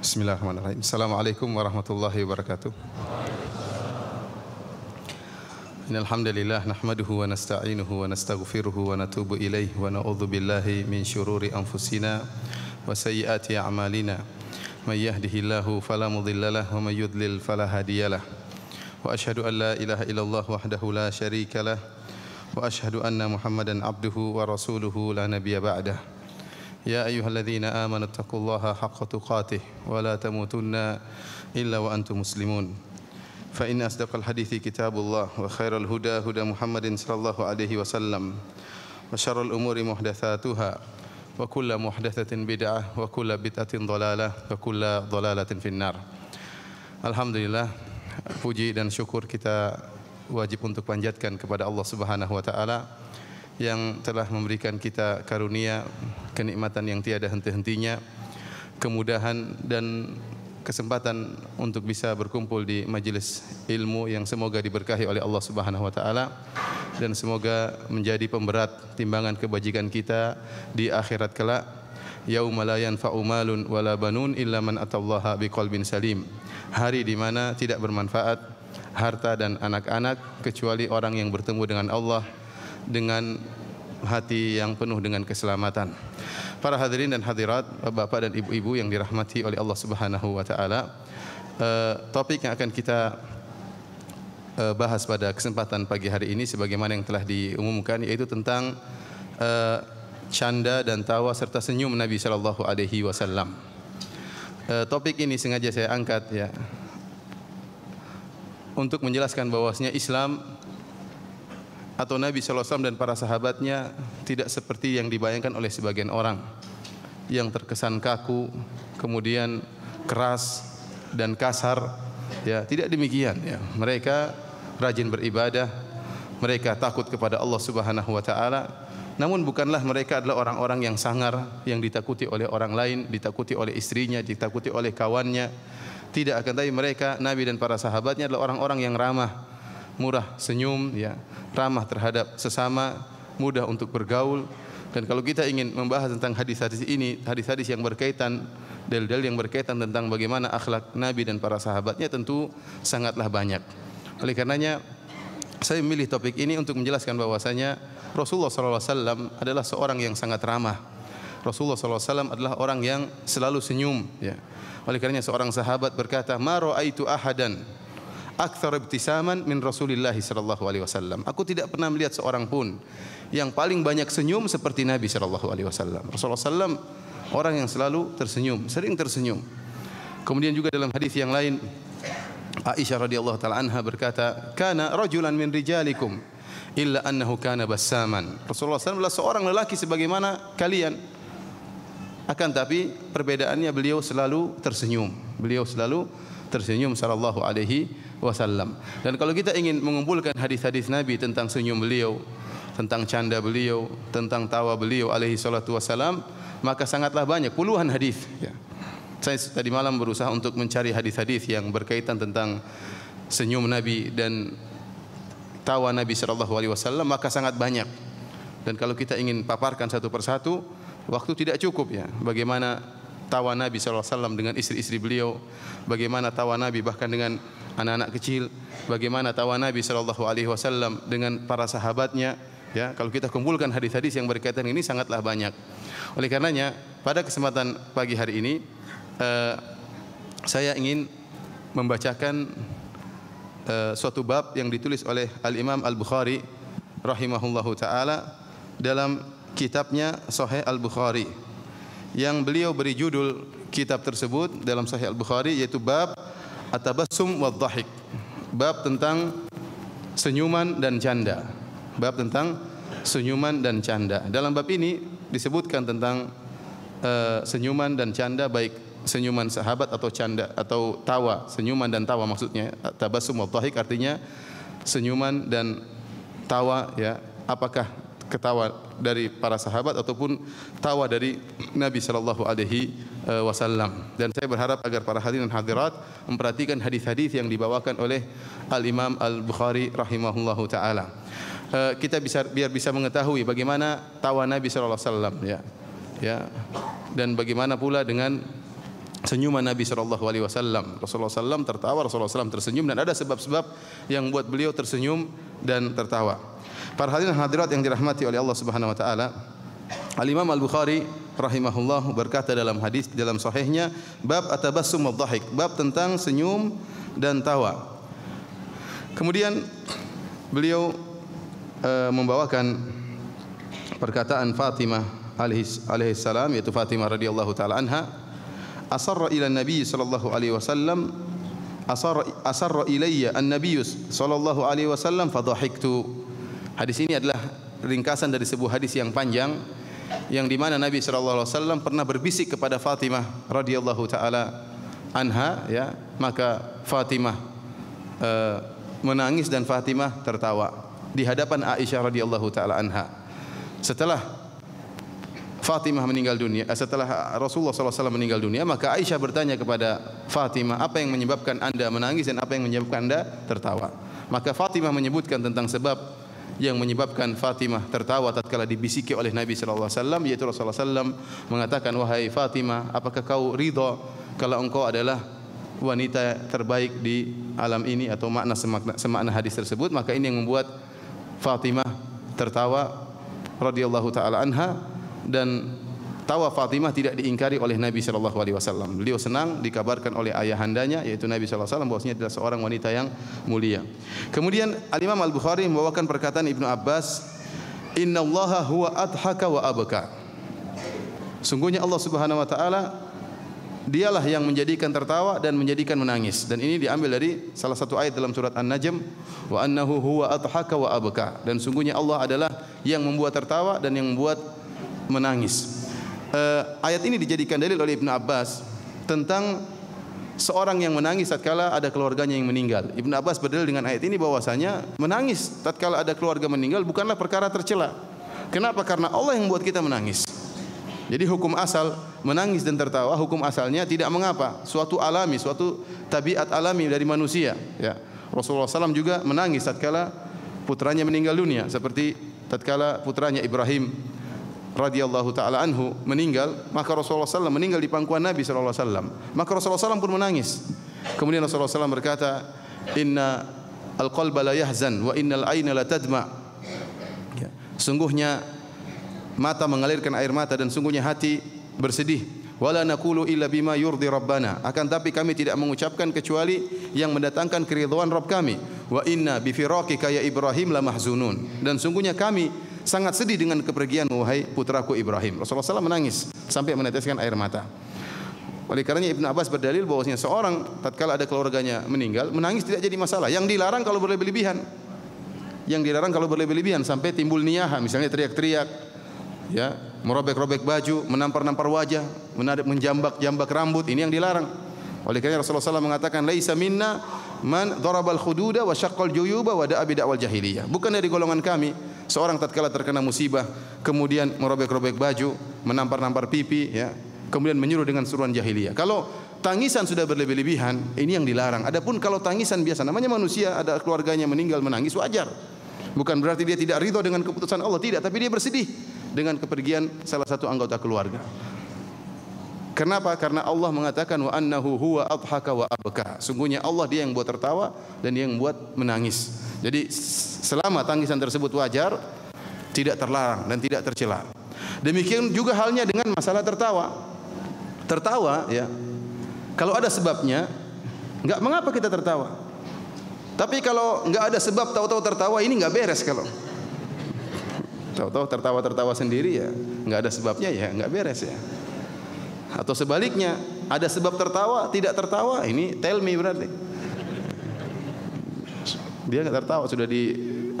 Bismillahirrahmanirrahim. Assalamualaikum warahmatullahi wabarakatuh. Innal hamdalillah nahmaduhu wa nasta'inuhu wa nastaghfiruhu wa natubu ilaihi wa na'udzu billahi min syururi anfusina wa sayyiati a'malina. May yahdihillahu fala mudhillalah wa may yudlil fala hadiyalah. Wa asyhadu an la ilaha illallah wahdahu la syarikalah wa asyhadu anna Muhammadan abduhu wa rasuluhu la nabiyya ba'dah. Ya ayyuhalladzina amanu taqullaha haqqa tuqatih wa la tamutunna illa wa antum muslimun. Fa inna asdaqal hadithi kitabullah wa khairal huda huda Muhammadin sallallahu alaihi wasallam wa syarrul umuri muhdatsatuha wa kullu muhdatsatin bid'ah wa kullu bid'atin dhalalah wa kullu dhalalatin finnar. Alhamdulillah, puji dan syukur kita wajib untuk panjatkan kepada Allah Subhanahu wa taala yang telah memberikan kita karunia, kenikmatan yang tiada henti-hentinya, kemudahan dan kesempatan untuk bisa berkumpul di majelis ilmu yang semoga diberkahi oleh Allah Subhanahu wa taala dan semoga menjadi pemberat timbangan kebajikan kita di akhirat kelak. Yauma la yanfa'u malun wala banun illa man atallaha biqalbin salim. Hari di mana tidak bermanfaat harta dan anak-anak kecuali orang yang bertemu dengan Allah dengan hati yang penuh dengan keselamatan. Para hadirin dan hadirat, bapak dan ibu-ibu yang dirahmati oleh Allah Subhanahu wa taala, topik yang akan kita bahas pada kesempatan pagi hari ini sebagaimana yang telah diumumkan, yaitu tentang canda dan tawa serta senyum Nabi sallallahu alaihi wasallam. Topik ini sengaja saya angkat ya untuk menjelaskan bahwasanya Islam atau Nabi SAW dan para sahabatnya tidak seperti yang dibayangkan oleh sebagian orang yang terkesan kaku, kemudian keras dan kasar. Ya, tidak demikian ya. Mereka rajin beribadah, mereka takut kepada Allah Subhanahu wa taala. Namun bukanlah mereka adalah orang-orang yang sangar, yang ditakuti oleh orang lain, ditakuti oleh istrinya, ditakuti oleh kawannya. Tidak, akan tapi mereka Nabi dan para sahabatnya adalah orang-orang yang ramah, murah senyum ya, ramah terhadap sesama, mudah untuk bergaul. Dan kalau kita ingin membahas tentang hadis-hadis ini, hadis-hadis yang berkaitan, dalil-dalil yang berkaitan tentang bagaimana akhlak Nabi dan para sahabatnya, tentu sangatlah banyak. Oleh karenanya saya memilih topik ini untuk menjelaskan bahwasanya Rasulullah SAW adalah seorang yang sangat ramah. Rasulullah SAW adalah orang yang selalu senyum ya. Oleh karenanya seorang sahabat berkata, "Ma ra'aitu ahadan aktsara ibtisaman min Rasulillah sallallahu alaihi wasallam." Aku tidak pernah melihat seorang pun yang paling banyak senyum seperti Nabi sallallahu alaihi wasallam. Rasulullah sallam orang yang selalu tersenyum, sering tersenyum. Kemudian juga dalam hadis yang lain Aisyah radhiyallahu taala anha berkata, "Kana rajulan min rijalikum illa annahu kana bassaman." Rasulullah sallam adalah seorang lelaki sebagaimana kalian, akan tapi perbedaannya beliau selalu tersenyum. Beliau selalu tersenyum sallallahu alaihi wasallam. Dan kalau kita ingin mengumpulkan hadis-hadis Nabi tentang senyum beliau, tentang canda beliau, tentang tawa beliau alaihi salatu wasallam, maka sangatlah banyak, puluhan hadis ya. Saya tadi malam berusaha untuk mencari hadis-hadis yang berkaitan tentang senyum Nabi dan tawa Nabi sallallahu alaihi wasallam, maka sangat banyak. Dan kalau kita ingin paparkan satu persatu, waktu tidak cukup ya. Bagaimana tawa Nabi SAW dengan istri-istri beliau, bagaimana tawa Nabi bahkan dengan anak-anak kecil, bagaimana tawa Nabi SAW dengan para sahabatnya. Ya, kalau kita kumpulkan hadis-hadis yang berkaitan ini sangatlah banyak. Oleh karenanya pada kesempatan pagi hari ini saya ingin membacakan suatu bab yang ditulis oleh Al-Imam Al-Bukhari rahimahullahu taala dalam kitabnya Sahih Al-Bukhari, yang beliau beri judul kitab tersebut dalam Sahih Al-Bukhari yaitu bab at-tabassum wadh-dhahik, bab tentang senyuman dan canda. Bab tentang senyuman dan canda. Dalam bab ini disebutkan tentang senyuman dan canda, baik senyuman sahabat atau canda atau tawa, senyuman dan tawa maksudnya. Tabassum wadh-dhahik artinya senyuman dan tawa ya, apakah ketawa dari para sahabat ataupun tawa dari Nabi sallallahu alaihi wasallam. Dan saya berharap agar para hadirin dan hadirat memperhatikan hadis-hadis yang dibawakan oleh Al-Imam Al-Bukhari rahimahullahu taala. Kita biar bisa mengetahui bagaimana tawa Nabi sallallahu alaihi wasallam ya. Ya. Dan bagaimana pula dengan senyuman Nabi sallallahu alaihi wasallam. Rasulullah sallam tertawa, Rasulullah sallam tersenyum, dan ada sebab-sebab yang buat beliau tersenyum dan tertawa. Para hadirin hadirat yang dirahmati oleh Allah Subhanahu wa taala, Al-Imam Al-Bukhari rahimahullah berkata dalam hadis dalam sahihnya, bab atabassum wadh-dhahik, bab tentang senyum dan tawa. Kemudian beliau membawakan perkataan Fatimah alaihi salam, yaitu Fatimah radhiyallahu taala anha, asarra ila Nabi sallallahu alaihi wasallam, asarra ilayya an-nabiy sallallahu alaihi wasallam fadhahiktu. Hadis ini adalah ringkasan dari sebuah hadis yang panjang, yang di mana Nabi sallallahu alaihi wasallam pernah berbisik kepada Fatimah radhiyallahu taala anha, ya, maka Fatimah menangis dan Fatimah tertawa di hadapan Aisyah radhiyallahu taala anha. Setelah Fatimah meninggal dunia, setelah Rasulullah SAW meninggal dunia, maka Aisyah bertanya kepada Fatimah, apa yang menyebabkan anda menangis dan apa yang menyebabkan anda tertawa? Maka Fatimah menyebutkan tentang sebab yang menyebabkan Fatimah tertawa tatkala dibisiki oleh Nabi sallallahu alaihi wasallam, yaitu Rasulullah SAW mengatakan, wahai Fatimah, apakah kau ridha kalau engkau adalah wanita terbaik di alam ini, atau semakna hadis tersebut? Maka ini yang membuat Fatimah tertawa radhiyallahu taala anha, dan tawa Fatimah tidak diingkari oleh Nabi sallallahu alaihi wasallam. Beliau senang dikabarkan oleh ayahandanya, yaitu Nabi sallallahu alaihi wasallam, bahwasanya adalah seorang wanita yang mulia. Kemudian Al-Imam Al-Bukhari membawakan perkataan Ibnu Abbas, innallaha huwa adhaka wa abka. Sungguhnya Allah Subhanahu wa taala dialah yang menjadikan tertawa dan menjadikan menangis. Dan ini diambil dari salah satu ayat dalam surat An-Najm, wa annahu huwa adhaka wa abka. Dan sungguhnya Allah adalah yang membuat tertawa dan yang membuat menangis. Ayat ini dijadikan dalil oleh Ibnu Abbas tentang seorang yang menangis tatkala ada keluarganya yang meninggal. Ibnu Abbas berdalil dengan ayat ini bahwasanya menangis tatkala ada keluarga meninggal bukanlah perkara tercela. Kenapa? Karena Allah yang membuat kita menangis. Jadi hukum asal menangis dan tertawa, hukum asalnya tidak mengapa, suatu alami, suatu tabiat alami dari manusia, ya. Rasulullah SAW juga menangis tatkala putranya meninggal dunia, seperti tatkala putranya Ibrahim radhiyallahu taala anhu meninggal, maka Rasulullah SAW meninggal di pangkuan Nabi sallallahu alaihi wasallam. Maka Rasulullah SAW pun menangis. Kemudian Rasulullah SAW berkata, inna al-qalba la yahzan wa innal aina la tadma. Ya. Sungguhnya mata mengalirkan air mata dan sungguhnya hati bersedih. Wala naqulu illa bima yurdi rabbana. Akan tapi kami tidak mengucapkan kecuali yang mendatangkan keridhaan Rabb kami. Wa inna bi firaqika ya Ibrahim la mahzunun. Dan sungguhnya kami sangat sedih dengan kepergian wahai putraku Ibrahim. Rasulullah SAW menangis sampai meneteskan air mata. Oleh karenanya Ibnu Abbas berdalil bahwasanya seorang tatkala ada keluarganya meninggal, menangis tidak jadi masalah. Yang dilarang kalau berlebih-lebihan. Yang dilarang kalau berlebih-lebihan sampai timbul niyaha, misalnya teriak-teriak, ya, merobek-robek baju, menampar-nampar wajah, menjambak-jambak rambut, ini yang dilarang. Oleh karena Rasulullah SAW mengatakan, laisa minna man darabal khududa wa syaqqal juyuba wa da'a bid'awal jahiliyah. Bukan dari golongan kami seorang tatkala terkena musibah kemudian merobek-robek baju, menampar-nampar pipi, ya, kemudian menyuruh dengan seruan jahiliyah. Kalau tangisan sudah berlebih-lebihan, ini yang dilarang. Adapun kalau tangisan biasa, namanya manusia, ada keluarganya meninggal menangis, wajar. Bukan berarti dia tidak ridho dengan keputusan Allah, tidak, tapi dia bersedih dengan kepergian salah satu anggota keluarga. Kenapa? Karena Allah mengatakan wa annahu huwa adhaka wa abka. Sungguhnya Allah dia yang buat tertawa dan dia yang buat menangis. Jadi selama tangisan tersebut wajar, tidak terlarang dan tidak tercela. Demikian juga halnya dengan masalah tertawa. Tertawa, ya, kalau ada sebabnya, enggak mengapa kita tertawa. Tapi kalau enggak ada sebab tahu-tahu tertawa, ini enggak beres. Kalau tahu-tahu tertawa-tertawa sendiri, ya enggak ada sebabnya, ya enggak beres, ya. Atau sebaliknya, ada sebab tertawa, tidak tertawa, ini tell me berarti. Dia enggak tertawa, sudah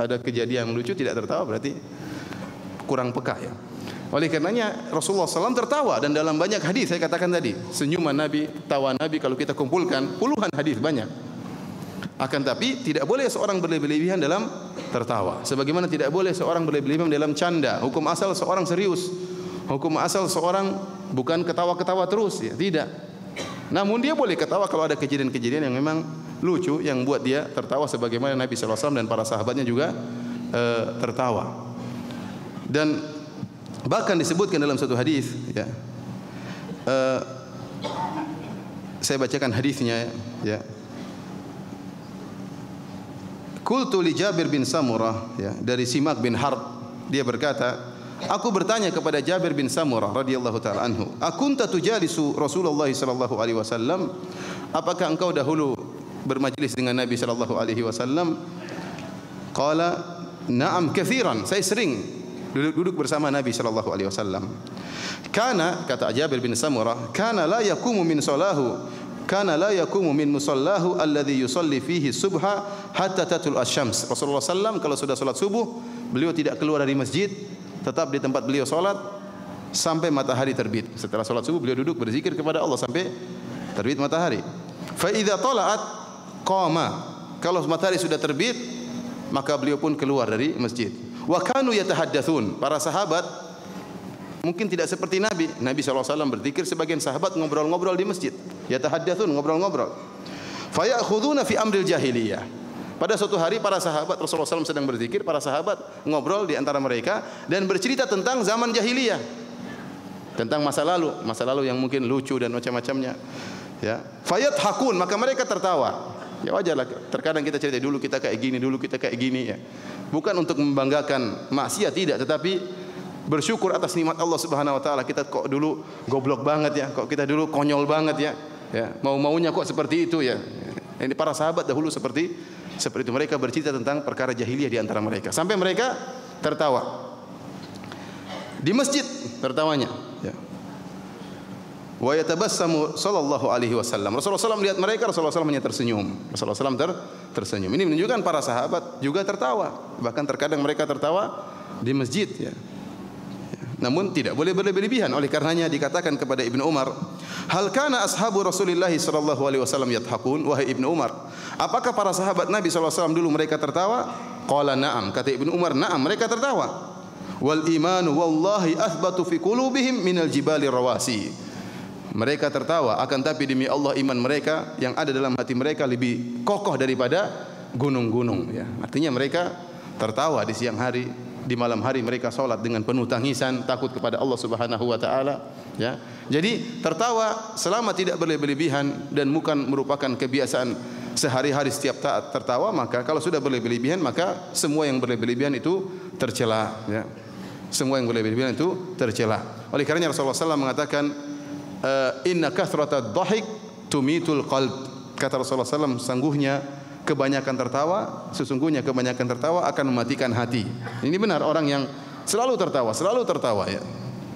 ada kejadian lucu tidak tertawa, berarti kurang peka, ya. Oleh karenanya Rasulullah SAW tertawa, dan dalam banyak hadis saya katakan tadi, senyuman Nabi, tawa Nabi kalau kita kumpulkan puluhan hadis banyak. Akan tapi tidak boleh seorang berlebih-lebihan dalam tertawa. Sebagaimana tidak boleh seorang berlebih-lebihan dalam canda. Hukum asal seorang serius. Hukum asal seorang bukan ketawa-ketawa terus, ya, tidak. Namun dia boleh ketawa kalau ada kejadian-kejadian yang memang lucu yang buat dia tertawa, sebagaimana Nabi SAW dan para sahabatnya juga tertawa. Dan bahkan disebutkan dalam satu hadis, ya, Saya bacakan hadisnya ya. Qultu li Jabir bin Samurah ya, dari Simak bin Harb, dia berkata, aku bertanya kepada Jabir bin Samurah radhiyallahu taala anhu, akunta tujalisu Rasulullah sallallahu alaihi wasallam? Apakah engkau dahulu bermajlis dengan Nabi sallallahu alaihi wasallam? Qala, na'am katsiran. Saya sering duduk bersama Nabi sallallahu alaihi wasallam. Kana, kata Jabir bin Samurah, kana la yaqumu min salahu, kana la yaqumu min musallahu alladhi yusalli fihi subha hatta tatul asy-syams. Rasulullah sallam kalau sudah salat subuh, beliau tidak keluar dari masjid, tetap di tempat beliau salat sampai matahari terbit. Setelah salat subuh beliau duduk berzikir kepada Allah sampai terbit matahari. Fa idza tala'at qama. Kalau matahari sudah terbit, maka beliau pun keluar dari masjid. Wa kanu yatahaddatsun. Para sahabat mungkin tidak seperti Nabi. Nabi SAW berzikir, sebagian sahabat ngobrol-ngobrol di masjid. Yatahaddatsun, ngobrol-ngobrol. Fayakhuduna fi amril jahiliyah. Pada suatu hari para sahabat, Rasulullah SAW sedang berzikir, para sahabat ngobrol di antara mereka dan bercerita tentang zaman jahiliyah. Tentang masa lalu yang mungkin lucu dan macam-macamnya. Ya. Fayathakun, maka mereka tertawa. Ya wajarlah, terkadang kita cerita dulu kita kayak gini, dulu kita kayak gini ya. Bukan untuk membanggakan maksiat, tidak, tetapi bersyukur atas nikmat Allah Subhanahu wa taala. Kita kok dulu goblok banget ya, kok kita dulu konyol banget ya. Ya, mau-maunya kok seperti itu ya. Ini para sahabat dahulu seperti itu. Mereka bercerita tentang perkara jahiliyah di antara mereka sampai mereka tertawa. Di masjid tertawanya ya. Wa yatabassamu sallallahu alaihi wasallam. Rasulullah SAW melihat mereka, Rasulullah SAW hanya tersenyum. Rasulullah SAW tersenyum. Ini menunjukkan para sahabat juga tertawa. Bahkan terkadang mereka tertawa di masjid ya. Namun tidak boleh berlebihan. Oleh karenanya dikatakan kepada Ibnu Umar, hal kana ashabu Rasulillah sallallahu alaihi wasallam yathaqun? Wahai Ibnu Umar, apakah para sahabat Nabi sallallahu alaihi wasallam dulu mereka tertawa? Qala na'am. Kata Ibnu Umar, na'am, mereka tertawa. Wal imanu wallahi athbatu fi qulubihim minal jibali rawasi. Mereka tertawa, akan tapi demi Allah iman mereka yang ada dalam hati mereka lebih kokoh daripada gunung-gunung ya. Artinya mereka tertawa di siang hari, di malam hari mereka salat dengan penuh tangisan, takut kepada Allah Subhanahu wa taala ya. Jadi tertawa selama tidak berlebihan dan bukan merupakan kebiasaan sehari-hari setiap saat tertawa, maka kalau sudah berlebihan maka semua yang berlebihan itu tercela ya. Semua yang berlebihan itu tercela. Oleh karenanya Rasulullah SAW mengatakan, inna kathrata dhahik tumitul qalb. Kata Rasulullah SAW, sesungguhnya kebanyakan tertawa akan mematikan hati. Ini benar, orang yang selalu tertawa ya,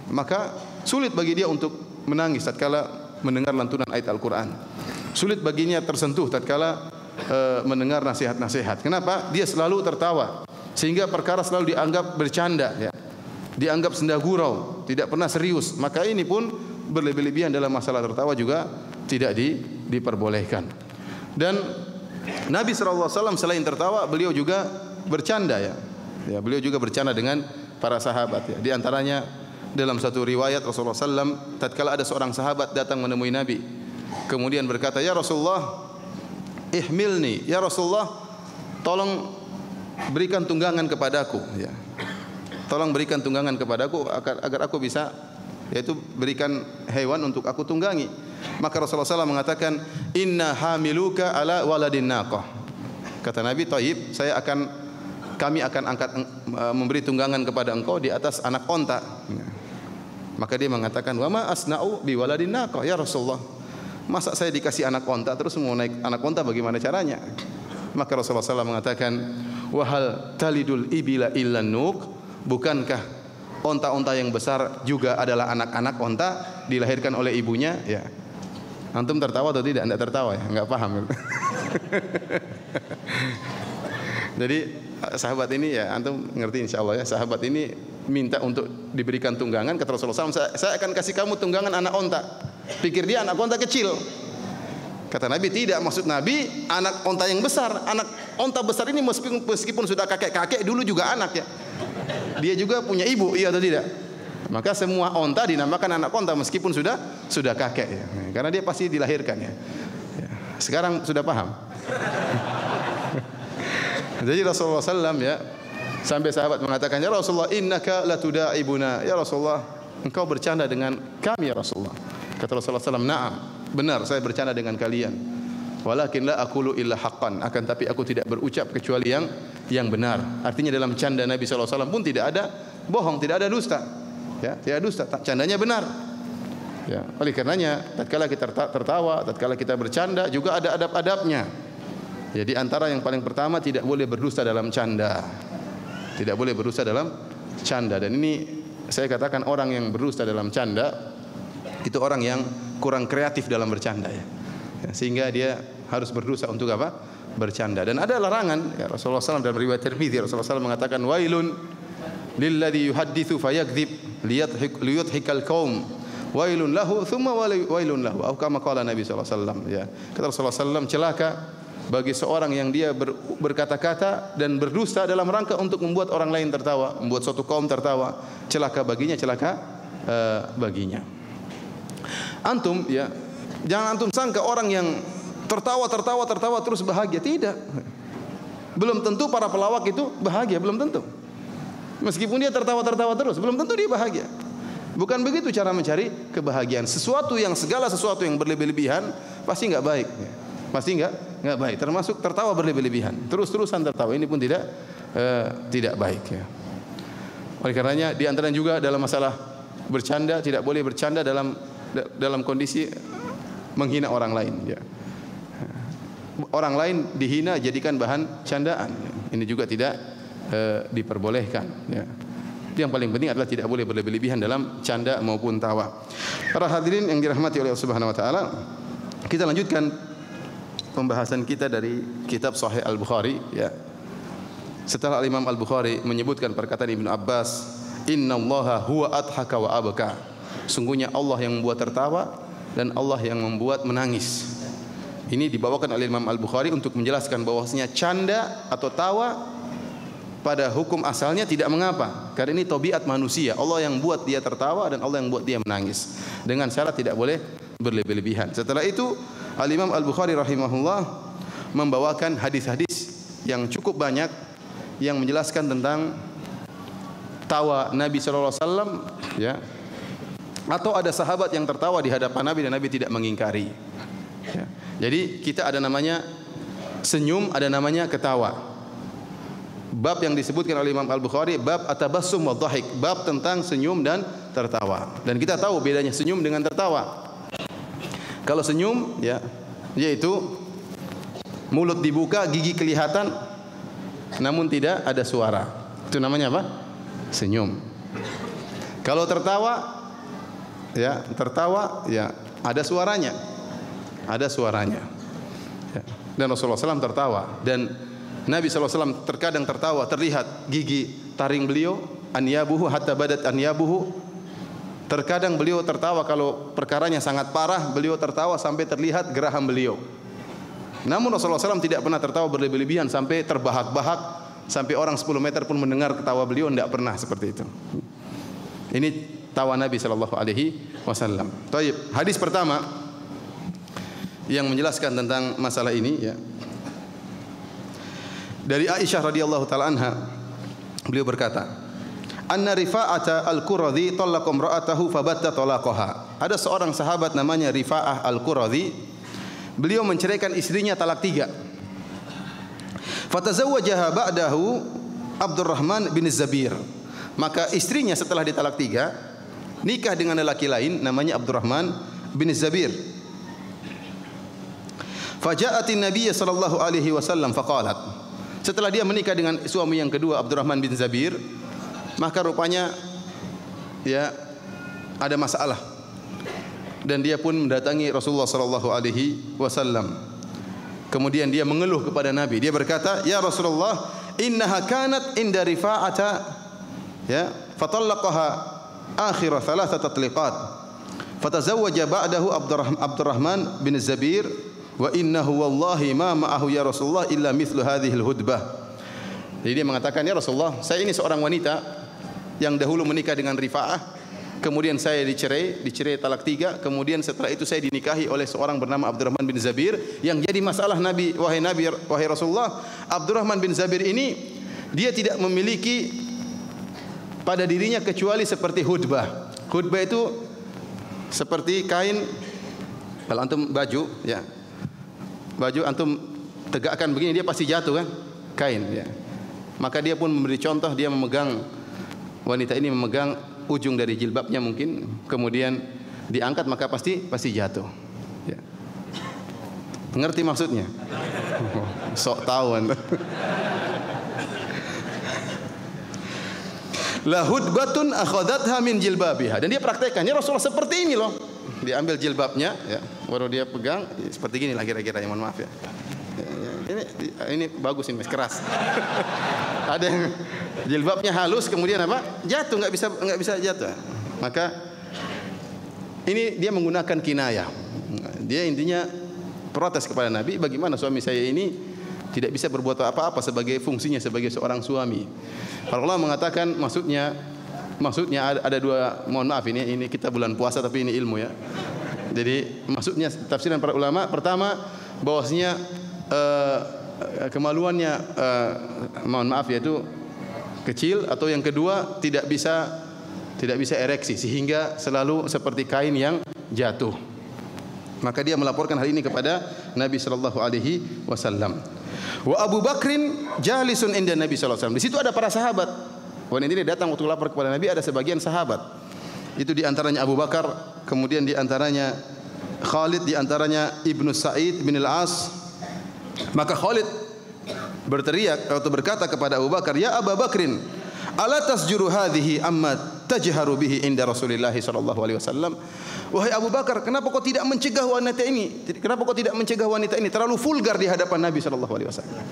maka sulit bagi dia untuk menangis tatkala mendengar lantunan ayat Al-Quran. Sulit baginya tersentuh tatkala mendengar nasihat-nasihat. Kenapa? Dia selalu tertawa, sehingga perkara selalu dianggap bercanda ya, dianggap senda gurau, tidak pernah serius. Maka ini pun berlebihan dalam masalah tertawa juga tidak diperbolehkan. Dan Nabi SAW selain tertawa, beliau juga bercanda ya. Ya, beliau juga bercanda dengan para sahabat ya. Di antaranya dalam satu riwayat Rasulullah SAW, tatkala ada seorang sahabat datang menemui Nabi, kemudian berkata, ya Rasulullah, ihmilni, ya Rasulullah, tolong berikan tunggangan kepadaku ya. Tolong berikan tunggangan kepadaku agar aku bisa, yaitu berikan hewan untuk aku tunggangi. Maka Rasulullah SAW mengatakan, inna hamiluka ala waladin naqah. Kata Nabi, taib, kami akan angkat memberi tunggangan kepada engkau di atas anak onta. Maka dia mengatakan, wa ma asna'u bi waladin naqah ya Rasulullah. Masa saya dikasih anak onta terus mau naik anak onta, bagaimana caranya? Maka Rasulullah SAW mengatakan, wa hal talidul ibila illa nuq? Bukankah onta-onta yang besar juga adalah anak-anak onta dilahirkan oleh ibunya ya. Antum tertawa atau tidak? Anda tertawa ya? Enggak paham. Jadi sahabat ini ya, antum ngerti insyaallah ya, sahabat ini minta untuk diberikan tunggangan. Kata Rasulullah SAW, saya akan kasih kamu tunggangan anak onta. Pikir dia anak onta kecil. Kata Nabi, tidak, maksud Nabi anak onta yang besar. Anak onta besar ini meskipun sudah kakek-kakek, dulu juga anak ya. Dia juga punya ibu, iya atau tidak? Maka semua onta dinamakan anak onta meskipun sudah kakek ya. Karena dia pasti dilahirkan ya. Sekarang sudah paham. Jadi Rasulullah SAW ya, sampai sahabat mengatakan, ya Rasulullah, innaka latuda'ibuna. Ya Rasulullah, engkau bercanda dengan kami ya Rasulullah. Kata Rasulullah SAW, na'am. benar saya bercanda dengan kalian. Walakin la aqulu illa haqqan, akan tapi aku tidak berucap kecuali yang benar. Artinya dalam canda Nabi sallallahu alaihi wasallam pun tidak ada bohong, tidak ada dusta. Ya, tidak dusta, candanya benar. Ya, oleh karenanya tatkala kita tertawa, tatkala kita bercanda juga ada adab-adabnya. Jadi antara yang paling pertama tidak boleh berdusta dalam canda. Tidak boleh berdusta dalam canda, dan ini saya katakan orang yang berdusta dalam canda itu orang yang kurang kreatif dalam bercanda ya. Sehingga dia harus berdosa untuk apa? Bercanda. Dan ada larangan ya, Rasulullah SAW dalam riwayat Tirmidzi, Rasulullah SAW mengatakan wailun lilladzi yuhadditsu fayakdzib liyudhikal qaum wailun lahu thumma wailun lahu, atau kama qala Nabi SAW ya. Kata Rasulullah SAW, celaka bagi seorang yang dia berkata-kata dan berdusta dalam rangka untuk membuat orang lain tertawa, membuat suatu kaum tertawa. Celaka baginya, celaka baginya. Antum ya, jangan antum sangka orang yang tertawa terus bahagia. Tidak. Belum tentu para pelawak itu bahagia, belum tentu. Meskipun dia tertawa terus, belum tentu dia bahagia. Bukan begitu cara mencari kebahagiaan. Segala sesuatu yang berlebih-lebihan pasti enggak baik. Pasti enggak baik. Termasuk tertawa berlebih-lebihan. Terus-terusan tertawa, ini pun tidak baik ya. Oleh karenanya di antara juga dalam masalah bercanda, tidak boleh bercanda dalam kondisi menghina orang lain ya. Orang lain dihina jadikan bahan candaan. Ini juga tidak diperbolehkan ya. Yang paling penting adalah tidak boleh berlebih-lebihan dalam canda maupun tawa. Para hadirin yang dirahmati oleh Allah Subhanahu wa taala, kita lanjutkan pembahasan kita dari kitab Sahih Al-Bukhari ya. Setelah Imam Al-Bukhari menyebutkan perkataan Ibnu Abbas, "Innallaha huwa adhaka wa abka." Sungguhnya Allah yang membuat tertawa dan Allah yang membuat menangis. Ini dibawakan oleh Imam Al-Bukhari untuk menjelaskan bahwasanya canda atau tawa pada hukum asalnya tidak mengapa, karena ini tabiat manusia. Allah yang buat dia tertawa dan Allah yang buat dia menangis. Dengan syarat tidak boleh berlebih-lebihan. Setelah itu Al-Imam Al-Bukhari rahimahullah membawakan hadis-hadis yang cukup banyak yang menjelaskan tentang tawa Nabi sallallahu alaihi wasallam ya. Atau ada sahabat yang tertawa di hadapan Nabi dan Nabi tidak mengingkari ya. Jadi kita ada namanya senyum, ada namanya ketawa. Bab yang disebutkan oleh Imam Al-Bukhari bab atabassum wa dhahik, bab tentang senyum dan tertawa. Dan kita tahu bedanya senyum dengan tertawa. Kalau senyum ya, yaitu mulut dibuka, gigi kelihatan namun tidak ada suara. Itu namanya apa? Senyum. Kalau tertawa ya, ada suaranya. Ada suaranya. Ya. Dan Rasulullah SAW tertawa, dan Nabi SAW terkadang tertawa, terlihat gigi taring beliau, anyabuhu hatta badat anyabuhu. Terkadang beliau tertawa kalau perkaranya sangat parah, beliau tertawa sampai terlihat geraham beliau. Namun Rasulullah SAW tidak pernah tertawa berlebih-lebihan sampai terbahak-bahak, sampai orang 10 meter pun mendengar ketawa beliau, tidak pernah seperti itu. Ini tawa Nabi SAW. Taib. Hadis pertama yang menjelaskan tentang masalah ini ya. Dari Aisyah radhiyallahu taala anha, beliau berkata, "Anna Rifa'ata al-Quradhi talaqa imra'atahu fabatta talaqaha." Ada seorang sahabat namanya Rifa'ah al-Quradhi, beliau menceraikan istrinya talak 3. Fatazawwajaha ba'dahu Abdurrahman bin Zabir. Maka istrinya setelah ditalak 3 nikah dengan lelaki lain namanya Abdurrahman bin Zabir. Faja'atin Nabiy sallallahu alaihi wasallam faqalat. Setelah dia menikah dengan suami yang kedua Abdurrahman bin Zabir, maka rupanya ya ada masalah. Dan dia pun mendatangi Rasulullah sallallahu alaihi wasallam. Kemudian dia mengeluh kepada Nabi. Dia berkata, "Ya Rasulullah, innaha kanat inda Rifa'ata ya, fatallaqaha akhir 3 tatliqat. Fatazawwaja ba'dahu Abdurrahman bin Zabir. Wa innahu wallahi ma ma'ahu ya Rasulullah illa mithlu hadhil hudbah." Jadi dia mengatakan, "Ya Rasulullah, saya ini seorang wanita yang dahulu menikah dengan Rifa'ah, kemudian saya dicerai talak 3, kemudian setelah itu saya dinikahi oleh seorang bernama Abdurrahman bin Zabir. Yang jadi masalah Nabi, wahai Rasulullah, Abdurrahman bin Zabir ini dia tidak memiliki pada dirinya kecuali seperti hudbah. Hudbah itu seperti kain Kalau antum baju, ya, baju antum tegakkan begini, dia pasti jatuh kan? Kain, ya. Maka dia pun memberi contoh, dia memegang, wanita ini memegang ujung dari jilbabnya mungkin, kemudian diangkat maka pasti jatuh. Ya. Ngerti maksudnya? Sok tahu anda. La hudbatun akhadatha min jilbabiha. Dan dia praktekkannya Rasulullah seperti ini loh. Dia ambil jilbabnya, ya, baru dia pegang seperti gini lah kira-kira. Ya, mohon maaf ya. Ini bagus ini, keras. Ada yang jilbabnya halus kemudian apa? Jatuh, nggak bisa jatuh. Maka ini dia menggunakan kinayah. Dia intinya protes kepada Nabi, bagaimana suami saya ini tidak bisa berbuat apa-apa sebagai fungsinya sebagai seorang suami. Para ulama mengatakan maksudnya ada dua, mohon maaf ini kita bulan puasa tapi ini ilmu ya. Jadi maksudnya tafsiran para ulama, pertama bahwasanya kemaluannya mohon maaf yaitu kecil, atau yang kedua tidak bisa ereksi sehingga selalu seperti kain yang jatuh. Maka dia melaporkan hal ini kepada Nabi sallallahu alaihi wasallam. Wa Abu Bakrin jalisun inda Nabi sallallahu alaihi wasallam. Di situ ada para sahabat. Wanita ini datang waktu lapor kepada Nabi, ada sebagian sahabat. Itu di antaranya Abu Bakar, kemudian di antaranya Khalid, di antaranya Ibnu Sa'id bin Al-As. Maka Khalid berteriak atau berkata kepada Abu Bakar, "Ya Abu Bakrin, ala tasjuru hadhihi amma tajharu bihi inda Rasulillah sallallahu alaihi wasallam?" Wahai Abu Bakar, kenapa kau tidak mencegah wanita ini? Kenapa kau tidak mencegah wanita ini? Terlalu vulgar di hadapan Nabi sallallahu alaihi wasallam.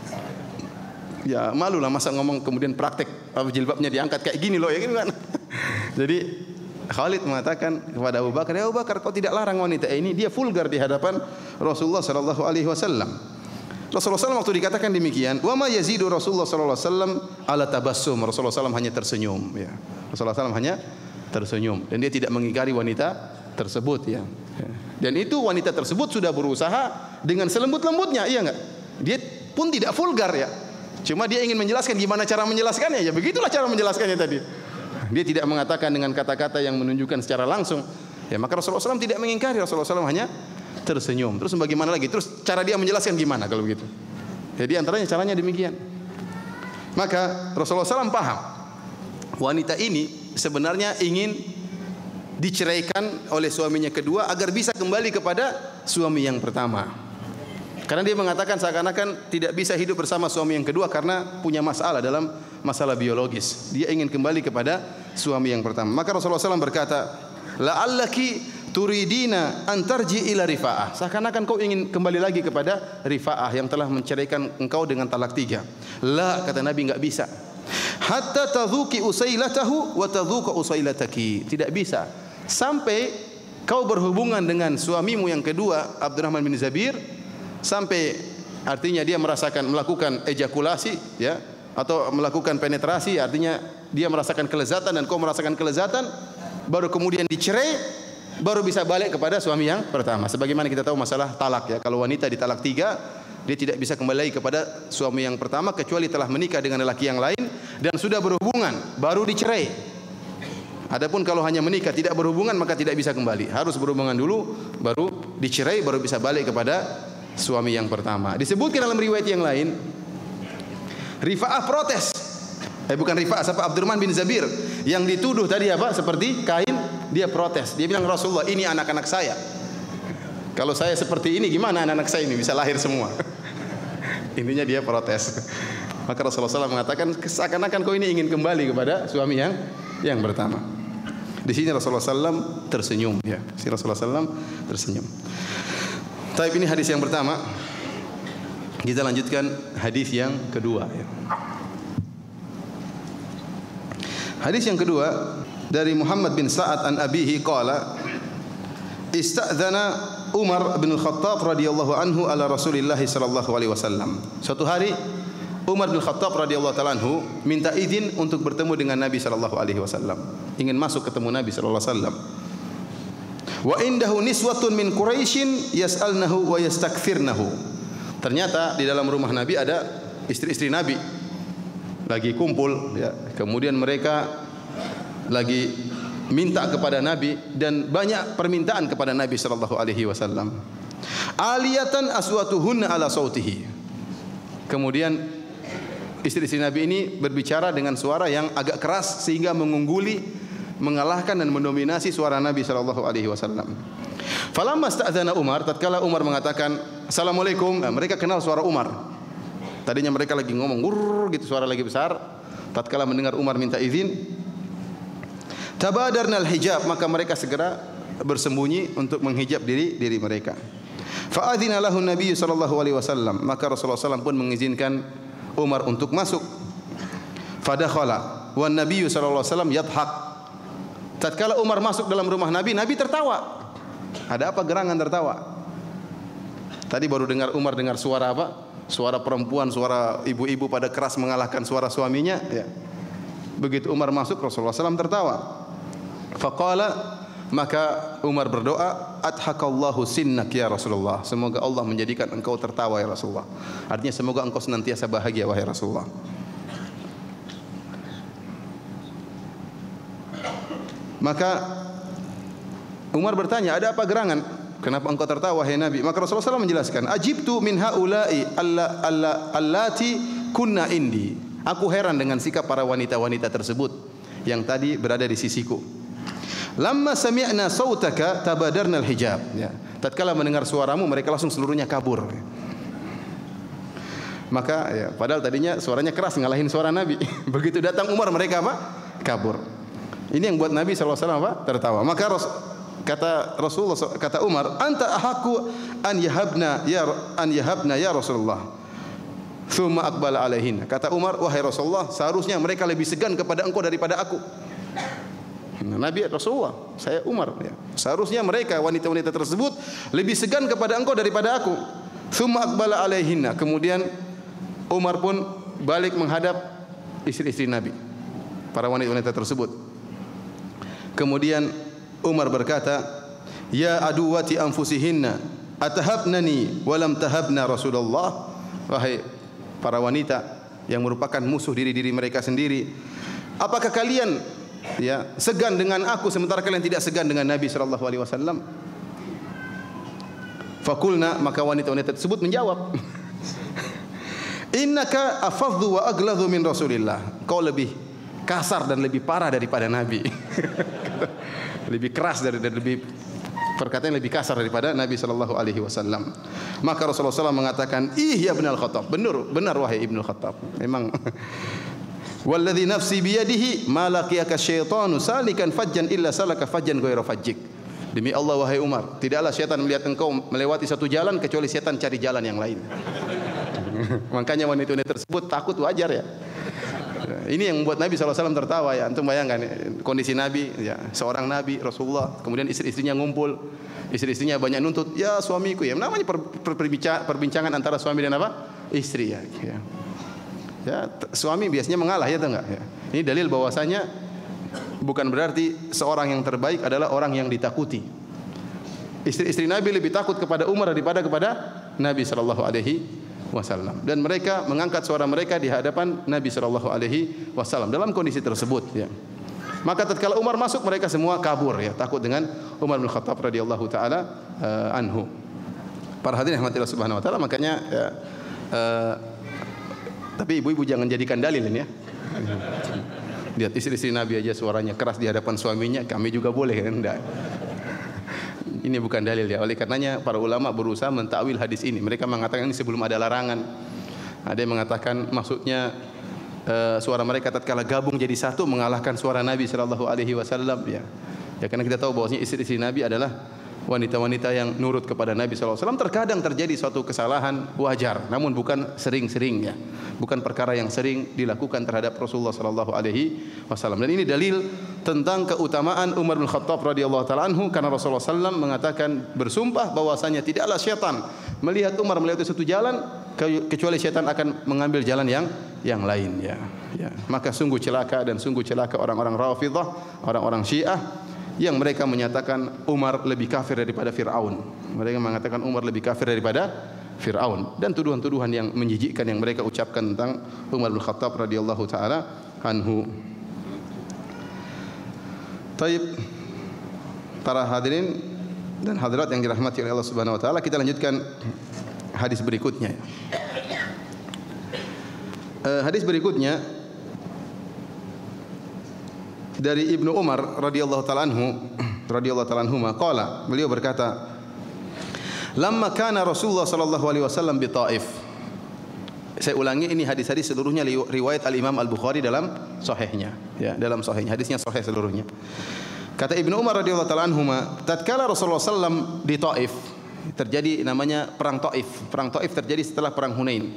Ya malulah masa ngomong kemudian praktek jilbabnya diangkat kayak gini loh, ya gitu kan. Jadi Khalid mengatakan kepada Abu Bakar, "Ya Abu Bakar, kau tidak larang wanita ini, dia vulgar di hadapan Rasulullah sallallahu alaihi wasallam." Rasulullah SAW waktu dikatakan demikian, wa ma yazidu Rasulullah sallallahu alaihi wasallam ala tabassum. Rasulullah SAW hanya tersenyum, ya. Rasulullah SAW hanya tersenyum dan dia tidak mengingkari wanita tersebut, ya. Dan itu wanita tersebut sudah berusaha dengan selembut-lembutnya, iya enggak? Dia pun tidak vulgar, ya. Cuma dia ingin menjelaskan gimana cara menjelaskannya, ya begitulah cara menjelaskannya tadi. Dia tidak mengatakan dengan kata-kata yang menunjukkan secara langsung. Ya, maka Rasulullah SAW tidak mengingkari, Rasulullah SAW hanya tersenyum. Terus bagaimana lagi? Terus cara dia menjelaskan gimana kalau begitu? Jadi antaranya caranya demikian. Maka Rasulullah SAW paham wanita ini sebenarnya ingin diceraikan oleh suaminya kedua agar bisa kembali kepada suami yang pertama. Karena dia mengatakan seakan-akan tidak bisa hidup bersama suami yang kedua karena punya masalah dalam masalah biologis. Dia ingin kembali kepada suami yang pertama. Maka Rasulullah SAW berkata, la'allaki turidina an tarji ila Rifa'ah. Seakan-akan kau ingin kembali lagi kepada Rifa'ah yang telah menceraikan engkau dengan talak 3. La, kata Nabi, enggak bisa. Hatta tadhuki usailatahu wa tadhuka usailataki. Tidak bisa sampai kau berhubungan dengan suamimu yang kedua Abdurrahman bin Zabir, sampai artinya dia melakukan ejakulasi, ya, atau melakukan penetrasi, artinya dia merasakan kelezatan dan kau merasakan kelezatan, baru kemudian dicerai, baru bisa balik kepada suami yang pertama. Sebagaimana kita tahu masalah talak, ya, kalau wanita ditalak 3, dia tidak bisa kembali lagi kepada suami yang pertama kecuali telah menikah dengan lelaki yang lain dan sudah berhubungan, baru dicerai. Adapun kalau hanya menikah tidak berhubungan maka tidak bisa kembali, harus berhubungan dulu, baru dicerai, baru bisa balik kepada suami yang pertama. Disebutkan dalam riwayat yang lain, Rifa'ah protes. Bukan Rifa'ah, siapa? Abdurrahman bin Zabir yang dituduh tadi apa? Seperti kain, dia protes. Dia bilang, Rasulullah, ini anak-anak saya. Kalau saya seperti ini gimana anak-anak saya ini bisa lahir semua? Intinya dia protes. Maka Rasulullah SAW mengatakan, seakan-akan kau ini ingin kembali kepada suami yang pertama. Di sini Rasulullah SAW tersenyum, ya. Si Rasulullah SAW tersenyum. Tapi ini hadis yang pertama. Kita lanjutkan hadis yang kedua, ya. Hadis yang kedua dari Muhammad bin Sa'ad an abihi qala ista'dzana Umar bin Khattab radhiyallahu anhu ala Rasulillah sallallahu alaihi wasallam. Suatu hari Umar bin Khattab radhiyallahu ta'ala anhu minta izin untuk bertemu dengan Nabi sallallahu alaihi wasallam. Ingin masuk ketemu Nabi sallallahu alaihi wasallam. Wa indahu niswatun min Quraisyin yas'alnahu wa yastakthirnahu. Ternyata di dalam rumah Nabi ada istri-istri Nabi lagi kumpul, ya. Kemudian mereka lagi minta kepada Nabi dan banyak permintaan kepada Nabi sallallahu alaihi wasallam. Aliyatan aswatuhunna ala sautihi. Kemudian istri-istri Nabi ini berbicara dengan suara yang agak keras sehingga mengungguli, mengalahkan dan mendominasi suara Nabi sallallahu alaihi wasallam. Falamma sta'dzana Umar, tatkala Umar mengatakan assalamualaikum, mereka kenal suara Umar. Tadinya mereka lagi ngomong gurr gitu, suara lagi besar. Tatkala mendengar Umar minta izin, tabadarnal hijab, maka mereka segera bersembunyi untuk menghijab diri mereka. Fa'adzina lahu Nabi sallallahu alaihi wasallam, maka Rasulullah SAW pun mengizinkan Umar untuk masuk. Fadakhala wan Nabi sallallahu alaihi wasallam yadhak. Tatkala Umar masuk dalam rumah Nabi, Nabi tertawa. Ada apa gerangan tertawa? Tadi baru dengar Umar dengar suara apa? Suara perempuan, suara ibu-ibu pada keras mengalahkan suara suaminya. Ya. Begitu Umar masuk, Rasulullah SAW tertawa. Faqala, maka Umar berdoa, adhakallahu sinnak ya Rasulullah. Semoga Allah menjadikan engkau tertawa ya Rasulullah. Artinya semoga engkau senantiasa bahagia wahai Rasulullah. Maka Umar bertanya, ada apa gerangan? Kenapa engkau tertawa wahai Nabi? Maka Rasulullah SAW menjelaskan, ajibtu min haula'i allati kunna indi. Aku heran dengan sikap para wanita-wanita tersebut yang tadi berada di sisiku. Lamma sami'na sautaka tabadarnal hijab. Ya. Tatkala mendengar suaramu, mereka langsung seluruhnya kabur. Maka ya, padahal tadinya suaranya keras ngalahin suara Nabi. Begitu datang Umar, mereka apa? Kabur. Ini yang buat Nabi SAW apa? Tertawa. Maka kata Rasulullah, kata Umar, anta ahaku an yahabna ya Rasulullah. Thumma aqbala alaihin. Kata Umar, wahai Rasulullah, seharusnya mereka lebih segan kepada engkau daripada aku. Nabi Rasulullah, saya Umar. Ya. Seharusnya mereka wanita-wanita tersebut lebih segan kepada engkau daripada aku. Thumma aqbala alaihin. Kemudian Umar pun balik menghadap istri-istri Nabi, para wanita-wanita tersebut. Kemudian Umar berkata, ya aduwati anfusihinna atahabnani walam tahabna Rasulullah. Wahai para wanita yang merupakan musuh diri-diri mereka sendiri, apakah kalian ya segan dengan aku sementara kalian tidak segan dengan Nabi sallallahu alaihi wasallam? Fakulna, maka wanita-wanita tersebut menjawab, innaka afadhu wa agladhu min Rasulillah. Kau lebih kasar dan lebih parah daripada Nabi. Lebih keras dan lebih perkataan lebih kasar daripada Nabi sallallahu alaihi wasallam. Maka Rasulullah SAW mengatakan, "Ih ya Ibnu Khattab." Benar wahai Ibnu Khattab. Memang walladzi nafsi biyadihi ma laqiyaka syaitanu salikan fajjan illa salaka fajjan ghairu fajjik. Demi Allah wahai Umar, tidaklah syaitan melihat engkau melewati satu jalan kecuali syaitan cari jalan yang lain. Makanya wanita-wanita tersebut takut, wajar ya. Ini yang membuat Nabi SAW tertawa ya. Antum bayangkan kondisi Nabi ya, seorang Nabi Rasulullah, kemudian istri-istrinya ngumpul, istri-istrinya banyak nuntut, ya suamiku ya. Namanya perbincangan antara suami dan apa? Istri ya. Ya, suami biasanya mengalah ya, atau enggak ya. Ini dalil bahwasanya bukan berarti seorang yang terbaik adalah orang yang ditakuti. Istri-istri Nabi lebih takut kepada Umar daripada kepada Nabi sallallahu alaihi wasallam, dan mereka mengangkat suara mereka di hadapan Nabi sallallahu alaihi wasallam dalam kondisi tersebut ya. Maka tatkala Umar masuk, mereka semua kabur ya, takut dengan Umar bin Khattab radhiyallahu taala anhu. Para hadirin rahmatillah subhanahu wa taala, makanya ya, tapi ibu-ibu jangan jadikan dalil ini ya. Lihat istri-istri Nabi aja suaranya keras di hadapan suaminya, kami juga boleh kan? Enggak. Ini bukan dalil ya. Oleh karenanya para ulama berusaha mentakwil hadis ini. Mereka mengatakan ini sebelum ada larangan. Ada yang mengatakan maksudnya suara mereka tatkala gabung jadi satu mengalahkan suara Nabi sallallahu alaihi wasallam ya. Ya, karena kita tahu bahwasanya istri-istri Nabi adalah wanita-wanita yang nurut kepada Nabi sallallahu alaihi wasallam. Terkadang terjadi suatu kesalahan wajar, namun bukan sering-sering ya. Bukan perkara yang sering dilakukan terhadap Rasulullah sallallahu alaihi wasallam. Dan ini dalil tentang keutamaan Umar bin Khattab radhiyallahu taala anhu, karena Rasulullah sallallahu mengatakan bersumpah bahwasanya tidaklah syaitan melihat Umar melewati satu jalan kecuali syaitan akan mengambil jalan yang lain ya. Ya. Maka sungguh celaka dan sungguh celaka orang-orang Rafidhah, orang-orang Syiah yang mereka menyatakan Umar lebih kafir daripada Fir'aun. Mereka mengatakan Umar lebih kafir daripada Fir'aun, dan tuduhan-tuduhan yang menjijikkan yang mereka ucapkan tentang Umar bin Khattab radhiyallahu taala anhu. Taib, para hadirin dan hadirat yang dirahmati oleh Allah Subhanahu wa taala, kita lanjutkan hadis berikutnya. Hadis berikutnya dari Ibnu Umar radhiyallahu taala anhuma qala, beliau berkata, lamma kana Rasulullah sallallahu alaihi wasallam bi Taif. Saya ulangi, ini hadis-hadis seluruhnya riwayat Al-Imam Al-Bukhari dalam sahihnya, ya, dalam sahihnya. Hadisnya sahih seluruhnya. Kata Ibnu Umar radhiyallahu taala anhuma, tatkala Rasulullah sallam di Taif, terjadi namanya perang Taif. Perang Taif terjadi setelah perang Hunain.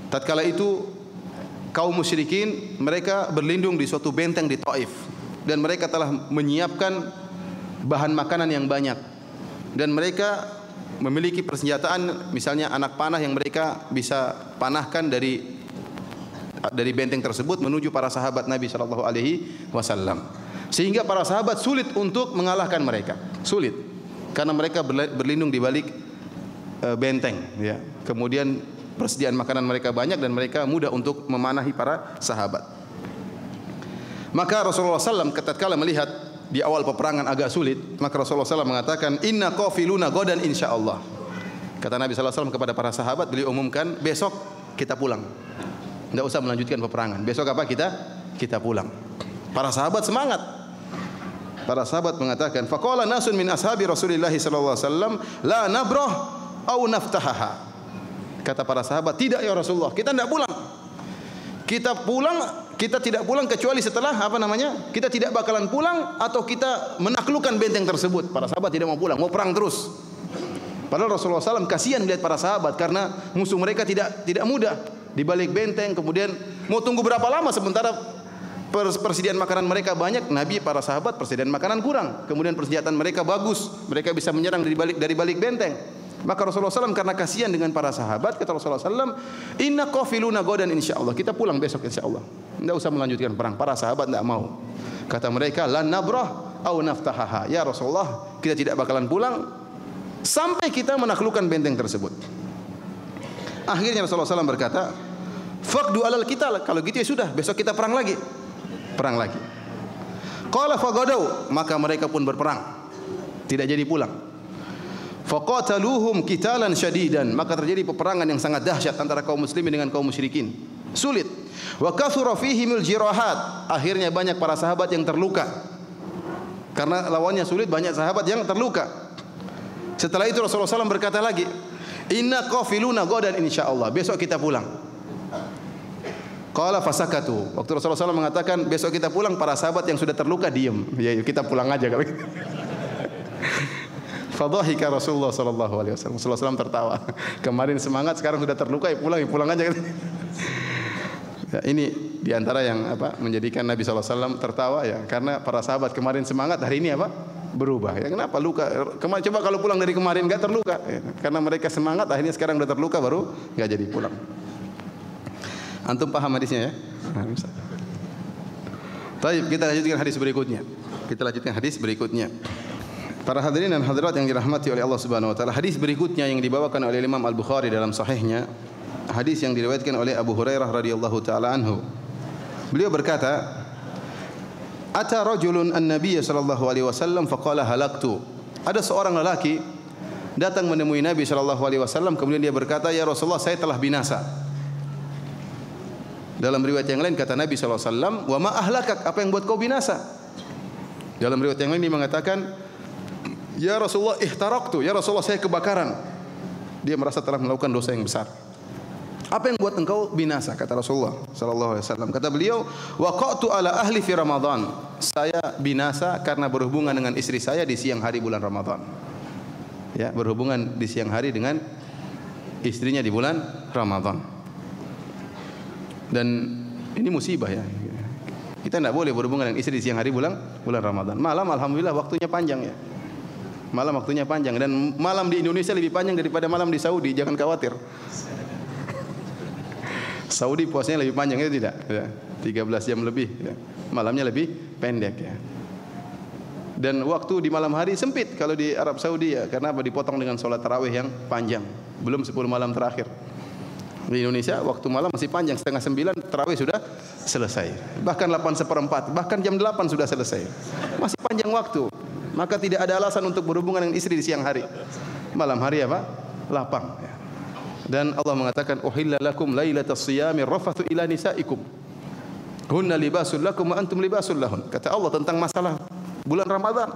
Tatkala itu kaum musyrikin mereka berlindung di suatu benteng di Taif dan mereka telah menyiapkan bahan makanan yang banyak dan mereka memiliki persenjataan, misalnya anak panah yang mereka bisa panahkan dari benteng tersebut menuju para sahabat Nabi sallallahu alaihi wasallam. Sehingga para sahabat sulit untuk mengalahkan mereka. Sulit karena mereka berlindung di balik benteng, ya. Kemudian persediaan makanan mereka banyak dan mereka mudah untuk memanahi para sahabat. Maka Rasulullah SAW tatkala melihat di awal peperangan agak sulit, maka Rasulullah SAW mengatakan, inna qafiluna godan insyaallah. Kata Nabi SAW kepada para sahabat, beliau umumkan, besok kita pulang, tidak usah melanjutkan peperangan. Besok apa? Kita pulang. Para sahabat semangat. Para sahabat mengatakan, faqala nasun min ashabi Rasulillah SAW, la nabrah au naftahaha. Kata para sahabat, tidak ya Rasulullah, kita tidak pulang. Kita tidak pulang kecuali setelah kita tidak bakalan pulang atau kita menaklukkan benteng tersebut. Para sahabat tidak mau pulang, mau perang terus. Padahal Rasulullah SAW kasihan melihat para sahabat karena musuh mereka tidak mudah di balik benteng. Kemudian mau tunggu berapa lama sementara persediaan makanan mereka banyak. Nabi, para sahabat persediaan makanan kurang. Kemudian persenjataan mereka bagus, mereka bisa menyerang dari balik benteng. Maka Rasulullah SAW karena kasihan dengan para sahabat, kata Rasulullah SAW, inna qafiluna godan insyaallah, kita pulang besok insyaallah, tidak usah melanjutkan perang. Para sahabat tidak mau. Kata mereka, lan nabrah au naftahaha, ya Rasulullah, kita tidak bakalan pulang sampai kita menaklukkan benteng tersebut. Akhirnya Rasulullah SAW berkata, faqdu alal qital, kalau gitu ya sudah, besok kita perang lagi. Qala faqadau, maka mereka pun berperang, tidak jadi pulang. Faqataluhum qitalan syadidan, maka terjadi peperangan yang sangat dahsyat antara kaum muslimin dengan kaum musyrikin. Sulit. Wa kathura fihimul jirahat, akhirnya banyak para sahabat yang terluka. Karena lawannya sulit, banyak sahabat yang terluka. Setelah itu Rasulullah SAW berkata lagi, inna qafiluna godan insyaallah, besok kita pulang. Qala fasakatu. Waktu Rasulullah SAW mengatakan besok kita pulang, para sahabat yang sudah terluka diam. Ya, kita pulang aja kalau gitu. Fadhahika Rasulullah sallallahu alaihi wasallam. Rasulullah SAW tertawa. Kemarin semangat, sekarang sudah terluka, ya pulang aja. Ya, ini diantara yang menjadikan Nabi SAW tertawa, ya, karena para sahabat kemarin semangat, hari ini berubah. Ya, kenapa luka? Coba kalau pulang dari kemarin enggak terluka, ya, karena mereka semangat, akhirnya sekarang sudah terluka baru enggak jadi pulang. Antum paham hadisnya, ya? Baik, kita lanjutkan hadis berikutnya. Para hadirin dan hadirat yang dirahmati oleh Allah Subhanahu wa taala, hadis berikutnya yang dibawakan oleh Imam Al-Bukhari dalam sahihnya, hadis yang diriwayatkan oleh Abu Hurairah radhiyallahu taala anhu. Beliau berkata, ata rajulun an-nabiy sallallahu alaihi wasallam faqala halaktu. Ada seorang lelaki datang menemui Nabi sallallahu alaihi wasallam, kemudian dia berkata, ya Rasulullah, saya telah binasa. Dalam riwayat yang lain kata Nabi sallallahu alaihi wasallam, wa ma ahlakak, apa yang buat kau binasa? Dalam riwayat yang lain dia mengatakan, ya Rasulullah ihtaraqtu, ya Rasulullah saya kebakaran. Dia merasa telah melakukan dosa yang besar. Apa yang buat engkau binasa? Kata Rasulullah sallallahu alaihi wasallam. Kata beliau, waqatu ala ahli fi Ramadan. Saya binasa karena berhubungan dengan istri saya di siang hari bulan Ramadan. Ya, berhubungan di siang hari dengan istrinya di bulan Ramadan. Dan ini musibah, ya. Kita tidak boleh berhubungan dengan istri di siang hari bulan Ramadan. Malam alhamdulillah waktunya panjang, ya. Malam waktunya panjang, dan malam di Indonesia lebih panjang daripada malam di Saudi, jangan khawatir. Saudi puasanya lebih panjang, itu tidak, ya, 13 jam lebih, ya. Malamnya lebih pendek, ya. Dan waktu di malam hari sempit kalau di Arab Saudi, ya, karena dipotong dengan sholat tarawih yang panjang, belum 10 malam terakhir. Di Indonesia waktu malam masih panjang, setengah 9 tarawih sudah selesai. Bahkan 8:15, bahkan jam 8 sudah selesai. Masih panjang waktu. Maka tidak ada alasan untuk berhubungan dengan istri di siang hari. Malam hari apa? Lapang. Dan Allah mengatakan, "Uhilla lakum lailatas siyami rafathu ila nisaikum. Hunna libasul lakum wa antum libasul lahun." Kata Allah tentang masalah bulan Ramadan.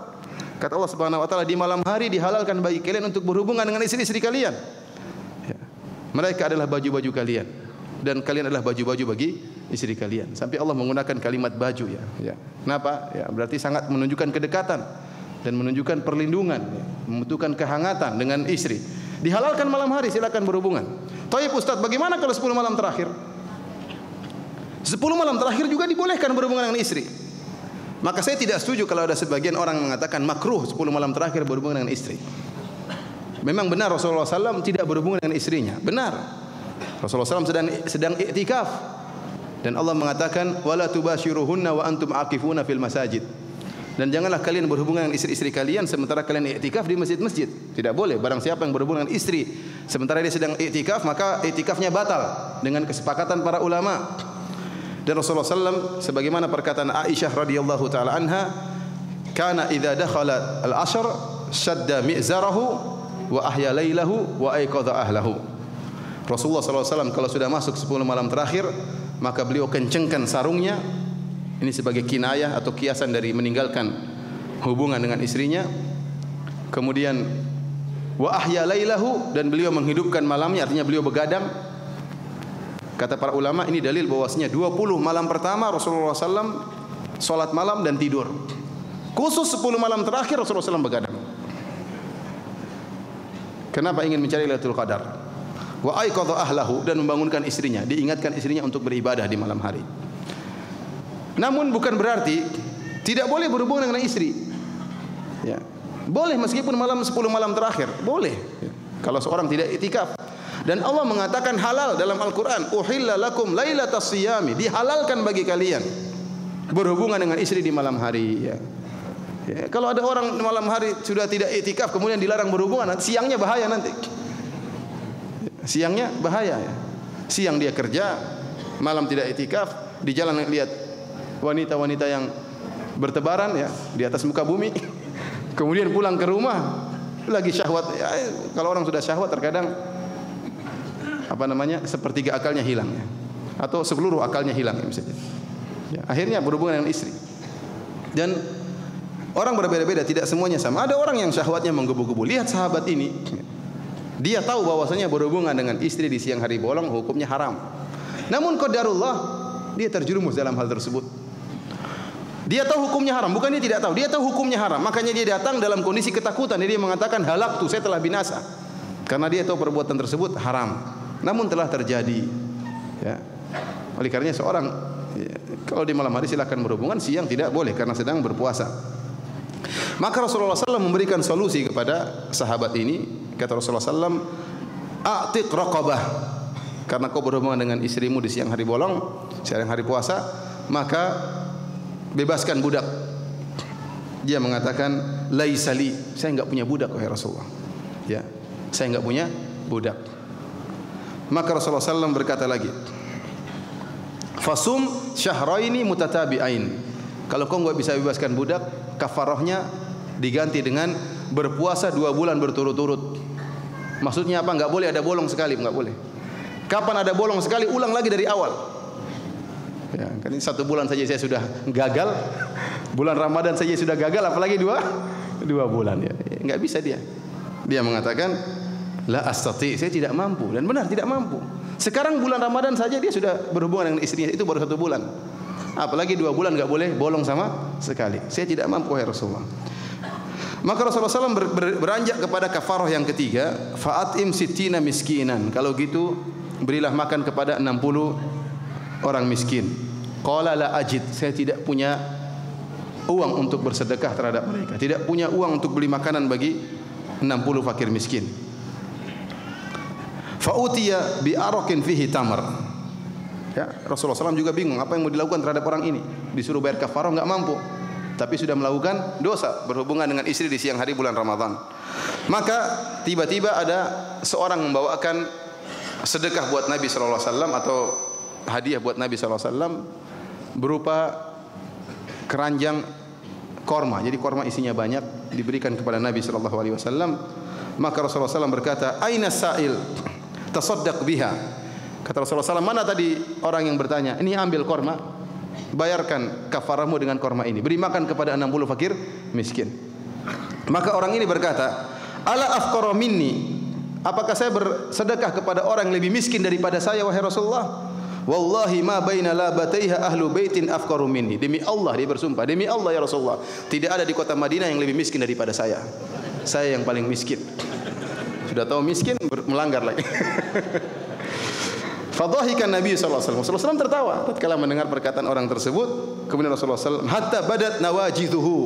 Kata Allah Subhanahu wa taala, di malam hari dihalalkan bagi kalian untuk berhubungan dengan istri-istri kalian. Mereka adalah baju-baju kalian dan kalian adalah baju-baju bagi istri kalian. Sampai Allah menggunakan kalimat baju ya. Kenapa? Ya, berarti sangat menunjukkan kedekatan dan menunjukkan perlindungan, membutuhkan kehangatan dengan istri. Dihalalkan malam hari, silakan berhubungan. Thayyib Ustaz, bagaimana kalau 10 malam terakhir? 10 malam terakhir juga dibolehkan berhubungan dengan istri. Maka saya tidak setuju kalau ada sebagian orang mengatakan makruh 10 malam terakhir berhubungan dengan istri. Memang benar Rasulullah SAW tidak berhubungan dengan istrinya. Benar. Rasulullah SAW sedang iktikaf. Dan Allah mengatakan, wala tubashiruhunna wa antum aqifuna fil masajid. Dan janganlah kalian berhubungan dengan istri-istri kalian sementara kalian iktikaf di masjid-masjid. Tidak boleh. Barang siapa yang berhubungan dengan istri sementara dia sedang iktikaf, maka iktikafnya batal dengan kesepakatan para ulama. Dan Rasulullah SAW sebagaimana perkataan Aisyah radhiyallahu taala anha, kana idza dakhala al-ashr shadda mi'zarahu wa ahya lailahu wa aiqadha ahlahu. Rasulullah SAW kalau sudah masuk 10 malam terakhir, maka beliau kencengkan sarungnya. Ini sebagai kinayah atau kiasan dari meninggalkan hubungan dengan istrinya. Kemudian wa ahya lailahu, dan beliau menghidupkan malamnya, artinya beliau begadang. Kata para ulama, ini dalil bahwasanya 20 malam pertama Rasulullah SAW salat malam dan tidur. Khusus 10 malam terakhir Rasulullah SAW begadang. Kenapa ingin mencari Lailatul Qadar? Wa aiqadha ahlahu, dan membangunkan istrinya, diingatkan istrinya untuk beribadah di malam hari. Namun bukan berarti tidak boleh berhubungan dengan istri. Ya. Boleh meskipun 10 malam terakhir, boleh. Ya. Kalau seorang tidak iktikaf. Dan Allah mengatakan halal dalam Al-Qur'an, uhilla lakum lailatas siyami, dihalalkan bagi kalian berhubungan dengan istri di malam hari. Ya. Ya, kalau ada orang malam hari sudah tidak iktikaf kemudian dilarang berhubungan, siangnya bahaya nanti. Siangnya bahaya ya. Siang dia kerja, malam tidak iktikaf, di jalan lihat wanita-wanita yang bertebaran ya di atas muka bumi. Kemudian pulang ke rumah lagi syahwat. Ya, kalau orang sudah syahwat terkadang sepertiga akalnya hilang ya. Atau seluruh akalnya hilang ya, misalnya. Ya, akhirnya berhubungan dengan istri. Dan orang berbeda-beda, tidak semuanya sama. Ada orang yang syahwatnya menggebu-gebu. Lihat sahabat ini. Dia tahu bahwasanya berhubungan dengan istri di siang hari bolong hukumnya haram. Namun qadarullah, dia terjerumus dalam hal tersebut. Dia tahu hukumnya haram, bukan dia tidak tahu. Dia tahu hukumnya haram. Makanya dia datang dalam kondisi ketakutan. Dia mengatakan, halaktu, saya telah binasa. Karena dia tahu perbuatan tersebut haram. Namun telah terjadi. Ya. Oleh karenanya seorang kalau di malam hari silakan berhubungan, siang tidak boleh karena sedang berpuasa. Maka Rasulullah SAW memberikan solusi kepada sahabat ini. Kata Rasulullah SAW, a'tiq raqabah. Karena kau berhubungan dengan istrimu di siang hari bolong, siang hari puasa, maka bebaskan budak. Dia mengatakan, laisali, saya enggak punya budak wahai Rasulullah. Ya, saya enggak punya budak. Maka Rasulullah SAW berkata lagi, fasum syahraini mutatabi'ain. Kalau kau enggak bisa bebaskan budak, kafarahnya diganti dengan berpuasa 2 bulan berturut-turut. Maksudnya apa? Enggak boleh ada bolong sekali, enggak boleh. Kapan ada bolong sekali, ulang lagi dari awal. Ya, kan ini 1 bulan saja saya sudah gagal. Bulan Ramadan saja sudah gagal, apalagi 2 bulan ya. Enggak bisa dia. Dia mengatakan, la astati, saya tidak mampu. Dan benar tidak mampu. Sekarang bulan Ramadan saja dia sudah berhubungan dengan istrinya, itu baru 1 bulan. Apalagi 2 bulan enggak boleh bolong sama sekali. Saya tidak mampu wahai Rasulullah. Maka Rasulullah SAW beranjak kepada kafarah yang ketiga, fa'atim sittina miskinan. Kalau gitu berilah makan kepada 60 orang miskin. Qala la ajid, saya tidak punya uang untuk bersedekah terhadap mereka. Tidak punya uang untuk beli makanan bagi 60 fakir miskin. Fa'utiya bi arakin fihi tamar. Ya, Rasulullah SAW juga bingung apa yang mau dilakukan terhadap orang ini. Disuruh bayar kafarah enggak mampu, tapi sudah melakukan dosa berhubungan dengan istri di siang hari bulan Ramadan. Maka tiba-tiba ada seorang membawakan sedekah buat Nabi sallallahu alaihi wasallam atau hadiah buat Nabi sallallahu alaihi wasallam berupa keranjang korma. Jadi korma isinya banyak diberikan kepada Nabi sallallahu alaihi wasallam. Maka Rasulullah SAW berkata, "Aina sa'il? Tasaddaq biha." Kata Rasulullah SAW, "Mana tadi orang yang bertanya? Ini ambil korma, bayarkan kafarahmu dengan korma ini. Beri makan kepada 60 fakir miskin." Maka orang ini berkata, "Ala afqara minni?" Apakah saya bersedekah kepada orang yang lebih miskin daripada saya, wahai Rasulullah? Wallahi ma baina labataiha ahlu baitin afqaru minni. Demi Allah, dia bersumpah, demi Allah ya Rasulullah, tidak ada di kota Madinah yang lebih miskin daripada saya. Saya yang paling miskin. Sudah tahu miskin, melanggar lagi. Fadhahikan Nabi sallallahu alaihi wasallam. Rasulullah SAW tertawa tatkala mendengar perkataan orang tersebut. Kemudian Rasulullah SAW hatta badat nawajidhuhu.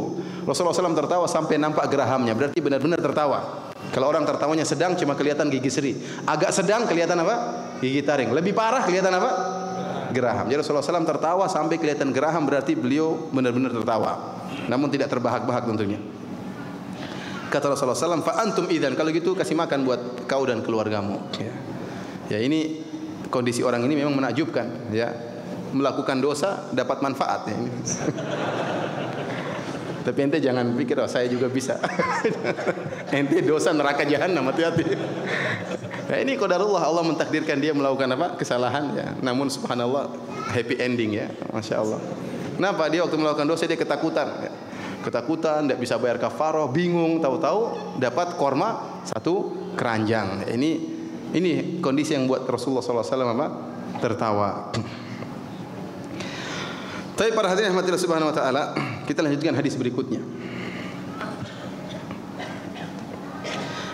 Rasulullah SAW tertawa sampai nampak gerahamnya. Berarti benar-benar tertawa. Kalau orang tertawanya sedang cuma kelihatan gigi seri. Agak sedang kelihatan apa? Gigi taring. Lebih parah kelihatan apa? Geraham. Jadi Rasulullah SAW tertawa sampai kelihatan geraham, berarti beliau benar-benar tertawa. Namun tidak terbahak-bahak tentunya. Kata Rasulullah SAW, "Fa antum idzan." Kalau gitu kasih makan buat kau dan keluargamu. Ya ini kondisi orang ini memang menakjubkan. Ya, melakukan dosa dapat manfaat. Ya. Tapi ente jangan pikir, oh saya juga bisa. Ente dosa neraka jahanam, hati-hati. Nah, ini qadarullah, Allah mentakdirkan dia melakukan apa? Kesalahan ya. Namun subhanallah happy ending ya. Masya Allah. Kenapa? Dia waktu melakukan dosa dia ketakutan. Ya. Ketakutan, tidak bisa bayar kafarah, bingung, tahu-tahu dapat korma satu keranjang. Ini kondisi yang buat Rasulullah SAW apa? Tertawa. Tapi para hadirin rahmatillah subhanahu wa ta'ala, kita lanjutkan hadis berikutnya.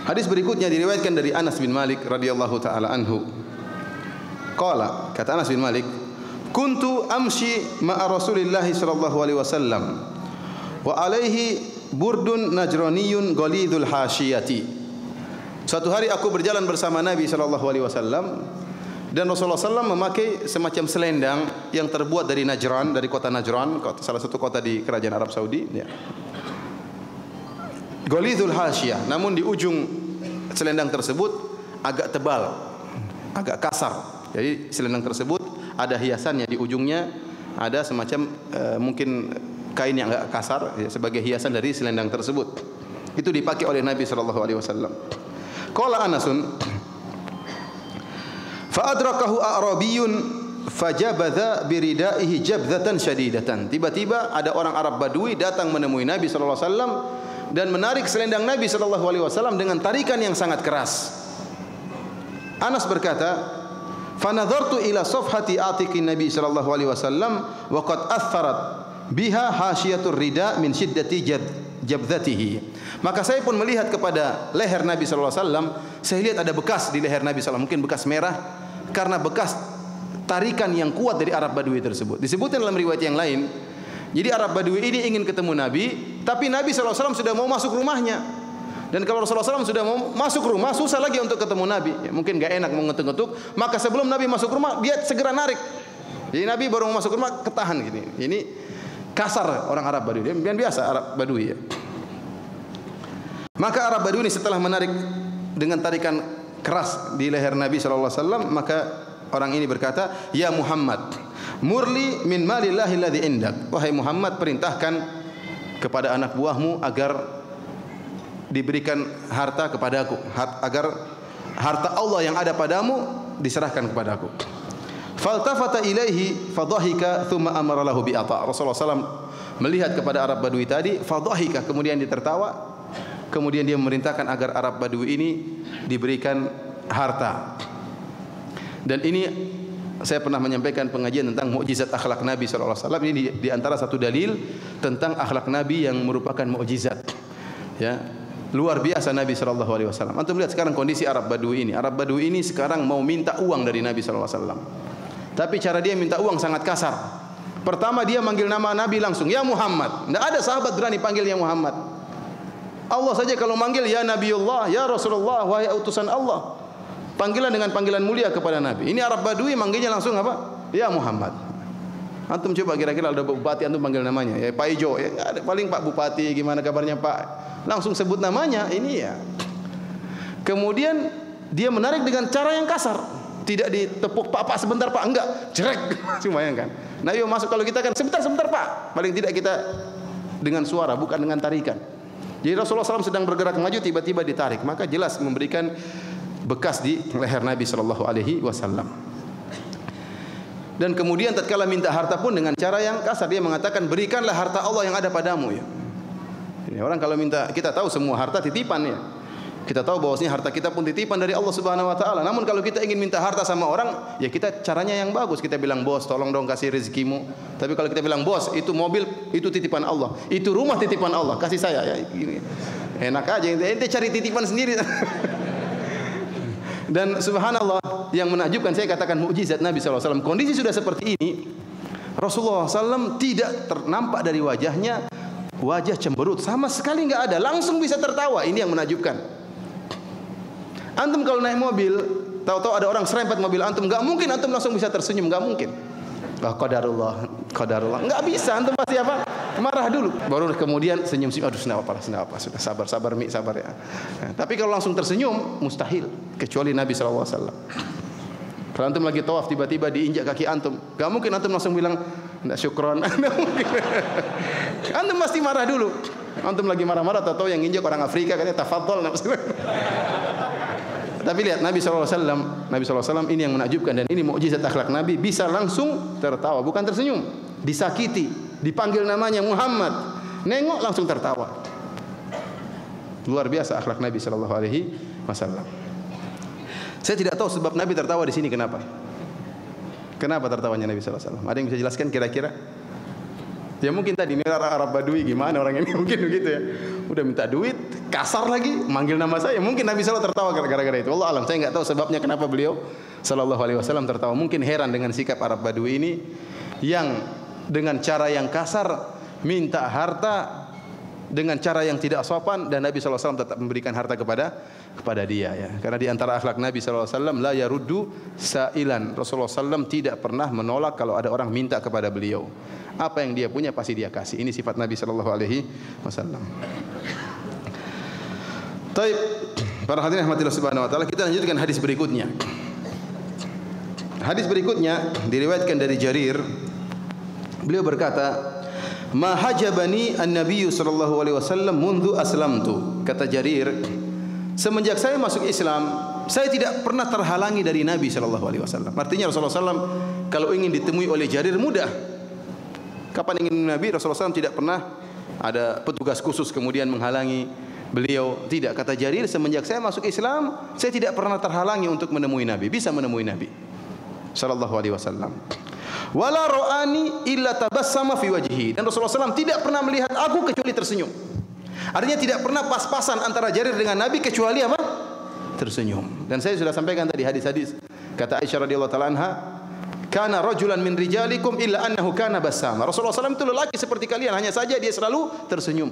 Hadis berikutnya diriwayatkan dari Anas bin Malik radhiyallahu taala anhu. Qala, kata Anas bin Malik, "Kuntu amshi ma'a Rasulillah sallallahu alaihi wasallam wa alaihi burdun najraniyun ghalidul hasyiyati." Suatu hari aku berjalan bersama Nabi sallallahu alaihi wasallam dan Rasulullah SAW memakai semacam selendang yang terbuat dari Najran, dari kota Najran, salah satu kota di kerajaan Arab Saudi. Ya. Ghalidul hasyiyah, namun di ujung selendang tersebut agak tebal, agak kasar. Jadi selendang tersebut ada hiasannya di ujungnya, ada semacam mungkin kain yang agak kasar ya, sebagai hiasan dari selendang tersebut. Itu dipakai oleh Nabi SAW. Qala Anasun, fa'adrakahu a'rabiyun fajabadha biridaihi jabdatan syadidatan. Tiba-tiba ada orang Arab Badui datang menemui Nabi sallallahu alaihi wasallam dan menarik selendang Nabi sallallahu alaihi wasallam dengan tarikan yang sangat keras. Anas berkata, "Fa nadhartu ila safhati atiqin Nabi sallallahu alaihi wasallam wa qad atharat biha hasyiatur rida min shiddati jabdatihi." Maka saya pun melihat kepada leher Nabi sallallahu alaihi wasallam, saya lihat ada bekas di leher Nabi sallallahu alaihi wasallam, mungkin bekas merah karena bekas tarikan yang kuat dari Arab Badui tersebut. Disebutkan dalam riwayat yang lain, jadi Arab Badui ini ingin ketemu Nabi, tapi Nabi sallallahu alaihi wasallam sudah mau masuk rumahnya. Dan kalau Rasulullah SAW sudah mau masuk rumah, susah lagi untuk ketemu Nabi. Ya, mungkin gak enak mengetuk-ngetuk, maka sebelum Nabi masuk rumah, dia segera narik. Jadi Nabi baru mau masuk rumah, ketahan gini. Ini kasar orang Arab Badui. Dia biasa Arab Badui ya. Maka Arab Badui ini setelah menarik dengan tarikan keras di leher Nabi SAW, maka orang ini berkata, "Ya Muhammad, murli min malillahi alladhi indak." Wahai Muhammad, perintahkan kepada anak buahmu agar diberikan harta kepadaku, agar harta Allah yang ada padamu diserahkan kepadaku. Faltafata ilaihi fadhahika thumma amara lahu bi ata. Rasulullah SAW melihat kepada Arab Badui tadi, fadhahika, kemudian dia tertawa. Kemudian dia memerintahkan agar Arab Badui ini diberikan harta. Dan ini saya pernah menyampaikan pengajian tentang mukjizat akhlak Nabi sallallahu alaihi wasallam. Ini di antara satu dalil tentang akhlak Nabi yang merupakan mukjizat. Ya, luar biasa Nabi sallallahu alaihi wasallam. Antum lihat sekarang kondisi Arab Badui ini. Arab Badui ini sekarang mau minta uang dari Nabi sallallahu alaihi wasallam. Tapi cara dia minta uang sangat kasar. Pertama dia manggil nama Nabi langsung, "Ya Muhammad." Tidak ada sahabat berani panggil ya Muhammad. Allah saja kalau manggil ya Nabiullah, ya Rasulullah, wahai utusan Allah. Panggilan dengan panggilan mulia kepada Nabi. Ini Arab Badui manggilnya langsung apa? Ya Muhammad. Antum coba kira-kira ada bupati antum panggil namanya, ya Pak Ijo, ya paling Pak Bupati, gimana kabarnya Pak? Langsung sebut namanya, ini ya. Kemudian dia menarik dengan cara yang kasar. Tidak ditepuk, Pak sebentar Pak, enggak, jerek. Cuma bayangkan. Nabi masuk, kalau kita kan sebentar Pak. Paling tidak kita dengan suara, bukan dengan tarikan. Jadi Rasulullah SAW sedang bergerak maju, tiba-tiba ditarik, maka jelas memberikan bekas di leher Nabi SAW. Dan kemudian tatkala minta harta pun dengan cara yang kasar, dia mengatakan berikanlah harta Allah yang ada padamu ya. Ini orang kalau minta, kita tahu semua harta titipan ya. Kita tahu bahwasanya harta kita pun titipan dari Allah Subhanahu wa taala. Namun kalau kita ingin minta harta sama orang, ya kita caranya yang bagus. Kita bilang, "Bos, tolong dong kasih rezekimu." Tapi kalau kita bilang, "Bos, itu mobil itu titipan Allah. Itu rumah titipan Allah, kasih saya." Ya gini. Enak aja, ente cari titipan sendiri. Dan subhanallah, yang menakjubkan, saya katakan mukjizat Nabi SAW. Kondisi sudah seperti ini, Rasulullah SAW tidak ternampak dari wajahnya wajah cemberut, sama sekali nggak ada, langsung bisa tertawa. Ini yang menakjubkan. Antum kalau naik mobil, tahu-tahu ada orang serempet mobil antum, nggak mungkin antum langsung bisa tersenyum, nggak mungkin. Qadarullah, nggak bisa. Antum pasti apa? Marah dulu, baru kemudian senyum-senyum. Aduh, kenapa? Sudah sabar, Mi, sabar ya. Nah, tapi kalau langsung tersenyum, mustahil. Kecuali Nabi SAW. Kalau antum lagi tawaf, tiba-tiba diinjak kaki antum, nggak mungkin antum langsung bilang, "Nggak, syukron." Antum pasti marah dulu. Antum lagi marah-marah, tahu-tahu yang injak orang Afrika, katanya tafadhol. Tapi lihat Nabi SAW ini yang menakjubkan, dan ini mukjizat akhlak Nabi, bisa langsung tertawa, bukan tersenyum. Disakiti, dipanggil namanya Muhammad, nengok langsung tertawa. Luar biasa akhlak Nabi SAW. Saya tidak tahu sebab Nabi tertawa di sini kenapa. Kenapa tertawanya Nabi SAW? Ada yang bisa jelaskan kira-kira? Ya mungkin tadi ini Arab Badui, gimana orang ini, mungkin begitu ya. Udah minta duit, kasar lagi, manggil nama saya. Mungkin Nabi SAW tertawa gara-gara itu. Allah alam, saya nggak tahu sebabnya kenapa beliau SAW tertawa. Mungkin heran dengan sikap Arab Badui ini, yang dengan cara yang kasar minta harta dengan cara yang tidak sopan, dan Nabi SAW tetap memberikan harta kepada dia ya. Karena di antara akhlak Nabi SAW, la yaruddu sa'ilan. Rasulullah SAW tidak pernah menolak kalau ada orang minta kepada beliau. Apa yang dia punya pasti dia kasih. Ini sifat Nabi SAW. Taib, para hadirin rahmatillah subhanahu wa ta'ala, kita lanjutkan hadis berikutnya. Hadis berikutnya diriwayatkan dari Jarir. Beliau berkata, "Ma hajabani an-nabiy sallallahu alaihi wasallam mundu aslamtu." Kata Jarir, semenjak saya masuk Islam, saya tidak pernah terhalangi dari Nabi sallallahu alaihi wasallam. Artinya Rasulullah SAW kalau ingin ditemui oleh Jarir mudah. Kapan ingin Nabi, Rasulullah SAW tidak pernah ada petugas khusus kemudian menghalangi beliau. Tidak, kata Jarir, semenjak saya masuk Islam, saya tidak pernah terhalangi untuk menemui Nabi, bisa menemui Nabi sallallahu alaihi wasallam. Wala ra'ani illa tabassama fi wajhi. Dan Rasulullah SAW tidak pernah melihat aku kecuali tersenyum. Artinya tidak pernah pas-pasan antara Jarir dengan Nabi kecuali apa? Tersenyum. Dan saya sudah sampaikan tadi hadis-hadis. Kata Aisyah radhiyallahu taala anha, "Kana rajulan min rijalikum illa annahu kana bassama." Rasulullah SAW itu lelaki seperti kalian, hanya saja dia selalu tersenyum.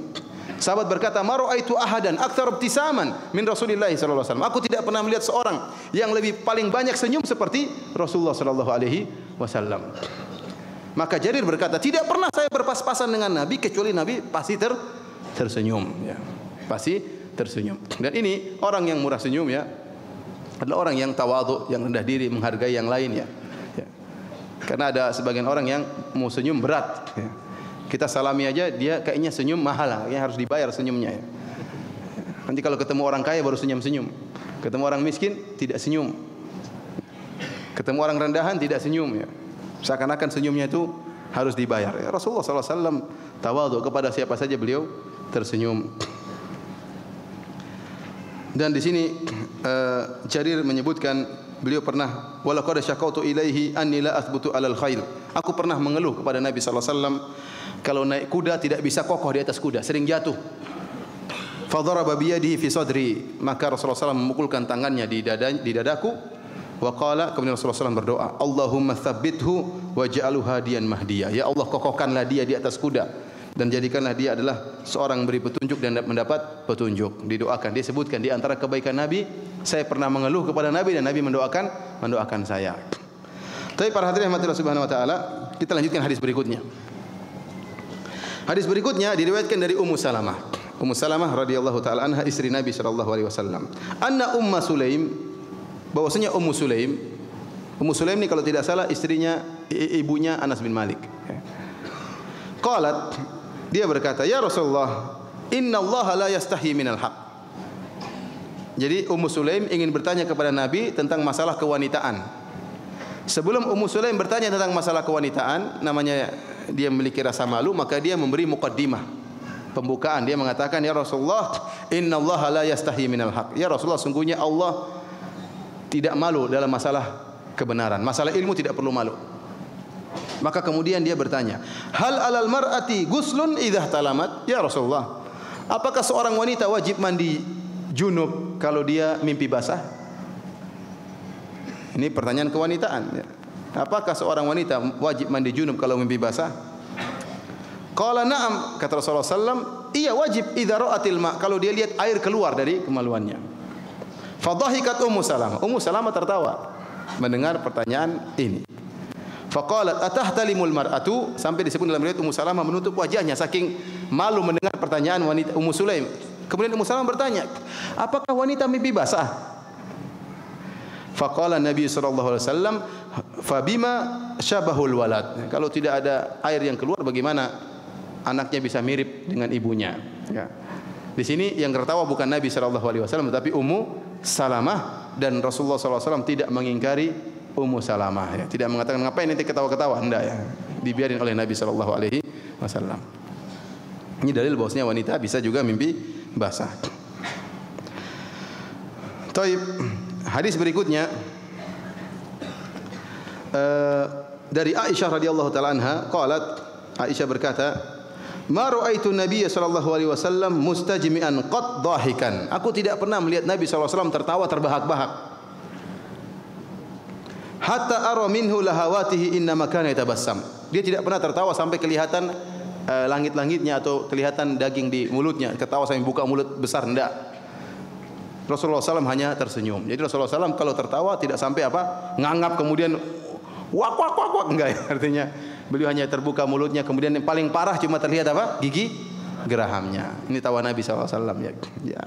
Sahabat berkata, "Ma ra'aitu ahadan aktsar ibtisaman min Rasulillah sallallahu alaihi wasallam." Aku tidak pernah melihat seorang yang lebih paling banyak senyum seperti Rasulullah sallallahu alaihi wasallam. Maka Jarir berkata, "Tidak pernah saya berpas-pasan dengan Nabi kecuali Nabi pasti tersenyum ya. Pasti tersenyum." Dan ini orang yang murah senyum ya, adalah orang yang tawadhu, yang rendah diri, menghargai yang lain ya. Karena ada sebagian orang yang mau senyum berat ya. Kita salami aja, dia kayaknya senyum mahal, ya harus dibayar senyumnya ya. Nanti kalau ketemu orang kaya baru senyum-senyum. Ketemu orang miskin tidak senyum. Ketemu orang rendahan tidak senyum ya. Seakan-akan senyumnya itu harus dibayar. Ya, Rasulullah SAW tawadhu, kepada siapa saja beliau tersenyum. Dan di sini Jarir menyebutkan beliau pernah, walaqad syaqautu ilaihi anni la athbutu alal khail. Aku pernah mengeluh kepada Nabi sallallahu alaihi wasallam kalau naik kuda tidak bisa kokoh di atas kuda, sering jatuh. Fa daraba bi yadihi fi sadri, maka Rasulullah SAW memukulkan tangannya di dadaku. Wa qala, kemudian Rasulullah SAW berdoa, Allahumma tsabbithu waj'alhu hadiyan mahdiya. Ya Allah, kokohkanlah dia di atas kuda dan jadikanlah dia adalah seorang beri petunjuk dan mendapat petunjuk. Didoakan, dia sebutkan di antara kebaikan Nabi, saya pernah mengeluh kepada Nabi dan Nabi mendoakan saya. Tapi para hadirin rahmatillah subhanahu wa taala, kita lanjutkan hadis berikutnya. Hadis berikutnya diriwayatkan dari Ummu Salamah. Ummu Salamah radhiyallahu taala anha, istri Nabi sallallahu alaihi wasallam. Anna Ummu Sulaim, bahwasanya Ummu Sulaim Ummu Sulaim ini kalau tidak salah istrinya, ibunya Anas bin Malik. Qalat, dia berkata, "Ya Rasulullah, inna Allah la yastahi minal haq." Jadi Ummu Sulaim ingin bertanya kepada Nabi tentang masalah kewanitaan. Sebelum Ummu Sulaim bertanya tentang masalah kewanitaan, namanya dia memiliki rasa malu, maka dia memberi muqaddimah, pembukaan. Dia mengatakan, "Ya Rasulullah, inna Allah la yastahi minal haq." Ya Rasulullah, sungguhnya Allah tidak malu dalam masalah kebenaran. Masalah ilmu tidak perlu malu. Maka kemudian dia bertanya, "Hal alal mar'ati guslun idza talamat?" Ya Rasulullah, apakah seorang wanita wajib mandi junub kalau dia mimpi basah? Ini pertanyaan kewanitaan. Apakah seorang wanita wajib mandi junub kalau mimpi basah? Qala na'am, kata Rasulullah sallallahu, iya wajib idza ra'atil ma', kalau dia lihat air keluar dari kemaluannya. Fadhahikat Ummu Salamah. Ummu Salamah tertawa mendengar pertanyaan ini. Faqalat atahtalimul mar'atu, sampai disebut dalam riwayat Ummu Salamah menutup wajahnya saking malu mendengar pertanyaan wanita Ummu Sulaim. Kemudian Ummu Salamah bertanya, apakah wanita mimpi basah? Faqala Nabi sallallahu alaihi wasallam, fabima syabahul walad. Kalau tidak ada air yang keluar, bagaimana anaknya bisa mirip dengan ibunya? Ya. Di sini yang tertawa bukan Nabi sallallahu alaihi wasallam, tetapi Ummu Salamah, dan Rasulullah sallallahu alaihi wasallam tidak mengingkari Ummu Salamah. Ya. Tidak mengatakan ngapain nanti ketawa-ketawa, hendak ya. Dibiarin oleh Nabi sallallahu alaihi wasallam. Ini dalil bahwasanya wanita bisa juga mimpi basah. Taib. Hadis berikutnya dari Aisyah radhiyallahu taala anha, qalat, Aisyah berkata, "Ma ra'aitu Nabiy sallallahu alaihi wasallam mustajmi'an qad dhahikan." Aku tidak pernah melihat Nabi sallallahu alaihi wasallam tertawa terbahak-bahak. Hatta ara minhu lahawatihi inna makana yatabassam. Dia tidak pernah tertawa sampai kelihatan langit-langitnya atau kelihatan daging di mulutnya, ketawa sampai buka mulut besar, enggak. Rasulullah SAW hanya tersenyum. Jadi Rasulullah SAW kalau tertawa tidak sampai apa, ngangap kemudian wak wak wak wak, enggak ya. Artinya beliau hanya terbuka mulutnya, kemudian yang paling parah cuma terlihat apa, gigi gerahamnya. Ini tawa Nabi SAW ya. Ya.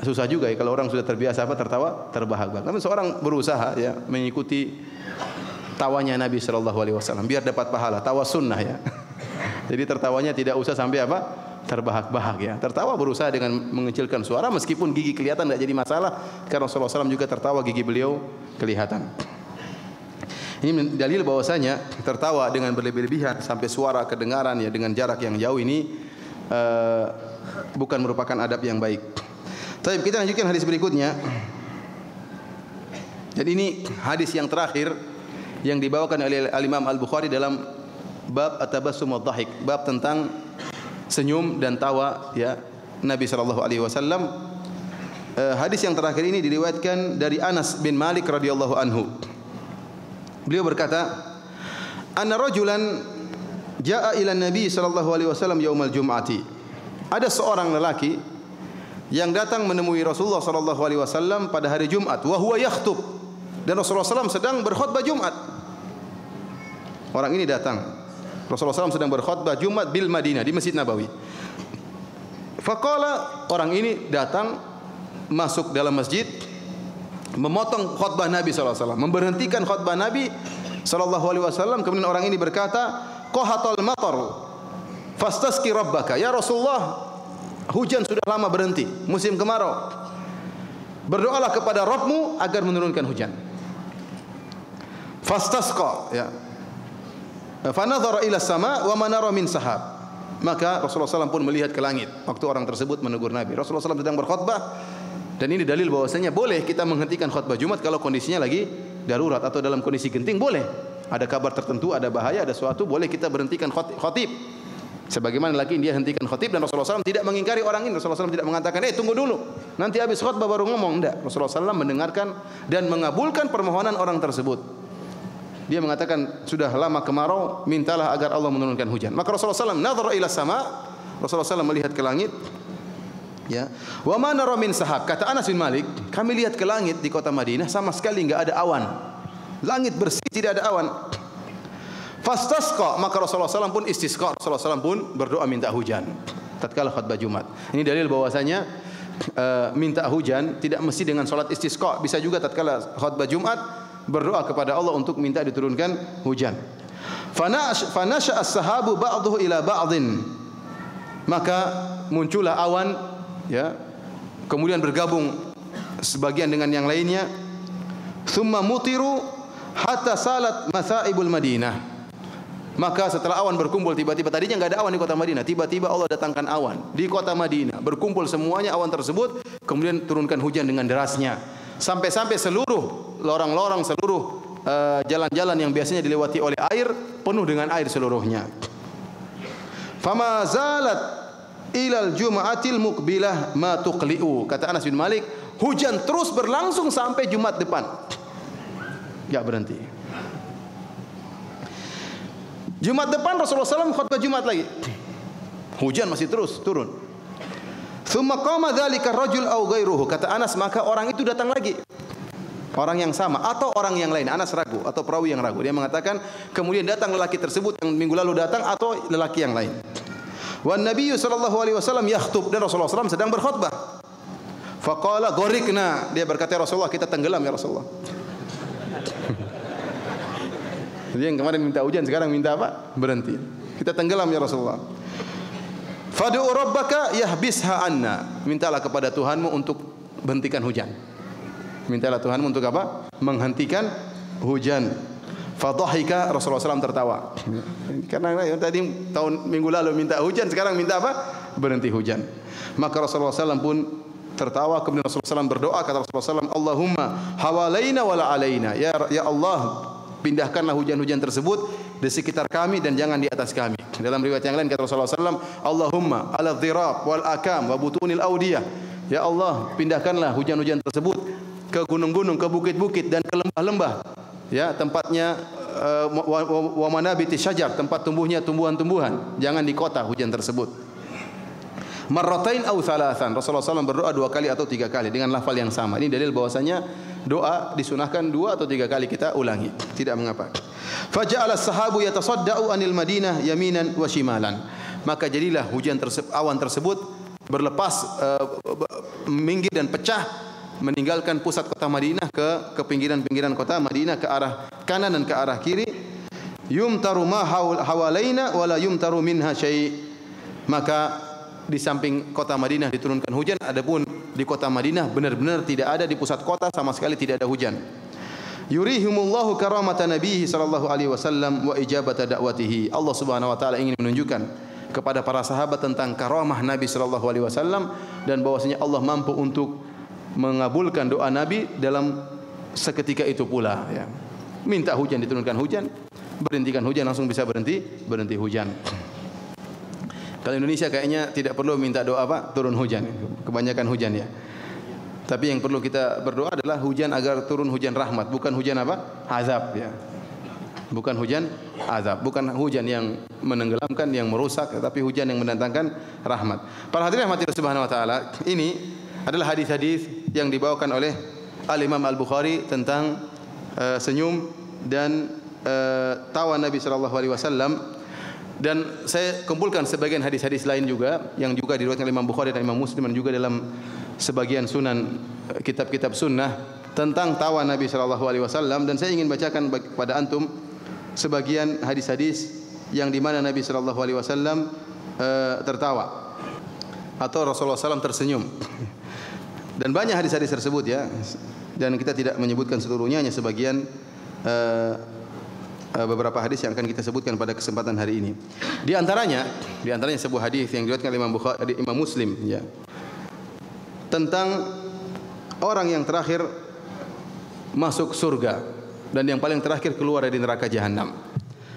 Susah juga ya kalau orang sudah terbiasa apa, tertawa terbahak-bahak. Namun seorang berusaha ya mengikuti tawanya Nabi SAW biar dapat pahala. Tawa sunnah ya. Jadi tertawanya tidak usah sampai apa, terbahak-bahak ya. Tertawa berusaha dengan mengecilkan suara meskipun gigi kelihatan tidak jadi masalah, karena Rasulullah SAW juga tertawa gigi beliau kelihatan. Ini dalil bahwasanya tertawa dengan berlebih-lebihan sampai suara kedengaran ya dengan jarak yang jauh ini bukan merupakan adab yang baik. Baik, kita lanjutkan hadis berikutnya. Jadi ini hadis yang terakhir yang dibawakan oleh Al-Imam Al-Bukhari dalam bab at-tabassum wadh-dhahik, bab tentang senyum dan tawa ya Nabi sallallahu alaihi wasallam. Hadis yang terakhir ini diriwayatkan dari Anas bin Malik radhiyallahu anhu. Beliau berkata, "Anna rajulan jaa ila Nabi sallallahu alaihi wasallam yaumal jum'ati." Ada seorang lelaki yang datang menemui Rasulullah sallallahu alaihi wasallam pada hari Jumat, wa huwa yakhthub, dan Rasulullah sallallahu sedang berkhutbah Jumat. Orang ini datang, Rasulullah SAW sedang berkhutbah Jumat bil Madinah, di Masjid Nabawi. Faqala, orang ini datang masuk dalam masjid, memotong khutbah Nabi SAW, memberhentikan khutbah Nabi SAW. Kemudian orang ini berkata, qahatal matar fastasqi rabbaka. Ya Rasulullah, hujan sudah lama berhenti, musim kemarau. Berdoalah kepada Rabbmu agar menurunkan hujan. Fastasqa ya. Fanadhara ila sama wa manara min sahab. Maka Rasulullah SAW pun melihat ke langit waktu orang tersebut menegur Nabi. Rasulullah SAW sedang berkhutbah, dan ini dalil bahwasanya boleh kita menghentikan khutbah Jumat kalau kondisinya lagi darurat atau dalam kondisi genting, boleh. Ada kabar tertentu, ada bahaya, ada sesuatu, boleh kita berhentikan khatib. Sebagaimana lagi dia hentikan khatib, dan Rasulullah SAW tidak mengingkari orang ini. Rasulullah SAW tidak mengatakan, tunggu dulu, nanti habis khutbah baru ngomong. Tidak. Rasulullah SAW mendengarkan dan mengabulkan permohonan orang tersebut. Dia mengatakan sudah lama kemarau, mintalah agar Allah menurunkan hujan. Maka Rasulullah SAW nadhara ila sama, Rasulullah SAW melihat ke langit. Ya, wa ma nara min sahab. Kata Anas bin Malik, kami lihat ke langit di kota Madinah sama sekali enggak ada awan. Langit bersih, tidak ada awan. Fastasqa, maka Rasulullah SAW pun istisqa. Rasulullah SAW pun berdoa minta hujan tatkala khutbah Jumat. Ini dalil bahwasanya minta hujan tidak mesti dengan salat istisqa, bisa juga tatkala khutbah Jumat berdoa kepada Allah untuk minta diturunkan hujan. Fanasha as-sahabu ba'dhuhu ila ba'dhin. Maka muncullah awan, ya. Kemudian bergabung sebagian dengan yang lainnya. Thumma mutiru hatta salat masaibul Madinah. Maka setelah awan berkumpul, tiba-tiba tadinya enggak ada awan di kota Madinah, tiba-tiba Allah datangkan awan di kota Madinah, berkumpul semuanya awan tersebut, kemudian turunkan hujan dengan derasnya. Sampai-sampai seluruh lorong-lorong, seluruh jalan-jalan yang biasanya dilewati oleh air penuh dengan air seluruhnya. Fama zalat ilal jum'atil muqbilah ma tuqli'u. Kata Anas bin Malik, hujan terus berlangsung sampai Jumat depan. Enggak berhenti. Jumat depan Rasulullah SAW khutbah Jumat lagi. Hujan masih terus turun. Tsumma qama dzalika rajul aw ghairuhu. Kata Anas, maka orang itu datang lagi. Orang yang sama atau orang yang lain. Anas ragu atau perawi yang ragu. Dia mengatakan kemudian datang lelaki tersebut yang minggu lalu datang atau lelaki yang lain. Wan Nabi sallallahu alaihi wasallam yakhutub, dan Rasulullah SAW sedang berkhutbah. Faqala gharikna. Dia berkata, ya Rasulullah, kita tenggelam ya Rasulullah. Jadi yang kemarin minta hujan, sekarang minta apa? Berhenti. Kita tenggelam ya Rasulullah. Fad'u rabbaka yahbisha anna. Mintalah kepada Tuhanmu untuk hentikan hujan. Mintalah Tuhanmu untuk apa? Menghentikan hujan. Fadhahika, Rasulullah SAW tertawa. Karena tadi minggu lalu minta hujan, sekarang minta apa? Berhenti hujan. Maka Rasulullah SAW pun tertawa. Kemudian Rasulullah SAW berdoa, kata Rasulullah SAW, Allahumma hawalaina wala alaina. Ya Allah, pindahkanlah hujan-hujan tersebut di sekitar kami dan jangan di atas kami. Dalam riwayat yang lain kata Rasulullah SAW, Allahumma ala dhirab wal akam wa butunil audiyah. Ya Allah, pindahkanlah hujan-hujan tersebut ke gunung-gunung, ke bukit-bukit dan ke lembah-lembah. Ya, tempatnya wa manabiti syajar, tempat tumbuhnya tumbuhan-tumbuhan. Jangan di kota hujan tersebut. Marratain aw thalathan. Rasulullah SAW berdoa 2 kali atau 3 kali dengan lafal yang sama. Ini dalil bahwasanya doa disunahkan 2 atau 3 kali kita ulangi, tidak mengapa. Faja'ala as-sahabu yatasadda'u anil Madinah yaminan wa shimalan. Maka jadilah hujan awan tersebut berlepas, minggir dan pecah, meninggalkan pusat kota Madinah ke pinggiran-pinggiran kota Madinah, ke arah kanan dan ke arah kiri. Yumtaru ma hawalaina wala yumtaru minha syai'. Maka di samping kota Madinah diturunkan hujan, adapun di kota Madinah benar-benar tidak ada, di pusat kota sama sekali tidak ada hujan. Yurihimullahu karamata nabihi sallallahu alaihi wasallam wa ijabata da'watihi. Allah Subhanahu wa taala ingin menunjukkan kepada para sahabat tentang karamah Nabi sallallahu alaihi wasallam dan bahwasanya Allah mampu untuk mengabulkan doa Nabi dalam seketika itu pula, ya. Minta hujan diturunkan hujan, berhentikan hujan langsung bisa berhenti hujan. Kalau Indonesia kayaknya tidak perlu minta doa apa? Turun hujan. Kebanyakan hujan ya. Tapi yang perlu kita berdoa adalah hujan agar turun hujan rahmat, bukan hujan apa? Azab ya. Bukan hujan azab, bukan hujan yang menenggelamkan, yang merusak, tapi hujan yang mendatangkan rahmat. Para hadirin rahmatillah subhanahu wa taala, ini adalah hadis-hadis yang dibawakan oleh Al-Imam Al-Bukhari tentang senyum dan tawa Nabi sallallahu alaihi wasallam. Dan saya kumpulkan sebagian hadis-hadis lain juga yang juga diriwayatkan oleh Imam Bukhari dan Imam Muslim dan juga dalam sebagian sunan kitab-kitab sunnah tentang tawa Nabi sallallahu alaihi wasallam, dan saya ingin bacakan kepada antum sebagian hadis-hadis yang di mana Nabi sallallahu alaihi wasallam tertawa atau Rasulullah SAW tersenyum. Dan banyak hadis-hadis tersebut ya. Dan kita tidak menyebutkan seluruhnya, hanya sebagian beberapa hadis yang akan kita sebutkan pada kesempatan hari ini. Di antaranya sebuah hadis yang diriwayatkan oleh Imam Bukhari, Imam Muslim ya. Tentang orang yang terakhir masuk surga dan yang paling terakhir keluar dari neraka jahanam.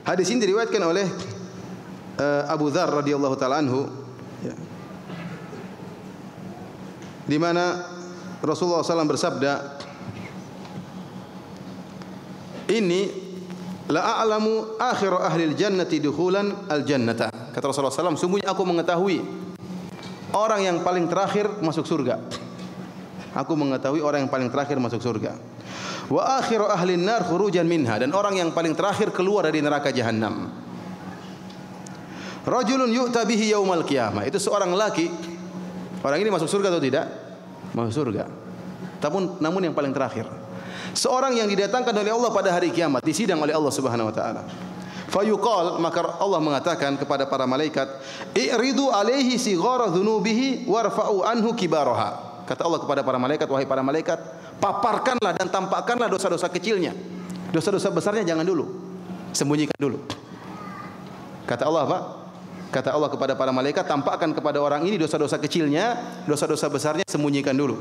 Hadis ini diriwayatkan oleh Abu Dzar radhiyallahu taala anhu ya. Di mana Rasulullah SAW bersabda, "Ini la a'lamu akhir ahli al-jannati dukhulan al-jannata." Kata Rasulullah SAW, sungguhnya aku mengetahui orang yang paling terakhir masuk surga. Aku mengetahui orang yang paling terakhir masuk surga. Wa akhiru ahli an-nar khurujan minha, dan orang yang paling terakhir keluar dari neraka jahanam. Rajulun yu'ta bihi yaumal qiyamah. Itu seorang laki. Orang ini masuk surga atau tidak? Masuk surga. Namun yang paling terakhir. Seorang yang didatangkan oleh Allah pada hari kiamat, disidang oleh Allah Subhanahu wa taala. Fayuqal, maka Allah mengatakan kepada para malaikat, "I'ridu alaihi sighara dzunubihi warfa'u anhu kibaraha." Kata Allah kepada para malaikat, wahai para malaikat, paparkanlah dan tampakkanlah dosa-dosa kecilnya. Dosa-dosa besarnya jangan dulu. Sembunyikan dulu. Kata Allah apa? Kata Allah kepada para malaikat, tampakkan kepada orang ini dosa-dosa kecilnya, dosa-dosa besarnya sembunyikan dulu.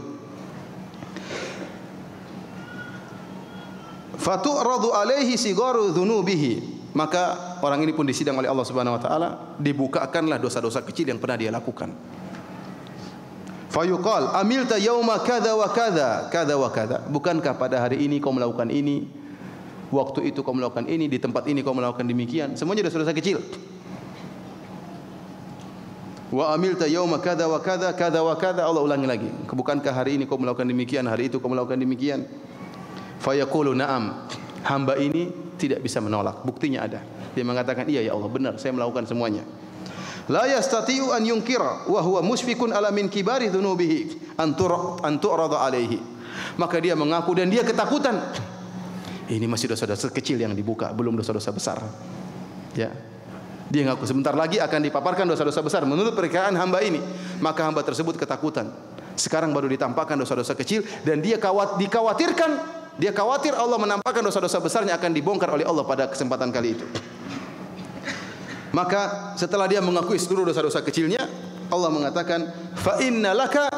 Fatu'radu alaihi sigharu dzunubihi. Maka orang ini pun disidang oleh Allah Subhanahu wa taala, dibukakanlah dosa-dosa kecil yang pernah dia lakukan. Fayuqal amilta yauma kadza wa kadza kadza wa kadza. Bukankah pada hari ini kau melakukan ini? Waktu itu kau melakukan ini, di tempat ini kau melakukan demikian. Semuanya dosa-dosa kecil. Wa amilta yauma kadza wa kadza kadza wa kadza. Allah ulangi lagi. Bukankah hari ini kau melakukan demikian, hari itu kau melakukan demikian? Fayaqulu na'am. Hamba ini tidak bisa menolak. Buktinya ada. Dia mengatakan, iya ya Allah, benar, saya melakukan semuanya. La yastati'u an yunkira wa huwa musfikun ala min kibari dzunubihi an tu'rada alaihi. Maka dia mengaku dan dia ketakutan. Ini masih dosa-dosa kecil yang dibuka, belum dosa-dosa besar. Ya. Dia mengaku sebentar lagi akan dipaparkan dosa-dosa besar menurut perkiraan hamba ini. Maka hamba tersebut ketakutan. Sekarang baru ditampakkan dosa-dosa kecil dan dia dikhawatirkan. Dia khawatir Allah menampakkan dosa-dosa besarnya akan dibongkar oleh Allah pada kesempatan kali itu. Maka setelah dia mengakui seluruh dosa-dosa kecilnya, Allah mengatakan, "Fa inna laka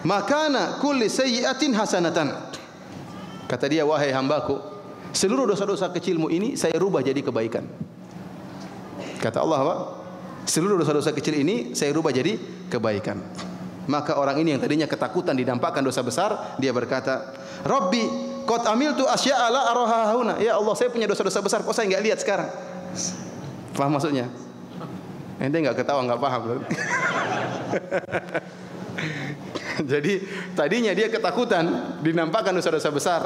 makana kulli sayyi'atin hasanatan." Kata dia, wahai hambaku, seluruh dosa-dosa kecilmu ini saya rubah jadi kebaikan. Kata Allah apa? Seluruh dosa-dosa kecil ini saya rubah jadi kebaikan. Maka orang ini yang tadinya ketakutan dinampakkan dosa besar, dia berkata, "Rabbi, qad amiltu asya'a la araha hauna." Ya Allah, saya punya dosa-dosa besar, kok saya enggak lihat sekarang? Paham maksudnya? Ente enggak ketawa, enggak paham. Jadi tadinya dia ketakutan dinampakkan dosa-dosa besar.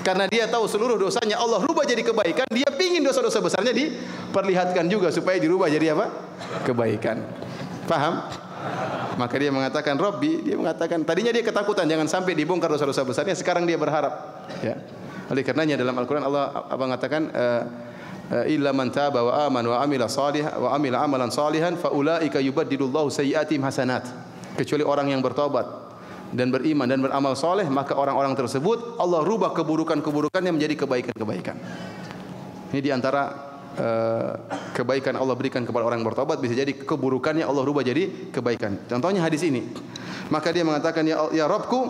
Karena dia tahu seluruh dosanya Allah rubah jadi kebaikan, dia pingin dosa-dosa besarnya diperlihatkan juga supaya dirubah jadi apa? Kebaikan. Paham? Maka dia mengatakan, Rabbi, dia mengatakan, tadinya dia ketakutan jangan sampai dibongkar dosa-dosa besarnya, sekarang dia berharap. Ya. Oleh karenanya dalam Al-Quran Allah mengatakan, illa man taba wa amana wa amila salihan wa amila amalan salihan fa ulaika yubaddilullahu sayyi'atihim hasanat. Kecuali orang yang bertobat dan beriman dan beramal saleh, maka orang-orang tersebut Allah rubah keburukan-keburukannya menjadi kebaikan-kebaikan. Ini di antara kebaikan Allah berikan kepada orang yang bertobat, bisa jadi keburukannya Allah rubah jadi kebaikan. Contohnya hadis ini. Maka dia mengatakan, ya Rabbku,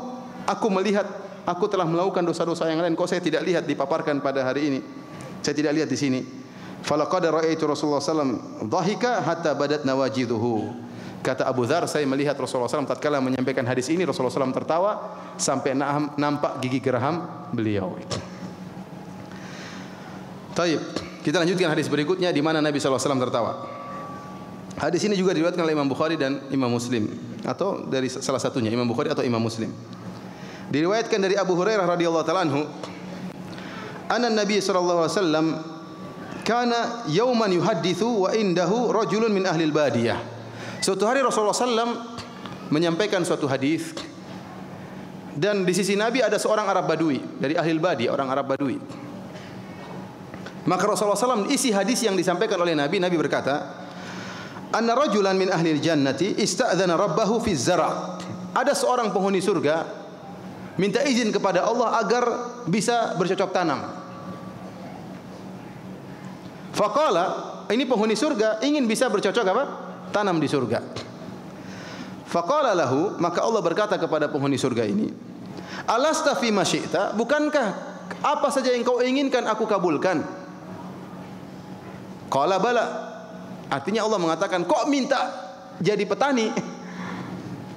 aku melihat aku telah melakukan dosa-dosa yang lain, kok saya tidak lihat dipaparkan pada hari ini. Saya tidak lihat di sini. Falaqad ra'aitu Rasulullah sallallahu alaihi wasallam dhahika hatta badat nawajiduhu. Kata Abu Dzar, saya melihat Rasulullah SAW tatkala menyampaikan hadis ini, Rasulullah SAW tertawa sampai nampak gigi geraham beliau. Taib. Kita lanjutkan hadis berikutnya di mana Nabi SAW tertawa. Hadis ini juga diriwayatkan oleh Imam Bukhari dan Imam Muslim, atau dari salah satunya Imam Bukhari atau Imam Muslim. Diriwayatkan dari Abu Hurairah radhiyallahu taala anhu, anna Nabi sallallahu alaihi wasallam kana yawman yuhadditsu wa indahu rajulun min ahli al-badiyah. Suatu hari Rasulullah SAW menyampaikan suatu hadis dan di sisi Nabi ada seorang Arab Badui dari ahli al-badiyah, orang Arab Badui. Maka Rasulullah SAW isi hadis yang disampaikan oleh Nabi, Nabi berkata, anna rajulan min ahli al-jannati ista'dzana rabbahu fi zara'. Ada seorang penghuni surga minta izin kepada Allah agar bisa bercocok tanam. Faqala, ini penghuni surga ingin bisa bercocok apa? Tanam di surga. Faqala lahu, maka Allah berkata kepada penghuni surga ini, alasta fi ma syi'ta, bukankah apa saja yang kau inginkan aku kabulkan? Qala bala. Artinya Allah mengatakan, kok minta jadi petani?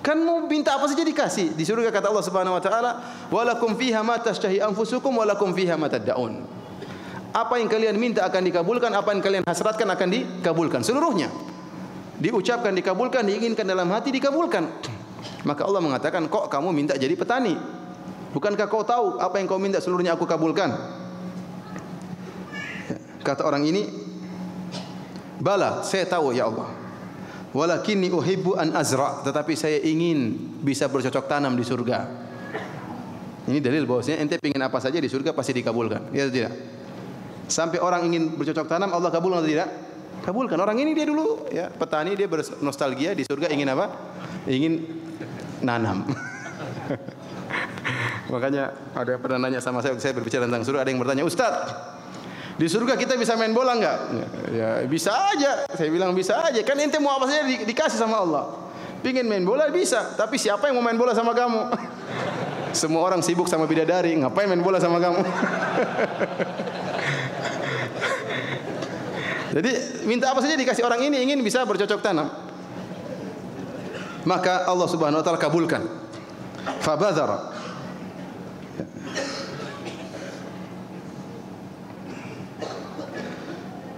Kan mau minta apa saja dikasih. Di surga kata Allah Subhanahu wa taala, walakum fiha ma tashtahi anfusukum walakum fiha ma tad'un. Apa yang kalian minta akan dikabulkan, apa yang kalian hasratkan akan dikabulkan, seluruhnya. Diucapkan dikabulkan, diinginkan dalam hati dikabulkan. Maka Allah mengatakan, kok kamu minta jadi petani? Bukankah kau tahu apa yang kau minta seluruhnya aku kabulkan? Kata orang ini, bala, saya tahu ya Allah. Walakinni uhibbu an azra', tetapi saya ingin bisa bercocok tanam di surga. Ini dalil bahwasanya ente pingin apa saja di surga pasti dikabulkan. Ya atau tidak? Sampai orang ingin bercocok tanam, Allah kabulkan atau tidak? Kabulkan. Orang ini dia dulu ya petani, dia bernostalgia di surga ingin apa? Ingin nanam. Makanya ada yang pernah nanya sama saya berbicara tentang surga, ada yang bertanya, "Ustaz, di surga kita bisa main bola enggak?" Ya, bisa aja. Saya bilang bisa aja. Kan ente mau apa saja dikasih sama Allah. Pingin main bola bisa, tapi siapa yang mau main bola sama kamu? Semua orang sibuk sama bidadari, ngapain main bola sama kamu? Jadi minta apa saja dikasih. Orang ini ingin bisa bercocok tanam, maka Allah Subhanahu wa taala kabulkan. Fabadhara,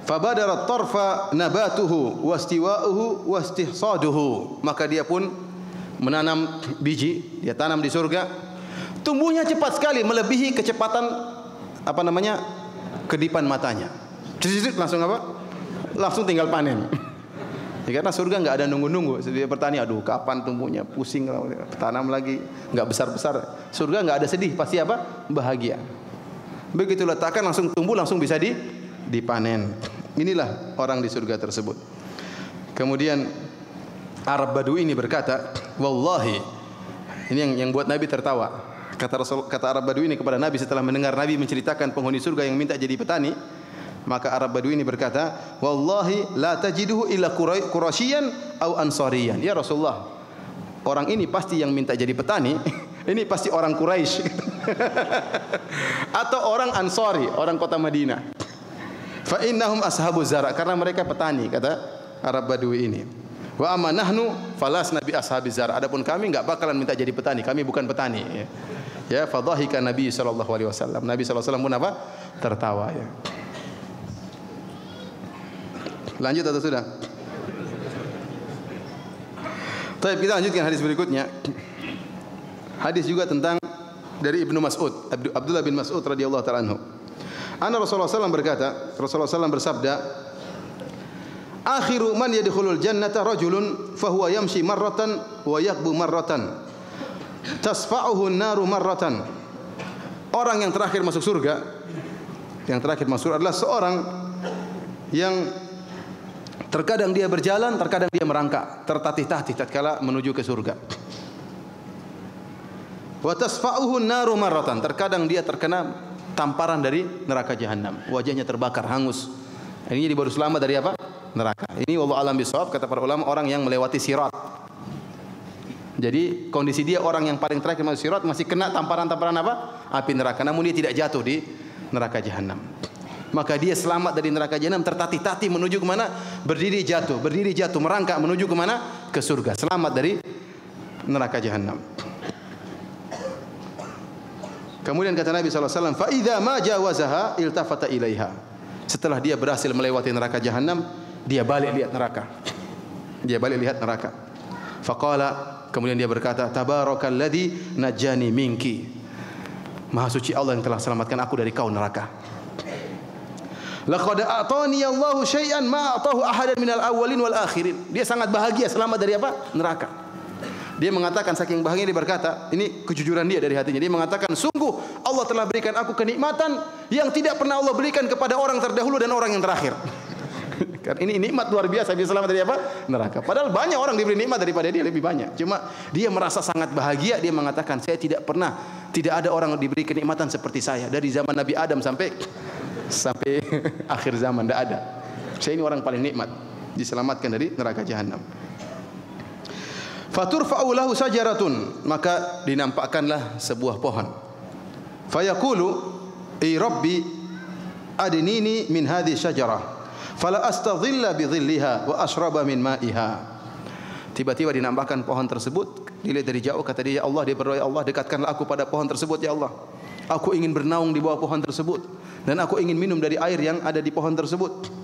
fabadara tarfa nabatuhu wastiwa'uhu wastihsaduhu, maka dia pun menanam biji, dia tanam di surga. Tumbuhnya cepat sekali, melebihi kecepatan kedipan matanya. Langsung apa? Langsung tinggal panen. Ya, karena surga enggak ada nunggu-nunggu. Sedia petani, aduh kapan tumbuhnya, pusing tanam lagi, enggak besar-besar. Surga enggak ada sedih, pasti apa? Bahagia. Begitu letakkan langsung tumbuh, langsung bisa dipanen. Inilah orang di surga tersebut. Kemudian Arab Badui ini berkata, "Wallahi," ini yang buat Nabi tertawa. Kata Arab Badui ini kepada Nabi setelah mendengar Nabi menceritakan penghuni surga yang minta jadi petani, maka Arab Badui ini berkata, "Wallahi la tajiduhu illa Quraisyan au Ansariyan." Ya Rasulullah, orang ini pasti yang minta jadi petani, ini pasti orang Quraisy atau orang Ansari, orang kota Madinah. Fa innahum ashabu zara, karena mereka petani, kata Arab Badui ini. Wa amma nahnu falasna bi ashabi zara. Adapun kami enggak bakalan minta jadi petani, kami bukan petani. Ya, fadhahika Nabi sallallahu alaihi wasallam. Nabi sallallahu alaihi wasallam pun apa? Tertawa ya. Lanjut atau sudah? Baik, kita lanjutkan hadis berikutnya. Hadis juga tentang dari Ibnu Mas'ud, Abdullah bin Mas'ud radhiyallahu taala anhu. Anna Rasulullah SAW berkata, Rasulullah SAW bersabda, "Akhiru man yadkhulul jannata rajulun fahuwa yamshi marratan wa yakbu marratan. Tasfa'uhu an-naru marratan." Orang yang terakhir masuk surga, adalah seorang yang terkadang dia berjalan, terkadang dia merangkak, tertatih-tatih tatkala menuju ke surga. Wa tasfa'uhu an-naru marratan, terkadang dia terkena tamparan dari neraka jahanam, wajahnya terbakar hangus. Ini dia baru selamat dari apa? Neraka. Ini wallahu alam bisawab, kata para ulama, orang yang melewati sirat. Jadi kondisi dia orang yang paling terakhir masuk sirat, masih kena tamparan-tamparan apa? Api neraka, namun dia tidak jatuh di neraka jahanam. Maka dia selamat dari neraka jahanam, tertatih-tatih menuju ke mana? Berdiri jatuh, merangkak menuju ke mana? Ke surga. Selamat dari neraka jahanam. Kemudian kata Nabi SAW, "Fa idza ma jawazaha iltafata ilaiha." Setelah dia berhasil melewati neraka jahanam, dia balik lihat neraka. Faqala, kemudian dia berkata, "Tabarakalladzi najjani minki." Maha suci Allah yang telah selamatkan aku dari kau neraka. "Laqad a'tani Allahu syai'an ma a'tahu ahadan minal awwalin wal akhirin." Dia sangat bahagia selamat dari apa? Neraka. Dia mengatakan saking bahagia, dia berkata, ini kejujuran dia dari hatinya. Dia mengatakan, "Sungguh Allah telah berikan aku kenikmatan yang tidak pernah Allah berikan kepada orang terdahulu dan orang yang terakhir." Kan ini nikmat luar biasa, dia selamat dari apa? Neraka. Padahal banyak orang diberi nikmat daripada dia, lebih banyak. Cuma dia merasa sangat bahagia. Dia mengatakan, "Saya tidak ada orang diberi kenikmatan seperti saya dari zaman Nabi Adam sampai akhir zaman, tidak ada. Saya ini orang paling nikmat, diselamatkan dari neraka jahanam." Faturfa'u lahu sajaratun, maka dinampakkanlah sebuah pohon. Fayaqulu, "Ai Rabbi, adnini min hadhihi syajarah, fala astadhilla bi dhilliha wa ashraba min ma'iha." Tiba-tiba dinampakkan pohon tersebut, dilihat dari jauh, kata dia, "Ya Allah," dia berdoa, "Ya Allah, dekatkanlah aku pada pohon tersebut, ya Allah. Aku ingin bernaung di bawah pohon tersebut dan aku ingin minum dari air yang ada di pohon tersebut."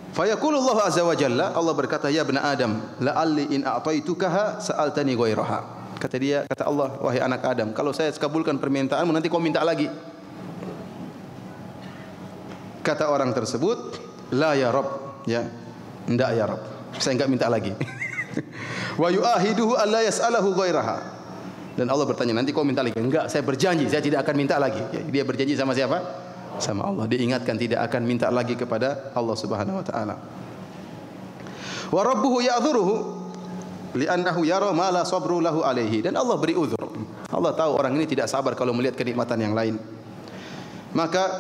Fayaqulullahu azza wa jalla, Allah berkata, "Ya bani Adam, la'alli in a'taitukaha sa'altani ghairaha." Kata Allah, "Wahai anak Adam, kalau saya kabulkan permintaanmu, nanti kau minta lagi." Kata orang tersebut, "La ya Rabb," ya, enggak ya Rabb, saya enggak minta lagi. Wa yu'ahiduhu alla yas'alahu ghairaha. Dan Allah bertanya, nanti kau minta lagi? Enggak, saya berjanji, saya tidak akan minta lagi. Ya, dia berjanji sama siapa? Sama Allah. Diingatkan tidak akan minta lagi kepada Allah Subhanahu wa taala. Wa rabbuhu ya'dhuruhu li'annahu yara ma la sabru lahu alaihi. Dan Allah beri uzur. Allah tahu orang ini tidak sabar kalau melihat kenikmatan yang lain. Maka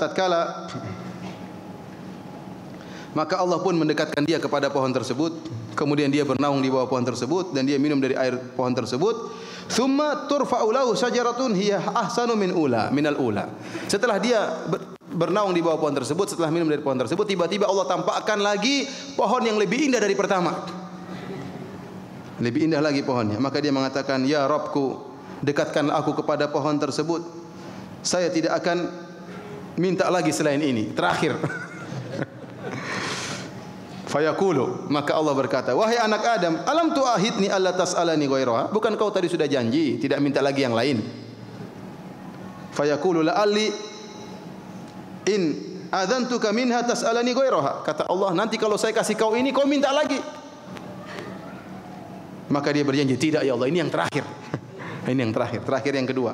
Allah pun mendekatkan dia kepada pohon tersebut. Kemudian dia bernaung di bawah pohon tersebut dan dia minum dari air pohon tersebut. Thumma turfa'u lahu syajaratun hiya ahsanu minal ula. Setelah dia bernaung di bawah pohon tersebut, setelah minum dari pohon tersebut, tiba-tiba Allah tampakkan lagi pohon yang lebih indah dari pertama. Lebih indah lagi pohonnya. Maka dia mengatakan, "Ya Rabbku, dekatkanlah aku kepada pohon tersebut. Saya tidak akan minta lagi selain ini." Terakhir. Fayaqulu, maka Allah berkata, "Wahai anak Adam, alam tu'ahidni alla tas'alani ghairaha?" Bukan kau tadi sudah janji tidak minta lagi yang lain? Fayaqulu la'alli in adzantuka minha tas'alani ghairaha. Kata Allah, nanti kalau saya kasih kau ini, kau minta lagi. Maka dia berjanji, tidak ya Allah, ini yang terakhir. Ini yang terakhir yang kedua.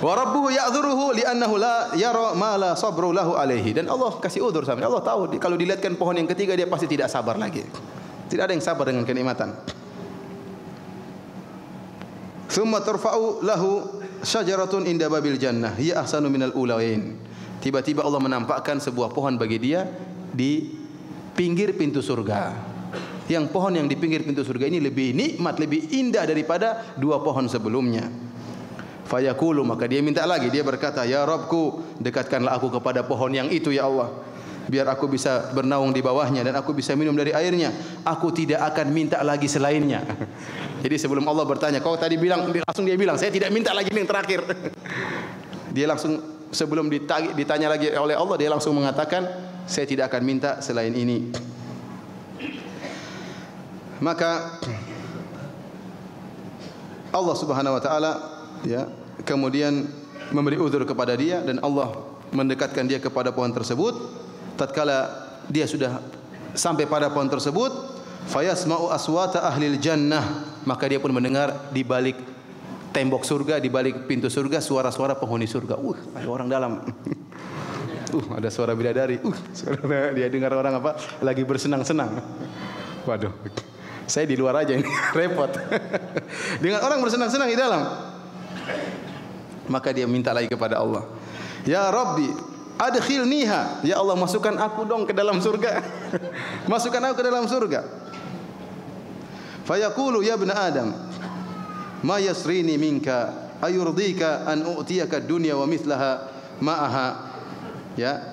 Wa rabbuhu ya'dhuruhu li'annahu la yara ma la sabru lahu alaihi. Dan Allah kasih udzur sama dia. Allah tahu kalau dilihatkan pohon yang ketiga dia pasti tidak sabar lagi. Tidak ada yang sabar dengan kenikmatan. Tsumma turfa'u lahu syajaratun inda babil jannah hiya ahsanu minal ulain. Tiba-tiba Allah menampakkan sebuah pohon bagi dia di pinggir pintu surga. Yang pohon yang di pinggir pintu surga ini lebih nikmat, lebih indah daripada dua pohon sebelumnya. Fayaqulu, maka dia minta lagi. Dia berkata, "Ya Rabbku, dekatkanlah aku kepada pohon yang itu ya Allah, biar aku bisa bernaung di bawahnya dan aku bisa minum dari airnya. Aku tidak akan minta lagi selainnya." Jadi sebelum Allah bertanya, kau tadi bilang, langsung dia bilang, "Saya tidak minta lagi, ini yang terakhir." Dia langsung sebelum ditanya lagi oleh Allah, dia langsung mengatakan, "Saya tidak akan minta selain ini." Maka Allah Subhanahu wa taala ya kemudian memberi uzur kepada dia dan Allah mendekatkan dia kepada pohon tersebut. Tatkala dia sudah sampai pada pohon tersebut, fayasma'u aswata ahlil jannah, maka dia pun mendengar di balik tembok surga, di balik pintu surga, suara-suara penghuni surga. Ada orang dalam. Ada suara bidadari. Dia dengar orang apa? Lagi bersenang-senang. Waduh. Saya di luar aja ini, repot. Dengan orang bersenang-senang di dalam. Maka dia minta lagi kepada Allah. "Ya Rabbi, adkhilniha." Ya Allah, masukkan aku dong ke dalam surga. Masukkan aku ke dalam surga. Fayaqulu, "Ya ibna Adam, ma yasrini minka ayurdika an u'tiyaka dunya wa mithlaha ma'aha." Ya.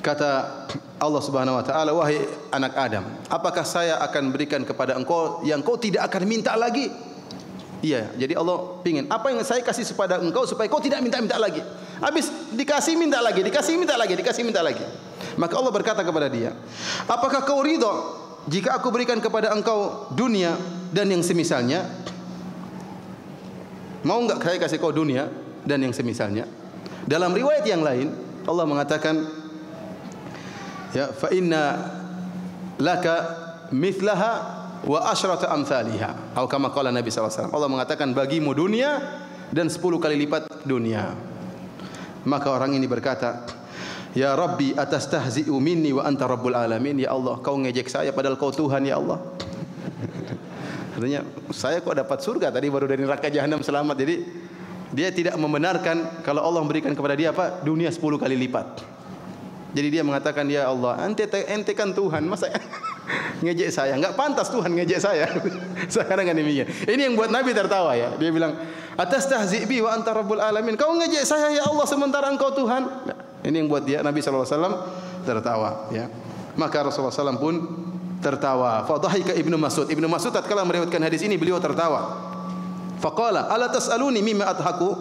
Kata Allah Subhanahu wa taala, "Wahai anak Adam, apakah saya akan berikan kepada engkau yang kau tidak akan minta lagi?" Iya, jadi Allah pingin apa yang saya kasih kepada engkau supaya kau tidak minta-minta lagi. Habis dikasih minta lagi, dikasih minta lagi, dikasih minta lagi. Maka Allah berkata kepada dia, "Apakah kau ridha jika aku berikan kepada engkau dunia dan yang semisalnya?" Mau enggak saya kasih kau dunia dan yang semisalnya? Dalam riwayat yang lain Allah mengatakan, ya, fa inna laka mithlaha wa asyrata amsalihha. Atau kama qala Nabi sallallahu alaihi wasallam. Allah mengatakan bagimu dunia dan 10 kali lipat dunia. Maka orang ini berkata, "Ya Rabbi, atastahzi'u minni wa anta rabbul alamin." Ya Allah, kau ngejek saya padahal kau Tuhan ya Allah. Artinya, saya kok dapat surga tadi baru dari neraka jahanam selamat. Jadi dia tidak membenarkan kalau Allah memberikan kepada dia apa? Dunia 10 kali lipat. Jadi dia mengatakan, "Ya Allah, ente kan Tuhan, masa ngejek saya? Enggak pantas Tuhan ngejek saya." Sekarang kan demikian. Ini yang buat Nabi tertawa ya. Dia bilang, "Atastahzi bi wa anta rabbul alamin." Kau ngejek saya ya Allah sementara engkau Tuhan. Nah, ini yang buat dia Nabi sallallahu alaihi wasallam tertawa ya. Maka Rasulullah SAW pun tertawa. Fa dhahika Ibnu Mas'ud. Ibnu Mas'ud tatkala meriwayatkan hadis ini beliau tertawa. Faqala, "Ala tas'aluni mimma adhaku?"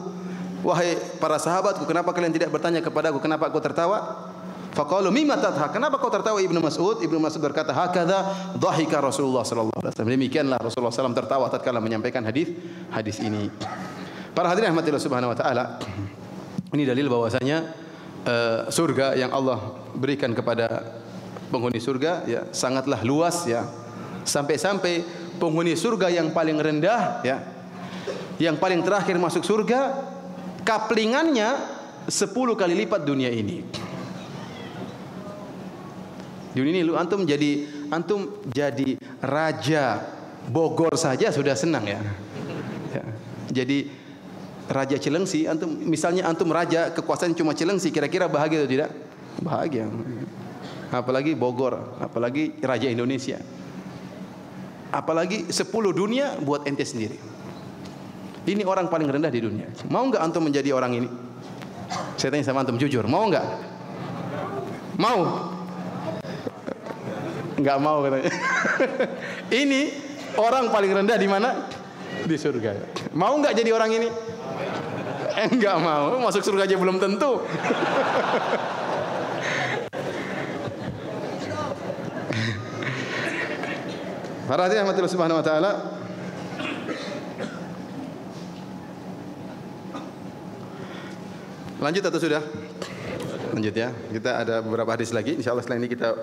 Wahai para sahabatku, kenapa kalian tidak bertanya kepadaku kenapa aku tertawa? Faqalu mimma tadhak? Kenapa kau tertawa Ibnu Mas'ud? Ibnu Mas'ud berkata, "Hakadha dhahika Rasulullah sallallahu alaihi wasallam." Demikianlah Rasulullah SAW tertawa tatkala menyampaikan hadis ini. Para hadirin rahmatillah subhanahu wa taala, ini dalil bahwasanya surga yang Allah berikan kepada penghuni surga ya sangatlah luas ya. Sampai-sampai penghuni surga yang paling rendah, ya, yang paling terakhir masuk surga, kaplingannya 10 kali lipat dunia ini. Dunia ini lu antum jadi raja Bogor saja sudah senang, ya. Ya. Jadi raja Cilengsi, misalnya antum raja, kekuasaan cuma Cilengsi, kira-kira bahagia atau tidak? Bahagia. Apalagi Bogor, apalagi raja Indonesia. Apalagi 10 dunia buat ente sendiri. Ini orang paling rendah di dunia. Mau enggak antum menjadi orang ini? Saya tanya sama antum jujur, mau enggak? Mau? Enggak mau katanya. Ini orang paling rendah di mana? Di surga. Mau enggak jadi orang ini? Enggak mau. Masuk surga aja belum tentu. Para hadirin rahmatillah subhanahu wa ta'ala, lanjut atau sudah? Lanjut, ya. Kita ada beberapa hadis lagi. Insyaallah setelah ini kita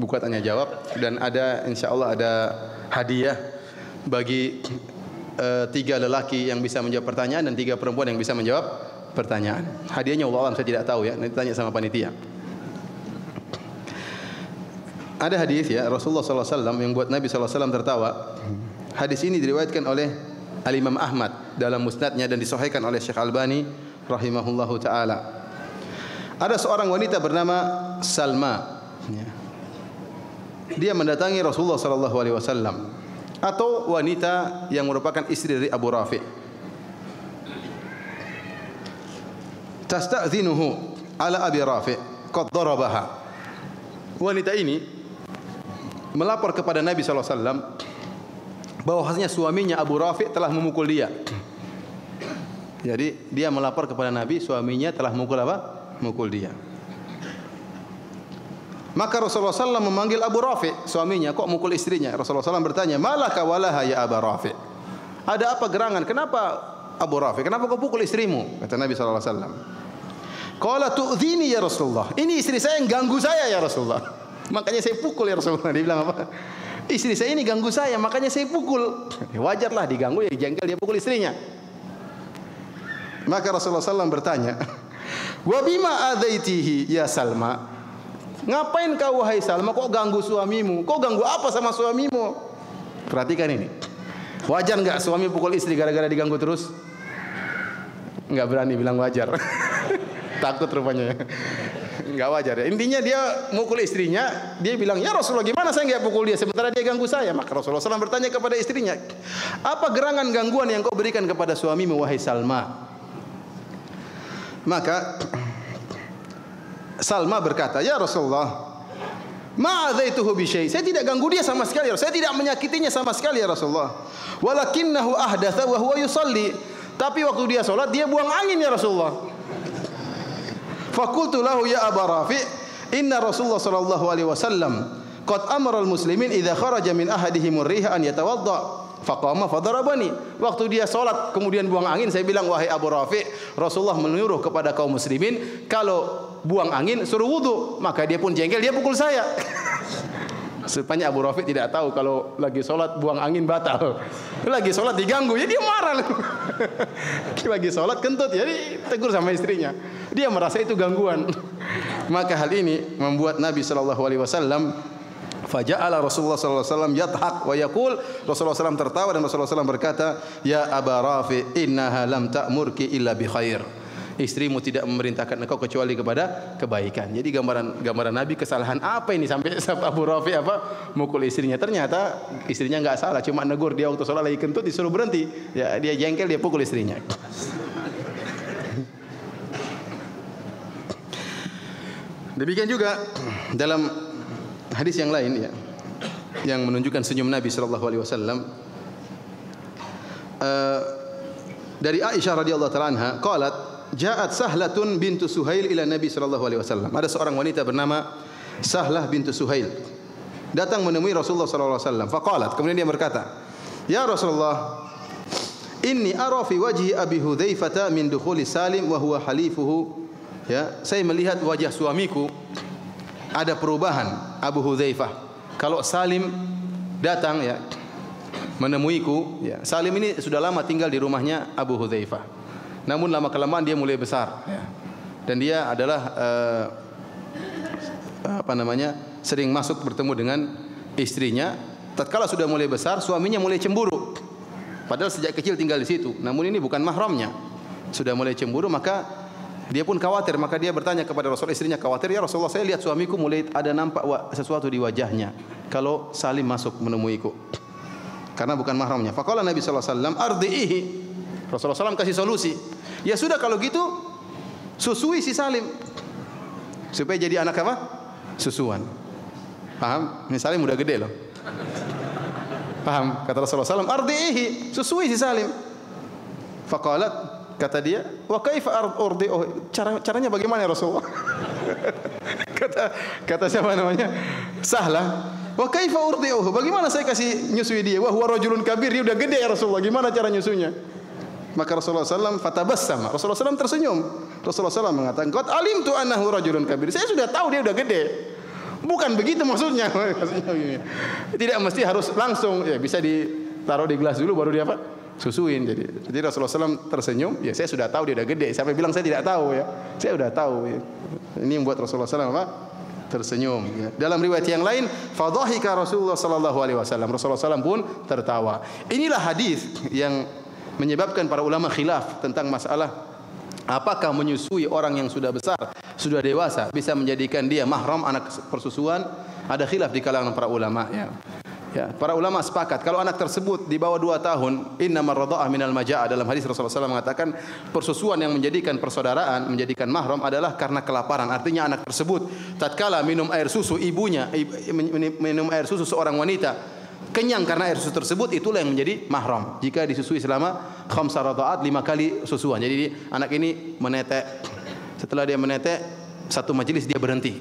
buka tanya jawab, dan insyaallah ada hadiah bagi 3 lelaki yang bisa menjawab pertanyaan dan 3 perempuan yang bisa menjawab pertanyaan. Hadiahnya Allah alam, saya tidak tahu, ya. Nanti tanya sama panitia. Ada hadis, ya, Rasulullah SAW yang buat Nabi SAW tertawa. Hadis ini diriwayatkan oleh Al-Imam Ahmad dalam musnadnya dan disahihkan oleh Syekh Albani rahimahullahu taala. Ada seorang wanita bernama Salma, ya. Dia mendatangi Rasulullah sallallahu alaihi wasallam, atau wanita yang merupakan istri dari Abu Rafi. Tasta'dhinuhu ala Abi Rafi qad darabaha. Wanita ini melapor kepada Nabi sallallahu alaihi wasallam bahwasanya suaminya Abu Rafi telah memukul dia. Jadi dia melapor kepada Nabi, suaminya telah memukul apa? Memukul dia. Maka Rasulullah SAW memanggil Abu Rafi, suaminya, kok mukul istrinya? Rasulullah SAW bertanya, malaka walaha ya Abu Rafi? Ada apa gerangan? Kenapa Abu Rafi? Kenapa kau pukul istrimu? Kata Nabi SAW. Qala tu'dhini ya Rasulullah. Ini istri saya yang ganggu saya ya Rasulullah. Makanya saya pukul ya Rasulullah. Dia bilang apa? Istri saya ini ganggu saya, makanya saya pukul. Wajarlah diganggu, ya jengkel dia pukul istrinya. Maka Rasulullah SAW bertanya, wa bima adaitihi ya Salma? Ngapain kau wahai Salma kok ganggu suamimu? Kau ganggu apa sama suamimu? Perhatikan ini. Wajar enggak suami pukul istri gara-gara diganggu terus? Enggak berani bilang wajar. Takut rupanya. Enggak wajar, ya. Intinya dia mukul istrinya, dia bilang, "Ya Rasulullah, gimana saya enggak pukul dia sementara dia ganggu saya?" Maka Rasulullah SAW bertanya kepada istrinya, "Apa gerangan gangguan yang kau berikan kepada suamimu wahai Salma?" Maka Salma berkata, "Ya Rasulullah, ma'adzaituhu bi syai'." Saya tidak ganggu dia sama sekali, saya tidak menyakitinya sama sekali ya Rasulullah. Walakinnahu ahdatha wa huwa yusalli. Tapi waktu dia salat dia buang angin ya Rasulullah. Faqultu lahu ya Aba Rafi', inna Rasulullah sallallahu alaihi wasallam qad amara al-muslimin idza kharaja min ahadihim ar-riha an yatawadda. Faqama fadarabani. Waktu dia salat kemudian buang angin, saya bilang, wahai Abu Rafi', Rasulullah menyuruh kepada kaum muslimin kalau buang angin suruh wudu. Maka dia pun jengkel, dia pukul saya. Supaya Abu Rafi' tidak tahu kalau lagi salat buang angin batal. Lagi salat diganggu, ya dia marah. Lagi salat kentut, jadi tegur sama istrinya. Dia merasa itu gangguan. Maka hal ini membuat Nabi sallallahu alaihi wasallam faja'ala Rasulullah sallallahu alaihi wasallam yadhak wa yaqul, Rasulullah SAW tertawa dan Rasulullah SAW berkata, "Ya Aba Rafi, innaha lam ta'murki illa bi khair." Istrimu tidak memerintahkan engkau kecuali kepada kebaikan. Jadi gambaran Nabi, kesalahan apa ini sampai Abu Rafi mukul istrinya. Ternyata istrinya enggak salah, cuma negur dia waktu salat lagi kentut disuruh berhenti. Ya dia jengkel, dia pukul istrinya. Demikian juga dalam hadis yang lain, ya, yang menunjukkan senyum Nabi sallallahu alaihi wasallam, dari Aisyah radhiyallahu taala anha, qalat ja'at Sahlatun bintu Suhail ila Nabi sallallahu alaihi wasallam. Ada seorang wanita bernama Sahlah bintu Suhail datang menemui Rasulullah sallallahu alaihi wasallam. Faqalat, kemudian dia berkata, "Ya Rasulullah, inni ara fi wajhi Abi Hudzaifah min dukhuli Salim wa huwa halifuhu." Ya, saya melihat wajah suamiku ada perubahan Abu Hudzaifah. Kalau Salim datang, ya, menemuiku. Ya. Salim ini sudah lama tinggal di rumahnya Abu Hudzaifah. Namun lama kelamaan dia mulai besar. Ya. Dan dia adalah sering masuk bertemu dengan istrinya. Tatkala sudah mulai besar, suaminya mulai cemburu. Padahal sejak kecil tinggal di situ. Namun ini bukan mahramnya. Sudah mulai cemburu, maka dia pun khawatir. Maka dia bertanya kepada Rasul, istrinya khawatir, ya Rasulullah, saya lihat suamiku mulai ada nampak sesuatu di wajahnya kalau Salim masuk menemuiku. Karena bukan mahramnya. Faqala Nabi sallallahu alaihi wasallam, ardihi. Rasulullah SAW kasih solusi. Ya sudah kalau gitu, susui si Salim. Supaya jadi anak apa? Susuan. Paham? Ini Salim udah gede loh. Paham? Kata Rasulullah SAW, ardihi, susui si Salim. Faqalat, kata dia, wa kaifa urdi'uhu? Caranya bagaimana ya Rasulullah? kata siapa namanya? Sahlah. Wa kaifa urdi'uhu? Bagaimana saya kasih nyusui dia? Wa huwa rajulun kabir, dia udah gede ya Rasulullah. Gimana cara nyusunya? Maka Rasulullah SAW fatabassama. Rasulullah SAW tersenyum. Rasulullah SAW mengatakan, qad alimtu annahu rajulun kabir. Saya sudah tahu dia udah gede. Bukan begitu maksudnya. Tidak mesti harus langsung, ya bisa ditaruh di gelas dulu baru dia apa? Susuin. Jadi Rasulullah SAW tersenyum, ya saya sudah tahu dia udah gede. Siapa bilang saya tidak tahu ya? Saya sudah tahu ya. Ini membuat Rasulullah SAW apa? Tersenyum ya. Dalam riwayat yang lain, fadhahika Rasulullah sallallahu alaihi wasallam. Rasulullah SAW pun tertawa. Inilah hadis yang menyebabkan para ulama khilaf tentang masalah apakah menyusui orang yang sudah besar, sudah dewasa bisa menjadikan dia mahram anak persusuan. Ada khilaf di kalangan para ulama ya. Ya, para ulama sepakat kalau anak tersebut di bawah 2 tahun, innamar radha'ah minal majaa. Dalam hadis Rasulullah SAW mengatakan persusuan yang menjadikan persaudaraan, menjadikan mahram adalah karena kelaparan. Artinya anak tersebut tatkala minum air susu ibunya, minum air susu seorang wanita, kenyang karena air susu tersebut, itulah yang menjadi mahram. Jika disusui selama khamsa radha'at, 5 kali susuan. Jadi anak ini menetek. Setelah dia menetek, satu majelis dia berhenti.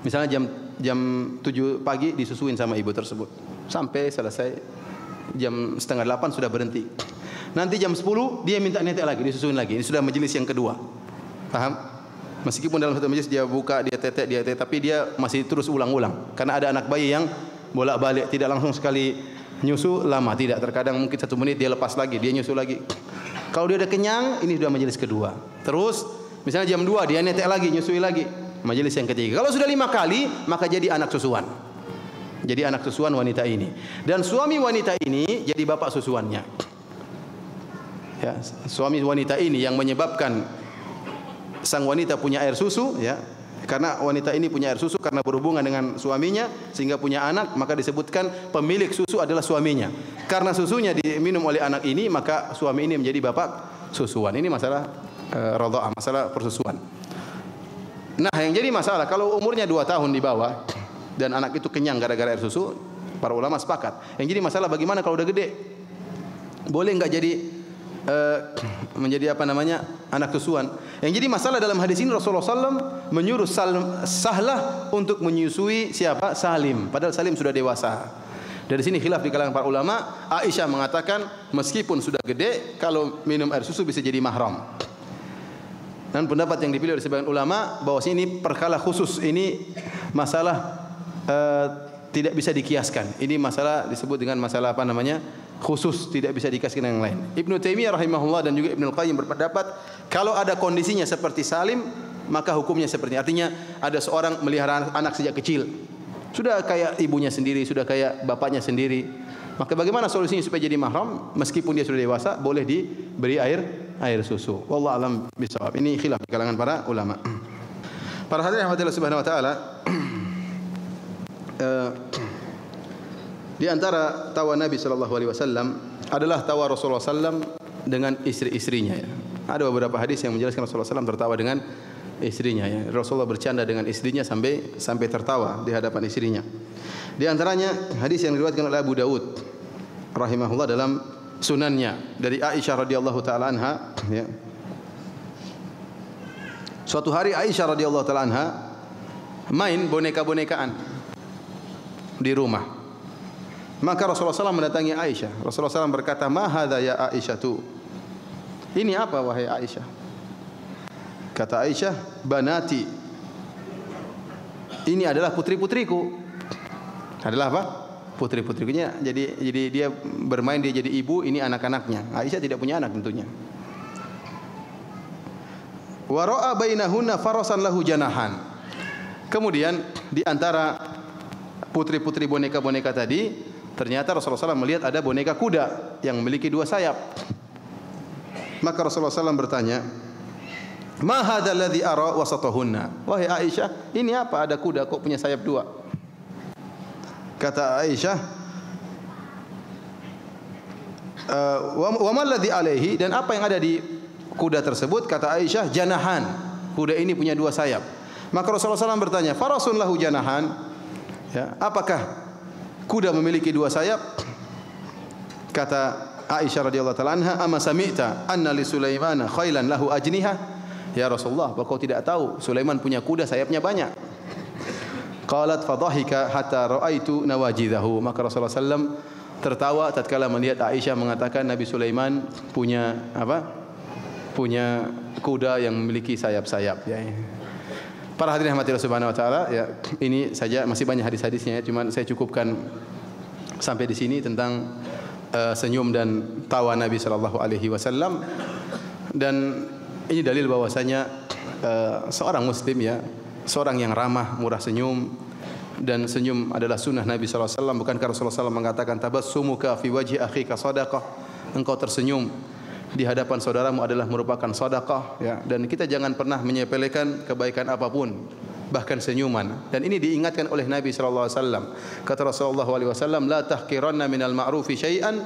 Misalnya jam 7 pagi disusuin sama ibu tersebut sampai selesai jam 7:30 sudah berhenti. Nanti jam 10 dia minta netek lagi, disusuin lagi. Ini sudah majelis yang kedua. Paham? Meskipun dalam satu majelis dia buka, dia tetek, tapi dia masih terus ulang-ulang. Karena ada anak bayi yang bolak-balik, tidak langsung sekali nyusu lama, tidak. Terkadang mungkin 1 menit dia lepas lagi, dia nyusu lagi. Kalau dia udah kenyang, ini sudah majelis kedua. Terus misalnya jam 2 dia netek lagi, nyusui lagi. Majelis yang ketiga. Kalau sudah 5 kali, maka jadi anak susuan. Jadi anak susuan wanita ini. Dan suami wanita ini jadi bapak susuannya. Ya, suami wanita ini yang menyebabkan sang wanita punya air susu, ya. Karena wanita ini punya air susu karena berhubungan dengan suaminya sehingga punya anak, maka disebutkan pemilik susu adalah suaminya. Karena susunya diminum oleh anak ini, maka suami ini menjadi bapak susuan. Ini masalah radha'ah, masalah persusuan. Nah, yang jadi masalah kalau umurnya 2 tahun di bawah dan anak itu kenyang gara-gara air susu, para ulama sepakat. Yang jadi masalah bagaimana kalau udah gede? Boleh enggak jadi menjadi anak susuan? Yang jadi masalah dalam hadis ini Rasulullah SAW menyuruh Sahlah untuk menyusui siapa? Salim. Padahal Salim sudah dewasa. Dari sini khilaf di kalangan para ulama. Aisyah mengatakan meskipun sudah gede, kalau minum air susu bisa jadi mahram. Dan pendapat yang dipilih oleh sebagian ulama bahwa ini perkara khusus, ini masalah tidak bisa dikiaskan. Ini masalah disebut dengan masalah khusus, tidak bisa dikiaskan dengan yang lain. Ibnu Taimiyah rahimahullah dan juga Ibnu Qayyim berpendapat kalau ada kondisinya seperti Salim, maka hukumnya seperti ini. Artinya ada seorang melihara anak sejak kecil, sudah kayak ibunya sendiri, sudah kayak bapaknya sendiri. Maka bagaimana solusinya supaya jadi mahram meskipun dia sudah dewasa? Boleh diberi air susu. Wallahu alam bisawab. Ini khilaf di kalangan para ulama. Para hadirin Allah Subhanahu wa taala, di antara tawa Nabi sallallahu alaihi wasallam adalah tawa Rasulullah sallam dengan istri-istrinya ya. Ada beberapa hadis yang menjelaskan Rasulullah sallam tertawa dengan istrinya ya. Rasulullah bercanda dengan istrinya sampai tertawa di hadapan istrinya. Di antaranya hadis yang diriwayatkan oleh Abu Daud rahimahullah dalam sunannya dari Aisyah radhiyallahu taala anha ya. Suatu hari Aisyah radhiyallahu taala anha main boneka-bonekaan di rumah. Maka Rasulullah SAW mendatangi Aisyah. Rasulullah SAW berkata, "Ma hadza ya Aisyatu?" Ini apa wahai Aisyah? Kata Aisyah, "Banati." Ini adalah putri-putriku. Adalah apa? putri-putrinya. Jadi dia bermain, dia jadi ibu, ini anak-anaknya. Aisyah tidak punya anak tentunya. Wa ra'a bainahunna farasan lahu janahan. Kemudian di antara putri-putri boneka-boneka tadi, ternyata Rasulullah SAW melihat ada boneka kuda yang memiliki 2 sayap. Maka Rasulullah SAW bertanya, "Ma hadzal ladzi ara wasatahunna?" Wahai Aisyah, ini apa ada kuda kok punya sayap 2? Kata Aisyah, "Wa ma alladzi alaihi?" Dan apa yang ada di kuda tersebut? Kata Aisyah, "Janahan." Kuda ini punya 2 sayap. Maka Rasulullah SAW bertanya, "Farasun lahu janahan?" Ya, apakah kuda memiliki 2 sayap? Kata Aisyah radhiyallahu taala anha, "Ama sami'ta anna li Sulaimana khailan lahu ajniha?" Ya Rasulullah, apa kau tidak tahu Sulaiman punya kuda sayapnya banyak? Qalat fadhahika hatta ra'aitu nawajidahu. Maka Rasulullah SAW tertawa tatkala melihat Aisyah mengatakan Nabi Sulaiman punya apa? Punya kuda yang memiliki sayap-sayap, ya. Para hadirin rahmatillah subhanahu wa taala, ya, ini saja, masih banyak hadis-hadisnya, cuman saya cukupkan sampai di sini tentang senyum dan tawa Nabi sallallahu alaihi wasallam. Dan ini dalil bahwasanya seorang muslim, ya, seorang yang ramah, murah senyum, dan senyum adalah sunnah Nabi sallallahu alaihi wasallam. Bukankah Rasulullah SAW mengatakan tabassumuka fi wajhi akhika shadaqah? Engkau tersenyum di hadapan saudaramu adalah merupakan sedekah, ya. Dan kita jangan pernah menyepelekan kebaikan apapun, bahkan senyuman. Dan ini diingatkan oleh Nabi sallallahu alaihi wasallam. Kata Rasulullah sallallahu alaihi wasallam, "La tahqiranna minal ma'rufi syai'an."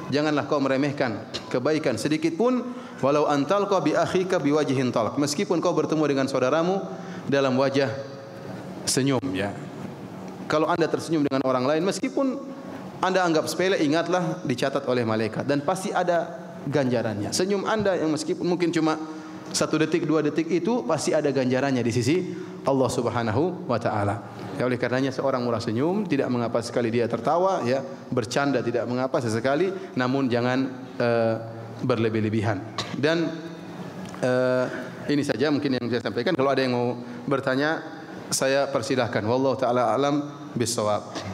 Janganlah kau meremehkan kebaikan sedikit pun, walau antalqa bi akhika bi wajhin talq. Meskipun kau bertemu dengan saudaramu dalam wajah senyum, ya. Kalau Anda tersenyum dengan orang lain, meskipun Anda anggap sepele, ingatlah dicatat oleh malaikat dan pasti ada ganjarannya. Senyum Anda yang meskipun mungkin cuma 1 detik, 2 detik, itu pasti ada ganjarannya di sisi Allah Subhanahu wa taala. Ya, oleh karenanya seorang murah senyum, tidak mengapa sekali dia tertawa, ya, bercanda tidak mengapa sesekali, namun jangan berlebih-lebihan. Dan ini saja mungkin yang saya sampaikan. Kalau ada yang mau bertanya, saya persilahkan. Wallahu taala alam bissawab.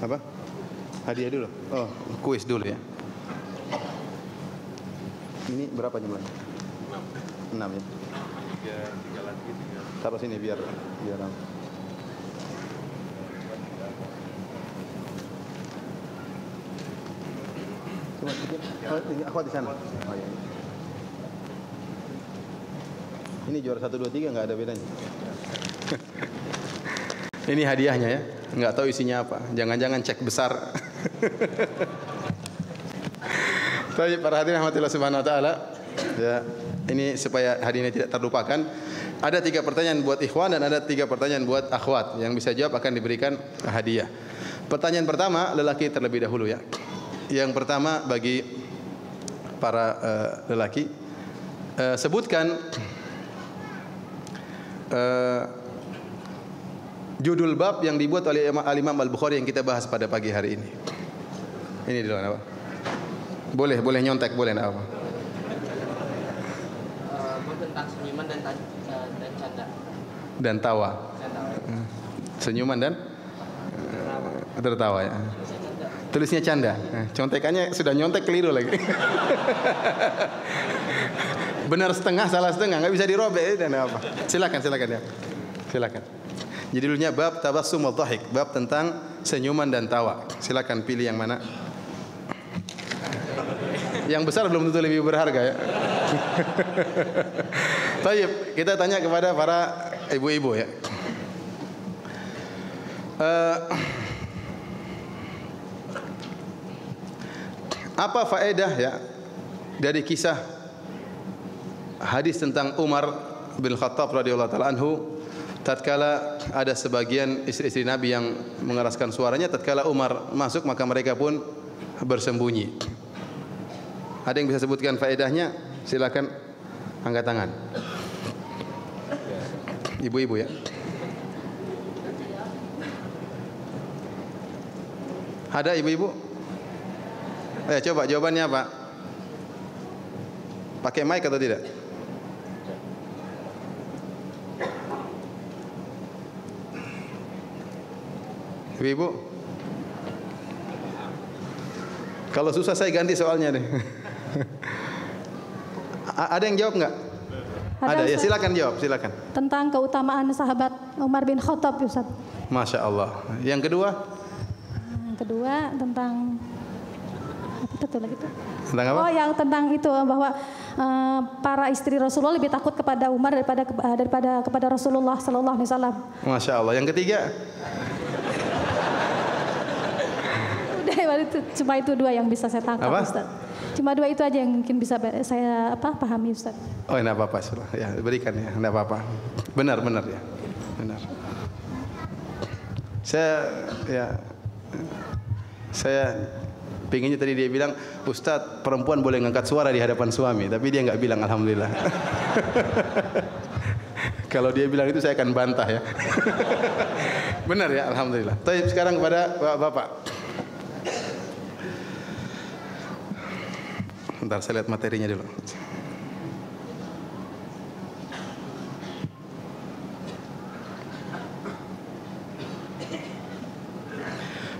Apa? Hadiah dulu. Oh, kuis dulu, ya. Ini berapa jumlahnya? 6 ya. 3 lagi. Taruh sini biar cuma sedikit. Oh, aku di sana. Oh, iya. Ini juara 1 2 3 enggak ada bedanya. Ini hadiahnya, ya. Enggak tahu isinya apa. Jangan-jangan cek besar. Baik, para hadirin rahmatillah subhanahu wa taala. Ya, ini supaya hari ini tidak terlupakan. Ada 3 pertanyaan buat ikhwan dan ada 3 pertanyaan buat akhwat. Yang bisa jawab akan diberikan hadiah. Pertanyaan pertama lelaki terlebih dahulu, ya. Yang pertama bagi para lelaki, sebutkan judul bab yang dibuat oleh Imam Al-Bukhari yang kita bahas pada pagi hari ini. Ini dulu, apa? Boleh nyontek, boleh enggak apa? Tentang senyuman dan canda. Dan tawa. Senyuman dan tertawa, ya. Tulisnya canda. Contekannya sudah nyontek keliru lagi. Benar setengah, salah setengah, enggak bisa dirobek dan apa. Silakan, ya. Silakan. Jadi dulunya bab tabassum wal dhahik, bab tentang senyuman dan tawa. Silakan pilih yang mana. Yang besar belum tentu lebih berharga, ya. Baik, kita tanya kepada para ibu-ibu, ya. Apa faedah, ya, dari kisah hadis tentang Umar bin Khattab radhiyallahu taala anhu tatkala ada sebagian istri-istri Nabi yang mengeraskan suaranya, tatkala Umar masuk maka mereka pun bersembunyi. Ada yang bisa sebutkan faedahnya? silakan angkat tangan. Ibu-ibu ya. Ada ibu-ibu? Coba jawabannya apa? Pakai mic atau tidak? Ibu-ibu? Kalau susah saya ganti soalnya deh. Ada yang jawab nggak? Ada ya, silakan jawab, silakan. Tentang keutamaan sahabat Umar bin Khattab, Ustaz. Masya Allah. Yang kedua? Yang kedua tentang apa tuh lagi tuh? Tentang apa? Oh, yang tentang itu bahwa para istri Rasulullah lebih takut kepada Umar daripada kepada Rasulullah Sallallahu Alaihi Wasallam. Masya Allah. Yang ketiga? Udah, cuma itu dua yang bisa saya tangkap, Apa? Ustaz. Cuma dua itu aja yang mungkin bisa saya pahami, Ustaz. Oh, enggak apa-apa, ya, berikan ya, enggak apa-apa. Benar ya. Benar. Saya pengennya tadi dia bilang, Ustadz, perempuan boleh ngangkat suara di hadapan suami, tapi dia enggak bilang alhamdulillah. Kalau dia bilang itu saya akan bantah ya. Benar ya, alhamdulillah. Tapi sekarang kepada Bapak. Bentar, saya lihat materinya dulu.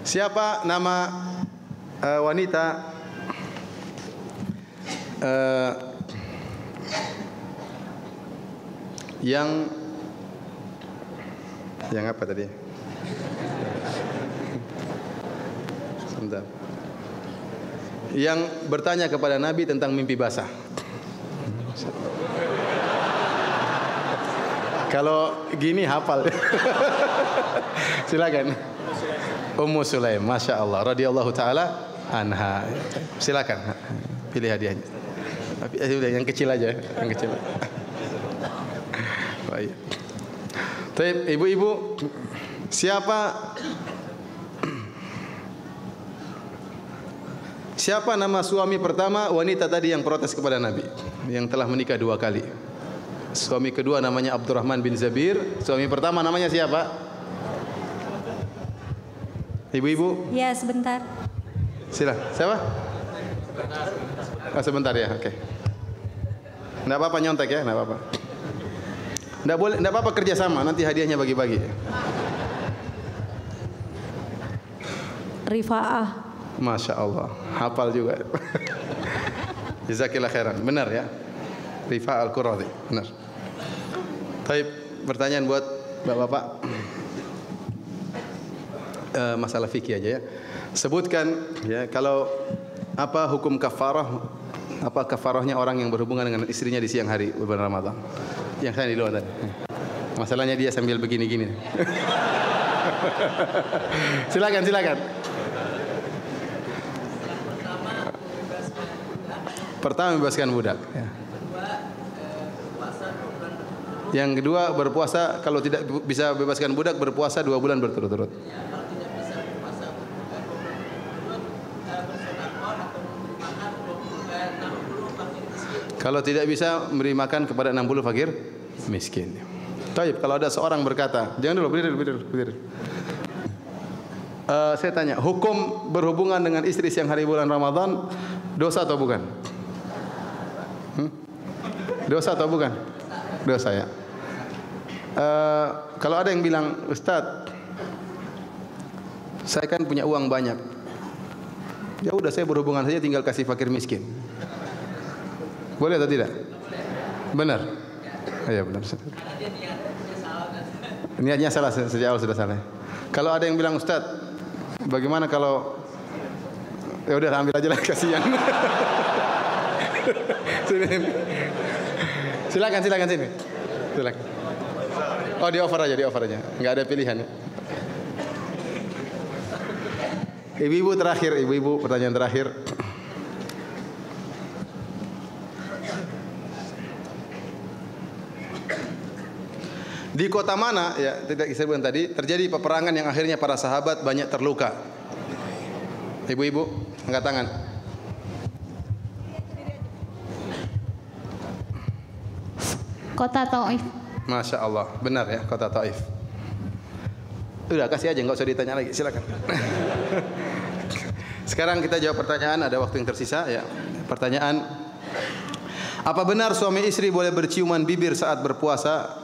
Siapa nama wanita yang apa tadi? Sebentar. Yang bertanya kepada Nabi tentang mimpi basah. Kalau gini hafal. Silakan. Ummu Sulaim, Masya Allah, radhiyallahu taala anha. Silakan, pilih hadiahnya. Tapi yang kecil aja, yang kecil. Baik. Baik, ibu-ibu, Siapa nama suami pertama wanita tadi yang protes kepada Nabi, yang telah menikah 2 kali? Suami kedua namanya Abdurrahman bin Zabir. Suami pertama namanya siapa? Ibu-ibu? Ya, sebentar. Silah. Siapa? Sebentar ya, oke. Enggak apa-apa nyontek ya, enggak apa-apa. Enggak apa-apa kerja sama, nanti hadiahnya bagi-bagi. Rifa'ah. Masya Allah, hafal juga. Jazakillah khairan, benar ya. Rifa al-Quradi, benar. Baik, pertanyaan buat bapak-bapak. Masalah fikih aja ya. Sebutkan ya, kalau apa hukum kafarah? Apa kafarahnya orang yang berhubungan dengan istrinya di siang hari bulan Ramadan? Yang saya di luar tadi. Masalahnya dia sambil begini-gini. Silakan. Pertama membebaskan budak. Ya. Yang kedua berpuasa, kalau tidak bisa bebaskan budak berpuasa 2 bulan berturut-turut. Kalau tidak bisa memberi makan kepada 60 fakir miskin. Baik, kalau ada seorang berkata, jangan dulu, berdiri. Saya tanya, hukum berhubungan dengan istri siang hari bulan Ramadan dosa atau bukan? Dosa atau bukan? Dosa ya. Kalau ada yang bilang, Ustadz, saya kan punya uang banyak. Ya udah saya berhubungan saja, tinggal kasih fakir miskin. Boleh atau tidak? Benar. Iya benar. Niatnya salah, sejak awal sudah salah. Kalau ada yang bilang, Ustadz, bagaimana kalau ya udah ambil aja lah, kasihan. Silakan sini. Silakan. Oh, di offer aja. Enggak ada pilihan ya. Ibu-ibu terakhir, pertanyaan terakhir. Di kota mana ya, tidak disebutkan tadi, terjadi peperangan yang akhirnya para sahabat banyak terluka? Ibu-ibu angkat tangan. kota Taif. Masya Allah, benar ya, kota Taif. Udah kasih aja, nggak usah ditanya lagi, silakan. Sekarang kita jawab pertanyaan, ada waktu yang tersisa ya. Pertanyaan, apa benar suami istri boleh berciuman bibir saat berpuasa?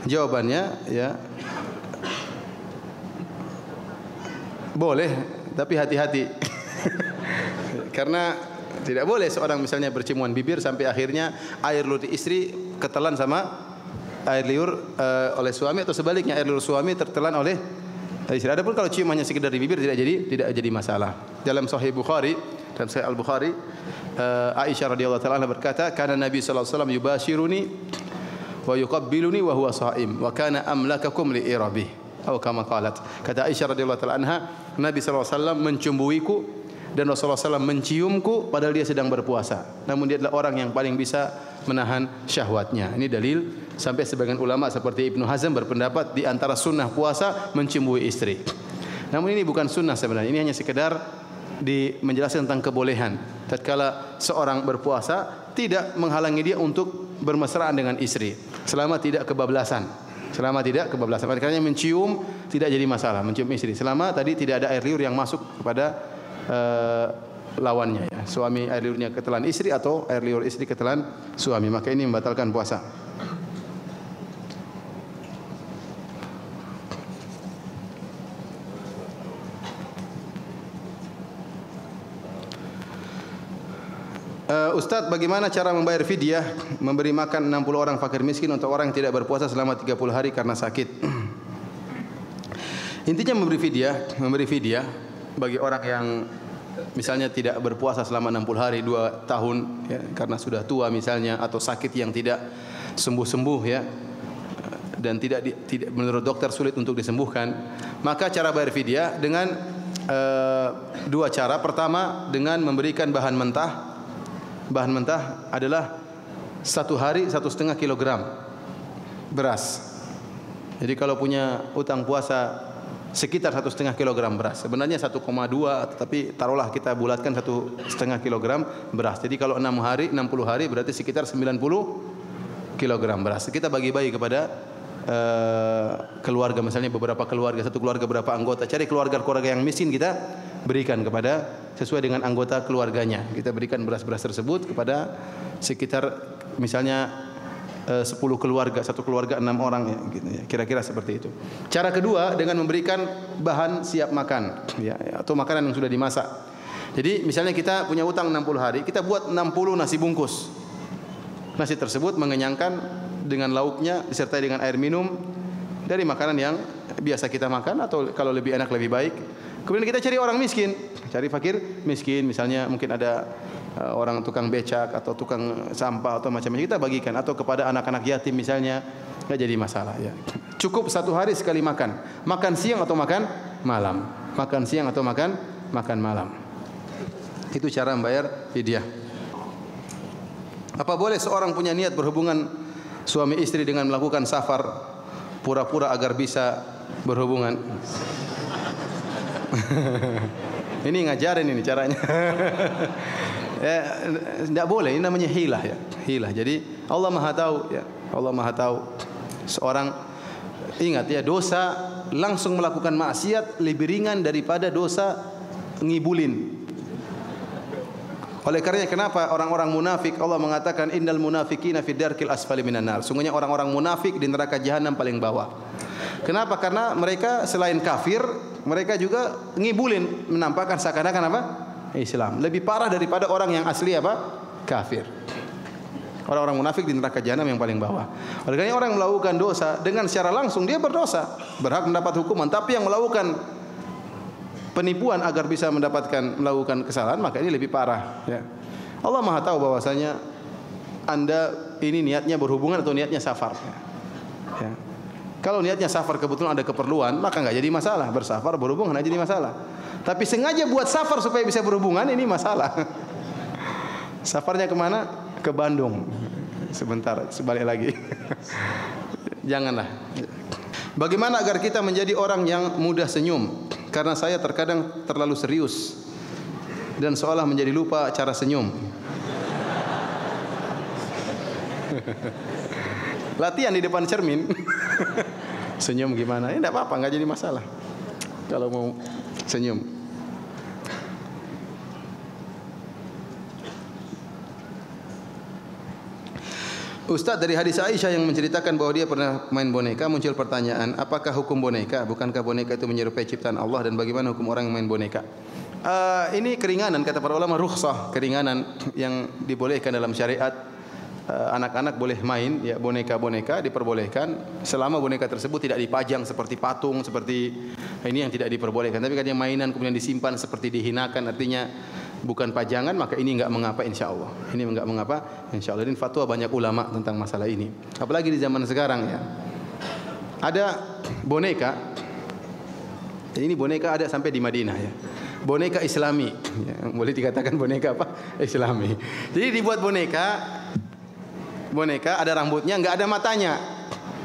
Jawabannya ya, boleh, tapi hati-hati. Karena tidak boleh seorang misalnya berciuman bibir sampai akhirnya air liur istri ketelan sama air liur oleh suami, atau sebaliknya air liur suami tertelan oleh istri. Adapun kalau ciumannya sekedar di bibir tidak jadi masalah. Dalam Sahih Bukhari, dalam Sahih Al-Bukhari, Aisyah radhiyallahu taala berkata, "Kana Nabi sallallahu alaihi wasallam yubashiruni wa yuqabbiluni wa huwa sha'im wa kana amlakakum li irabi." Atau kama qalat. Kata Aisyah radhiyallahu taala anha, Nabi sallallahu alaihi wasallam mencumbuiku dan Rasulullah SAW menciumku padahal dia sedang berpuasa. Namun dia adalah orang yang paling bisa menahan syahwatnya. Ini dalil sampai sebagian ulama seperti Ibnu Hazm berpendapat di antara sunnah puasa menciumui istri. Namun ini bukan sunnah sebenarnya. Ini hanya sekedar menjelaskan tentang kebolehan. Tatkala seorang berpuasa tidak menghalangi dia untuk bermesraan dengan istri selama tidak kebablasan. Selama tidak kebablasan. Makanya mencium tidak jadi masalah, mencium istri selama tadi tidak ada air liur yang masuk kepada lawannya ya. Suami air liurnya ketelan istri atau air liur istri ketelan suami, maka ini membatalkan puasa. Ustadz, bagaimana cara membayar fidyah memberi makan 60 orang fakir miskin untuk orang yang tidak berpuasa selama 30 hari karena sakit? Intinya memberi fidyah bagi orang yang misalnya tidak berpuasa selama 60 hari 2 tahun ya, karena sudah tua misalnya, atau sakit yang tidak sembuh-sembuh ya, dan tidak menurut dokter sulit untuk disembuhkan, maka cara bayar fidyah dengan 2 cara. Pertama dengan memberikan bahan mentah. Bahan mentah adalah 1 hari 1,5 kilogram beras. Jadi kalau punya utang puasa sekitar 1,5 kilogram beras. Sebenarnya 1,2, tapi taruhlah kita bulatkan 1,5 kilogram beras. Jadi kalau 60 hari berarti sekitar 90 kilogram beras. Kita bagi-bagi kepada keluarga, misalnya beberapa keluarga, satu keluarga berapa anggota. Cari keluarga yang miskin, kita berikan kepada sesuai dengan anggota keluarganya. Kita berikan beras-beras tersebut kepada sekitar misalnya 10 keluarga, satu keluarga 6 orang ya, gitu ya. Kira-kira seperti itu. Cara kedua dengan memberikan bahan siap makan ya, atau makanan yang sudah dimasak. Jadi misalnya kita punya utang 60 hari, kita buat 60 nasi bungkus. Nasi tersebut mengenyangkan dengan lauknya disertai dengan air minum dari makanan yang biasa kita makan, atau kalau lebih enak lebih baik. Kemudian kita cari orang miskin, cari fakir miskin, misalnya mungkin ada orang tukang becak atau tukang sampah atau macam-macam, kita bagikan, atau kepada anak-anak yatim misalnya, nggak jadi masalah ya. Cukup 1 hari sekali makan siang atau makan malam, makan siang atau makan malam. Itu cara membayar fidyah. Apa boleh seorang punya niat berhubungan suami istri dengan melakukan safar pura-pura agar bisa berhubungan? Ini ngajarin ini caranya. Tidak boleh, ini namanya hilah ya. Hilah. Jadi Allah Maha tahu ya. Allah Maha tahu. Seorang ingat ya, dosa langsung melakukan maksiat lebih ringan daripada dosa ngibulin. Oleh karenanya kenapa orang-orang munafik Allah mengatakan innal munafiqina fid darkil asfali minan nar. Sungguhnya orang-orang munafik di neraka jahanam paling bawah. Kenapa? Karena mereka selain kafir, mereka juga ngibulin, menampakkan seakan-akan apa? Islam. Lebih parah daripada orang yang asli apa? Kafir. Orang-orang munafik di neraka jahanam yang paling bawah. Oleh karena orang melakukan dosa dengan secara langsung dia berdosa, berhak mendapat hukuman, tapi yang melakukan penipuan agar bisa melakukan kesalahan, maka ini lebih parah ya. Allah Maha tahu bahwasanya Anda ini niatnya berhubungan atau niatnya safar ya. Kalau niatnya safar kebetulan ada keperluan, maka enggak jadi masalah. Bersafar berhubungan enggak jadi masalah. Tapi sengaja buat safar supaya bisa berhubungan, ini masalah. Safarnya kemana? Ke Bandung. Sebentar, sebalik lagi. Janganlah. Bagaimana agar kita menjadi orang yang mudah senyum? Karena saya terkadang terlalu serius dan seolah menjadi lupa cara senyum. Latihan di depan cermin. Senyum gimana? Enggak apa-apa, enggak jadi masalah. Kalau mau senyum. Ustaz, dari hadis Aisyah yang menceritakan bahwa dia pernah main boneka, muncul pertanyaan, apakah hukum boneka? Bukankah boneka itu menyerupai ciptaan Allah, dan bagaimana hukum orang yang main boneka? Ini keringanan, kata para ulama, rukhsah, keringanan yang dibolehkan dalam syariat. Anak-anak boleh main ya boneka-boneka, diperbolehkan selama boneka tersebut tidak dipajang seperti patung, seperti ini yang tidak diperbolehkan. Tapi kalau mainan kemudian disimpan seperti dihinakan, artinya bukan pajangan, maka ini enggak mengapa insyaallah. Ini enggak mengapa insyaallah. Ini fatwa banyak ulama tentang masalah ini. Apalagi di zaman sekarang ya. Ada boneka. Ini boneka ada sampai di Madinah ya. Boneka Islami. Ya, boleh dikatakan boneka apa? Islami. Jadi dibuat boneka ada rambutnya, enggak ada matanya.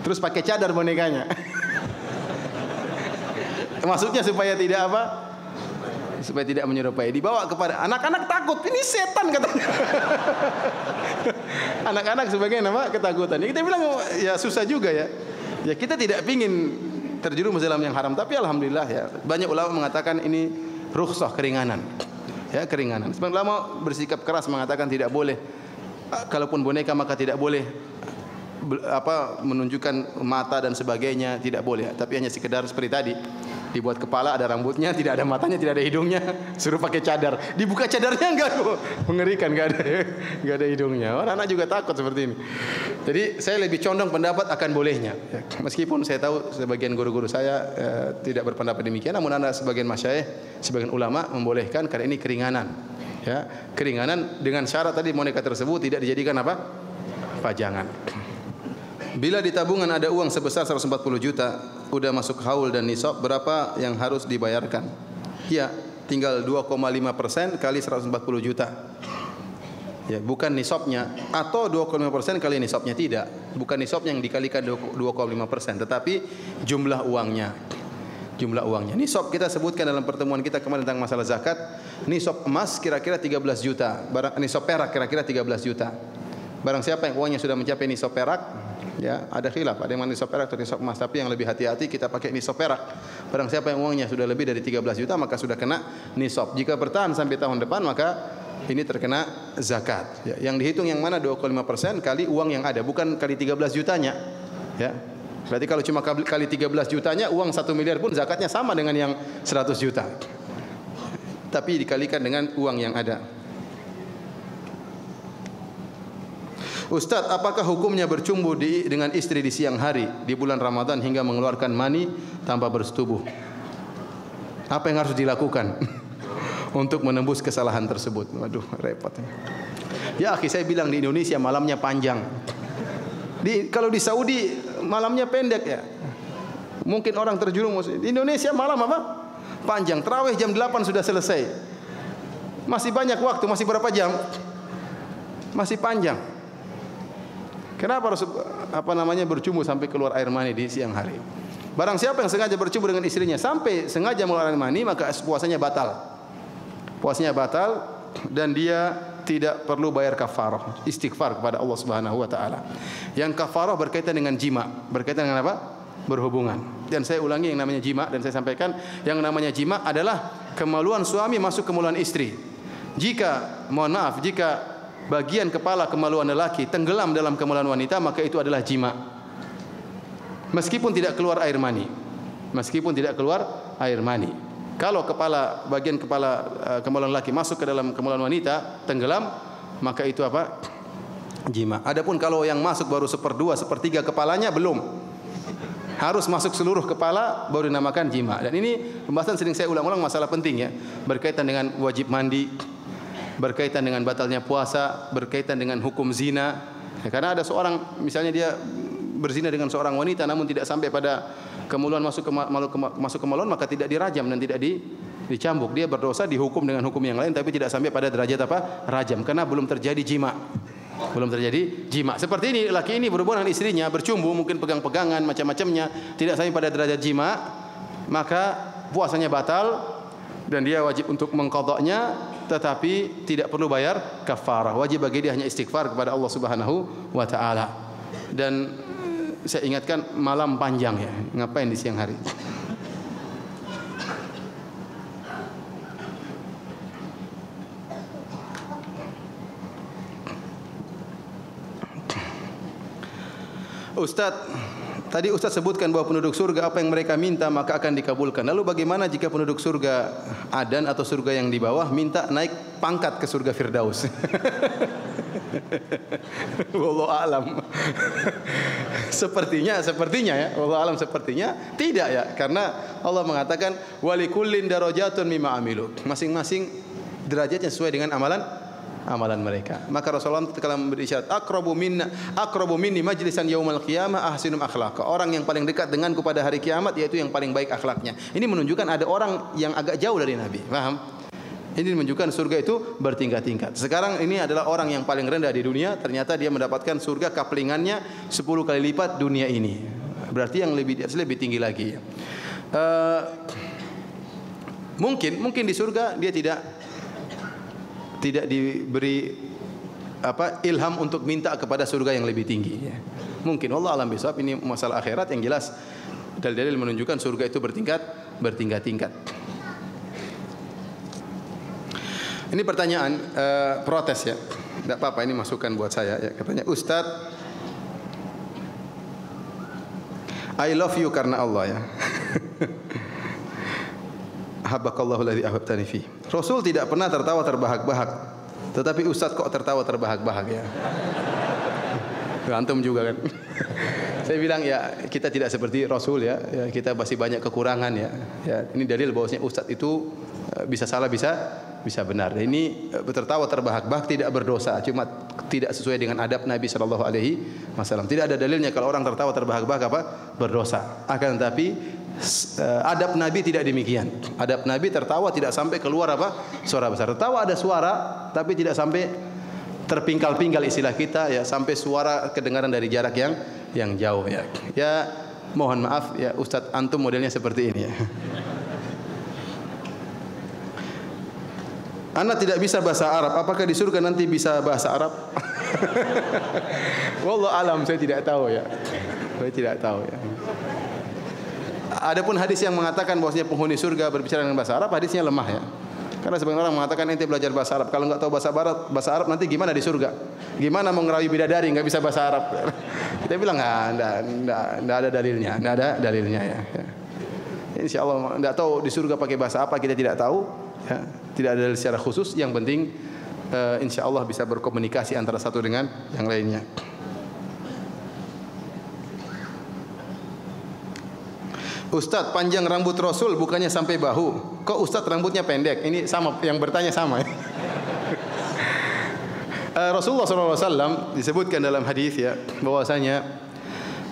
Terus pakai cadar bonekanya. Maksudnya supaya tidak apa? Supaya tidak menyerupai. Dibawa kepada anak-anak, takut, ini setan katanya. Anak-anak sebagai nama ketakutan. Kita bilang ya susah juga ya. Ya kita tidak ingin terjerumus dalam yang haram, tapi alhamdulillah ya banyak ulama mengatakan ini rukhsah, keringanan. Ya, keringanan. Sebagian ulama bersikap keras mengatakan tidak boleh. Kalaupun boneka maka tidak boleh menunjukkan mata dan sebagainya, tidak boleh. Tapi hanya sekedar seperti tadi, dibuat kepala, ada rambutnya, tidak ada matanya, tidak ada hidungnya, suruh pakai cadar. Dibuka cadarnya enggak kok, mengerikan, enggak ada hidungnya. Orang-anak juga takut seperti ini. Jadi saya lebih condong pendapat akan bolehnya. Meskipun saya tahu sebagian guru-guru saya tidak berpendapat demikian, namun anak sebagian masyayikh, sebagian ulama membolehkan karena ini keringanan. Ya, keringanan dengan syarat tadi boneka tersebut tidak dijadikan apa? Pajangan. Bila di tabungan ada uang sebesar 140 juta, udah masuk haul dan nisab, berapa yang harus dibayarkan? Ya, tinggal 2,5% kali 140 juta. Ya, bukan nisabnya, atau 2,5% kali nisabnya, tidak. Bukan nisabnya yang dikalikan 2,5%, tetapi jumlah uangnya. Jumlah uangnya. Nisab kita sebutkan dalam pertemuan kita kemarin tentang masalah zakat. Nisab emas kira-kira 13 juta. Nisab perak kira-kira 13 juta. Barang siapa yang uangnya sudah mencapai nisab perak, ya ada khilaf, ada yang nisab perak atau nisab emas, tapi yang lebih hati-hati kita pakai nisab perak. Barang siapa yang uangnya sudah lebih dari 13 juta maka sudah kena nisab. Jika bertahan sampai tahun depan maka ini terkena zakat. Ya, yang dihitung yang mana 2,5% kali uang yang ada, bukan kali 13 jutanya. Ya. Berarti kalau cuma kali 13 jutanya, uang 1 miliar pun zakatnya sama dengan yang 100 juta. Tapi dikalikan dengan uang yang ada. Ustaz, apakah hukumnya bercumbu dengan istri di siang hari di bulan Ramadan hingga mengeluarkan mani tanpa bersetubuh? Apa yang harus dilakukan untuk menembus kesalahan tersebut? Waduh, repot. Ya, akhi, saya bilang di Indonesia malamnya panjang. Kalau di Saudi malamnya pendek ya. Mungkin orang terjerumus. Di Indonesia malam apa? Panjang. Tarawih jam 8 sudah selesai. Masih banyak waktu, masih berapa jam? Masih panjang. Kenapa harus bercumbu sampai keluar air mani di siang hari? Barang siapa yang sengaja bercumbu dengan istrinya sampai sengaja mengeluarkan mani, maka puasanya batal. Puasanya batal dan dia tidak perlu bayar kafarah, istighfar kepada Allah Subhanahu wa taala. Yang kafarah berkaitan dengan jima, berkaitan dengan apa? Berhubungan. Dan saya ulangi, yang namanya jima, dan saya sampaikan yang namanya jima adalah kemaluan suami masuk kemaluan istri. Jika bagian kepala kemaluan lelaki tenggelam dalam kemaluan wanita, maka itu adalah jima. Meskipun tidak keluar air mani. Meskipun tidak keluar air mani. Kalau bagian kepala kemaluan laki masuk ke dalam kemaluan wanita, tenggelam, maka itu apa? Jima. Adapun kalau yang masuk baru 1/2, 1/3 kepalanya, belum. Harus masuk seluruh kepala baru dinamakan jima. Dan ini pembahasan sering saya ulang-ulang, masalah penting ya, berkaitan dengan wajib mandi, berkaitan dengan batalnya puasa, berkaitan dengan hukum zina. Ya, karena ada seorang misalnya dia berzina dengan seorang wanita namun tidak sampai pada kemaluan masuk kemaluan, maka tidak dirajam dan tidak dicambuk. Dia berdosa, dihukum dengan hukum yang lain, tapi tidak sampai pada derajat apa? Rajam, karena belum terjadi jima. Belum terjadi jima. Seperti ini, laki ini berhubungan dengan istrinya, bercumbu, mungkin pegang-pegangan, macam-macamnya, tidak sampai pada derajat jima, maka puasanya batal dan dia wajib untuk mengqadha'nya. tetapi tidak perlu bayar kafarah. Wajib bagi dia hanya istighfar kepada Allah Subhanahu wa taala. Dan saya ingatkan malam panjang ya. Ngapain di siang hari? Ustaz, tadi Ustaz sebutkan bahwa penduduk surga apa yang mereka minta maka akan dikabulkan. Lalu bagaimana jika penduduk surga Adan atau surga yang di bawah minta naik pangkat ke surga Firdaus? Wallahu a'lam. Sepertinya ya, wallahu a'lam sepertinya tidak ya, karena Allah mengatakan walikullin darajatun mimma amilu. Masing-masing derajatnya sesuai dengan amalan mereka. Maka Rasulullah telah memberi isyarat aqrabu minni majlisan yaumal qiyamah ahsinum akhlaqa. Orang yang paling dekat denganku pada hari kiamat yaitu yang paling baik akhlaknya. Ini menunjukkan ada orang yang agak jauh dari Nabi. Paham? Ini menunjukkan surga itu bertingkat-tingkat. Sekarang ini adalah orang yang paling rendah di dunia, ternyata dia mendapatkan surga kaplingannya 10 kali lipat dunia ini. Berarti yang lebih tinggi lagi. Mungkin di surga dia tidak diberi ilham untuk minta kepada surga yang lebih tinggi. Mungkin Allah alam bisawab, ini masalah akhirat yang jelas dalil-dalil menunjukkan surga itu bertingkat-tingkat. Ini pertanyaan protes ya. Tidak apa-apa, ini masukan buat saya ya. Katanya, Ustaz, I love you karena Allah ya. Habbakallahu alladzi ahbabtani fi. Rasul tidak pernah tertawa terbahak-bahak. Tetapi Ustaz kok tertawa terbahak-bahak ya. Antum juga kan. Saya bilang ya, kita tidak seperti Rasul ya. Kita masih banyak kekurangan ya. Ini dalil bahwasanya Ustaz itu bisa salah bisa benar. Ini tertawa terbahak-bahak tidak berdosa, cuma tidak sesuai dengan adab Nabi sallallahu alaihi wasallam. Tidak ada dalilnya kalau orang tertawa terbahak-bahak berdosa. Akan tetapi adab Nabi tidak demikian. Adab Nabi tertawa tidak sampai keluar suara besar. Tertawa ada suara tapi tidak sampai terpingkal-pingkal istilah kita ya, sampai suara kedengaran dari jarak yang jauh ya. Ya mohon maaf ya Ustaz, antum modelnya seperti ini ya. Anda tidak bisa bahasa Arab, apakah di surga nanti bisa bahasa Arab? Wallahu alam, saya tidak tahu ya. Saya tidak tahu ya. Adapun hadis yang mengatakan bahwasanya penghuni surga berbicara dengan bahasa Arab, hadisnya lemah ya. Karena sebagian orang mengatakan ente belajar bahasa Arab, kalau enggak tahu bahasa Arab nanti gimana di surga? Gimana mau ngerayu bidadari enggak bisa bahasa Arab? Kita bilang enggak ada dalilnya, enggak ada dalilnya ya. Insyaallah enggak tahu di surga pakai bahasa apa, kita tidak tahu ya. Tidak ada dalil secara khusus, yang penting insyaallah bisa berkomunikasi antara satu dengan yang lainnya. Ustaz, panjang rambut Rasul bukannya sampai bahu. Kok Ustaz rambutnya pendek? Ini sama, yang bertanya sama ya. Rasulullah SAW disebutkan dalam hadis ya, bahwasanya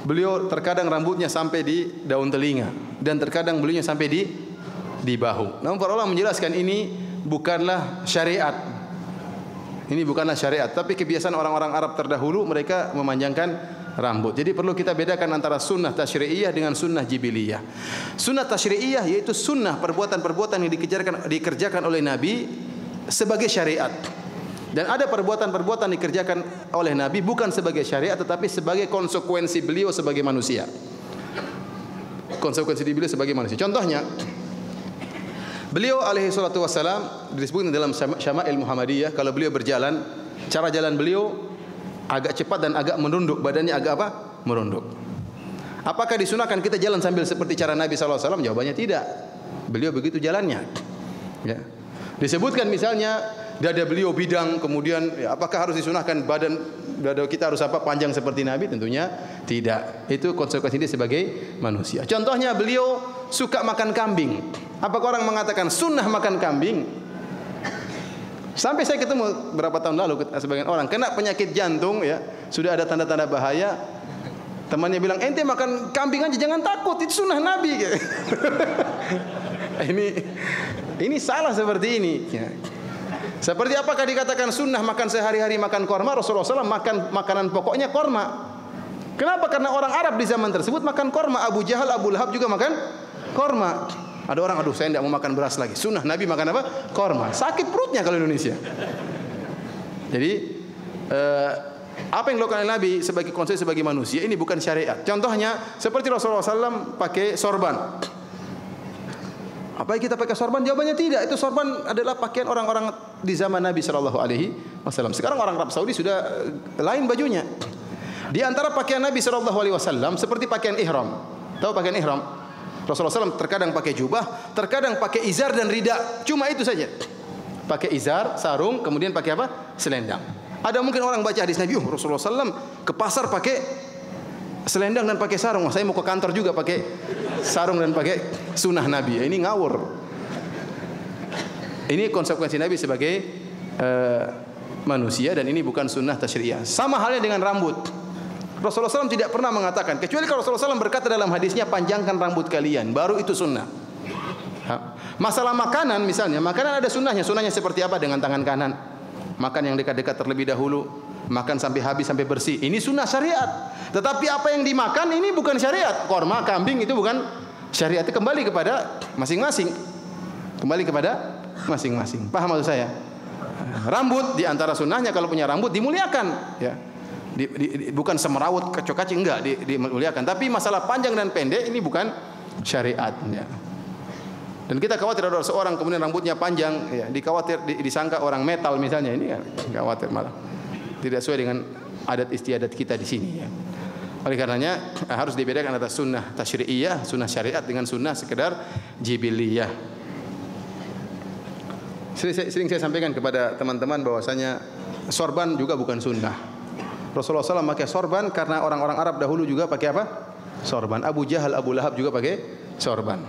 beliau terkadang rambutnya sampai di daun telinga dan terkadang beliaunya sampai di bahu. Namun para ulama menjelaskan ini bukanlah syariat. Ini bukanlah syariat, tapi kebiasaan orang-orang Arab terdahulu, mereka memanjangkan rambut. Jadi perlu kita bedakan antara sunnah tasyri'iyah dengan sunnah jibiliyah. Sunnah tasyri'iyah yaitu sunnah perbuatan-perbuatan yang dikerjakan oleh Nabi sebagai syariat. Dan ada perbuatan-perbuatan dikerjakan oleh Nabi bukan sebagai syariat tetapi sebagai konsekuensi beliau sebagai manusia. Konsekuensi beliau sebagai manusia. Contohnya, beliau alaihi salatu wassalam disebutkan dalam Syama'il Muhammadiyah, kalau beliau berjalan, cara jalan beliau agak cepat dan agak menunduk, badannya agak merunduk. Apakah disunahkan kita jalan sambil seperti cara Nabi sallallahu alaihi wasallam? Jawabannya tidak. Beliau begitu jalannya. Ya. Disebutkan misalnya dada beliau bidang, kemudian ya, apakah harus disunahkan dada kita harus panjang seperti Nabi? Tentunya tidak. Itu konsekuensi dia sebagai manusia. Contohnya beliau suka makan kambing. Apakah orang mengatakan sunnah makan kambing? Sampai saya ketemu berapa tahun lalu sebagian orang kena penyakit jantung ya, sudah ada tanda-tanda bahaya. Temannya bilang, ente makan kambing aja jangan takut, itu sunnah Nabi. Ini salah seperti ini. Seperti apakah dikatakan sunnah makan sehari-hari makan korma? Rasulullah SAW makan makanan pokoknya korma. Kenapa? Karena orang Arab di zaman tersebut makan korma. Abu Jahal, Abu Lahab juga makan korma. Ada orang, aduh saya tidak mau makan beras lagi. Sunnah Nabi makan apa? Korma. Sakit perutnya kalau Indonesia. Jadi apa yang dilakukan oleh Nabi sebagai konsep sebagai manusia ini bukan syariat. Contohnya seperti Rasulullah SAW pakai sorban. Apa yang kita pakai sorban? Jawabannya tidak. Itu sorban adalah pakaian orang-orang di zaman Nabi SAW. Sekarang orang Arab Saudi sudah lain bajunya. Di antara pakaian Nabi SAW seperti pakaian ihram. Tahu pakaian ihram? Rasulullah SAW terkadang pakai jubah, terkadang pakai izar dan rida. Cuma itu saja. Pakai izar, sarung, kemudian pakai apa? Selendang. Ada mungkin orang baca hadis Nabi, Rasulullah SAW ke pasar pakai selendang dan pakai sarung. Saya mau ke kantor juga pakai sarung dan pakai sunnah Nabi. Ini ngawur. Ini konsekuensi Nabi sebagai manusia dan ini bukan sunnah tasyri'iyah. Sama halnya dengan rambut. Rasulullah SAW tidak pernah mengatakan, kecuali kalau Rasulullah SAW berkata dalam hadisnya, panjangkan rambut kalian, baru itu sunnah. Masalah makanan misalnya, makanan ada sunnahnya. Sunnahnya seperti apa? Dengan tangan kanan. Makan yang dekat-dekat terlebih dahulu. Makan sampai habis, sampai bersih. Ini sunnah syariat. Tetapi apa yang dimakan ini bukan syariat. Korma, kambing itu bukan syariat. Itu kembali kepada masing-masing. Kembali kepada masing-masing. Paham maksud saya? Rambut di antara sunnahnya kalau punya rambut dimuliakan. Ya. Bukan semerawut kacau-kacau, enggak dimuliakan. Tapi masalah panjang dan pendek ini bukan syariat. Ya. Dan kita khawatir ada seorang kemudian rambutnya panjang, ya, disangka orang metal misalnya, ini kan khawatir malah tidak sesuai dengan adat istiadat kita di sini. Ya. Oleh karenanya harus dibedakan antara sunnah tasyri'iyah, sunnah syariat dengan sunnah sekedar jibiliyah. Sering saya sampaikan kepada teman-teman bahwasanya sorban juga bukan sunnah. Rasulullah SAW pakai sorban karena orang-orang Arab dahulu juga pakai apa? Sorban. Abu Jahal, Abu Lahab juga pakai sorban.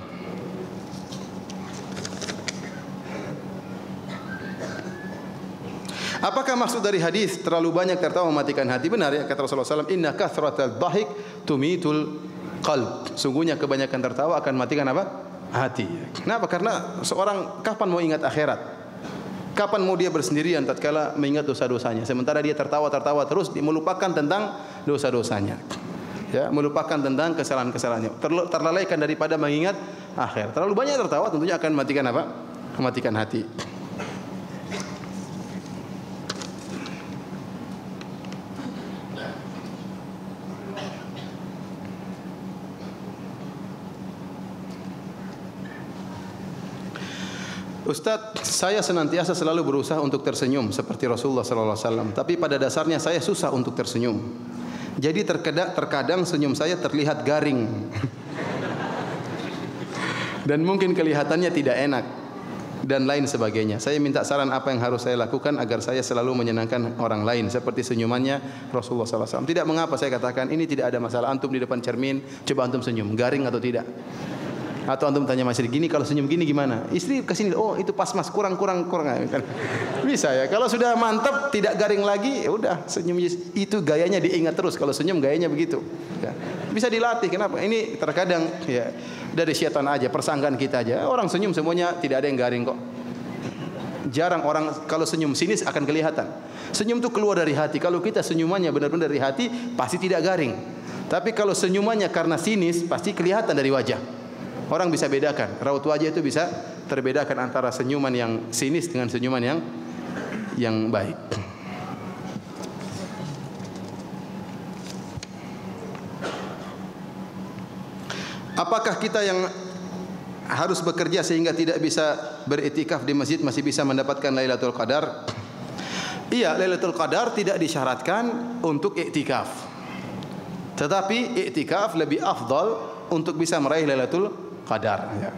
Apakah maksud dari hadis terlalu banyak tertawa mematikan hati? Benar ya, kata Rasulullah SAW, inna kathratal dhahik tumitul qalb. Sungguhnya kebanyakan tertawa akan matikan apa? Hati. Kenapa? Karena seorang kapan mau ingat akhirat? Kapan mau dia bersendirian tatkala mengingat dosa-dosanya? Sementara dia tertawa terus, melupakan tentang dosa-dosanya. Ya, melupakan tentang kesalahan-kesalahannya. Terlalaikan daripada mengingat akhir. Terlalu banyak tertawa tentunya akan mematikan apa? Mematikan hati. Ustaz, saya senantiasa selalu berusaha untuk tersenyum seperti Rasulullah SAW. Tapi pada dasarnya saya susah untuk tersenyum. Jadi terkadang senyum saya terlihat garing. Dan mungkin kelihatannya tidak enak. Dan lain sebagainya. Saya minta saran apa yang harus saya lakukan agar saya selalu menyenangkan orang lain. Seperti senyumannya Rasulullah SAW. Tidak mengapa saya katakan, ini tidak ada masalah. Antum di depan cermin, coba antum senyum. Garing atau tidak? Atau antum tanya istri, gini kalau senyum gini gimana? Istri kesini, oh itu pas mas, kurang. Bisa ya. Kalau sudah mantap, tidak garing lagi, ya udah senyum itu gayanya diingat terus. Kalau senyum gayanya begitu. Ya. Bisa dilatih. Kenapa? Ini terkadang ya dari syaitan aja, persangkaan kita aja. Orang senyum semuanya tidak ada yang garing kok. Jarang orang kalau senyum sinis akan kelihatan. Senyum itu keluar dari hati. Kalau kita senyumannya benar-benar dari hati, pasti tidak garing. Tapi kalau senyumannya karena sinis, pasti kelihatan dari wajah. Orang bisa bedakan, raut wajah itu bisa terbedakan antara senyuman yang sinis dengan senyuman yang baik. Apakah kita yang harus bekerja sehingga tidak bisa beriktikaf di masjid masih bisa mendapatkan Lailatul Qadar? Iya, Lailatul Qadar tidak disyaratkan untuk iktikaf. Tetapi iktikaf lebih afdal untuk bisa meraih Lailatul Qadar. Ya.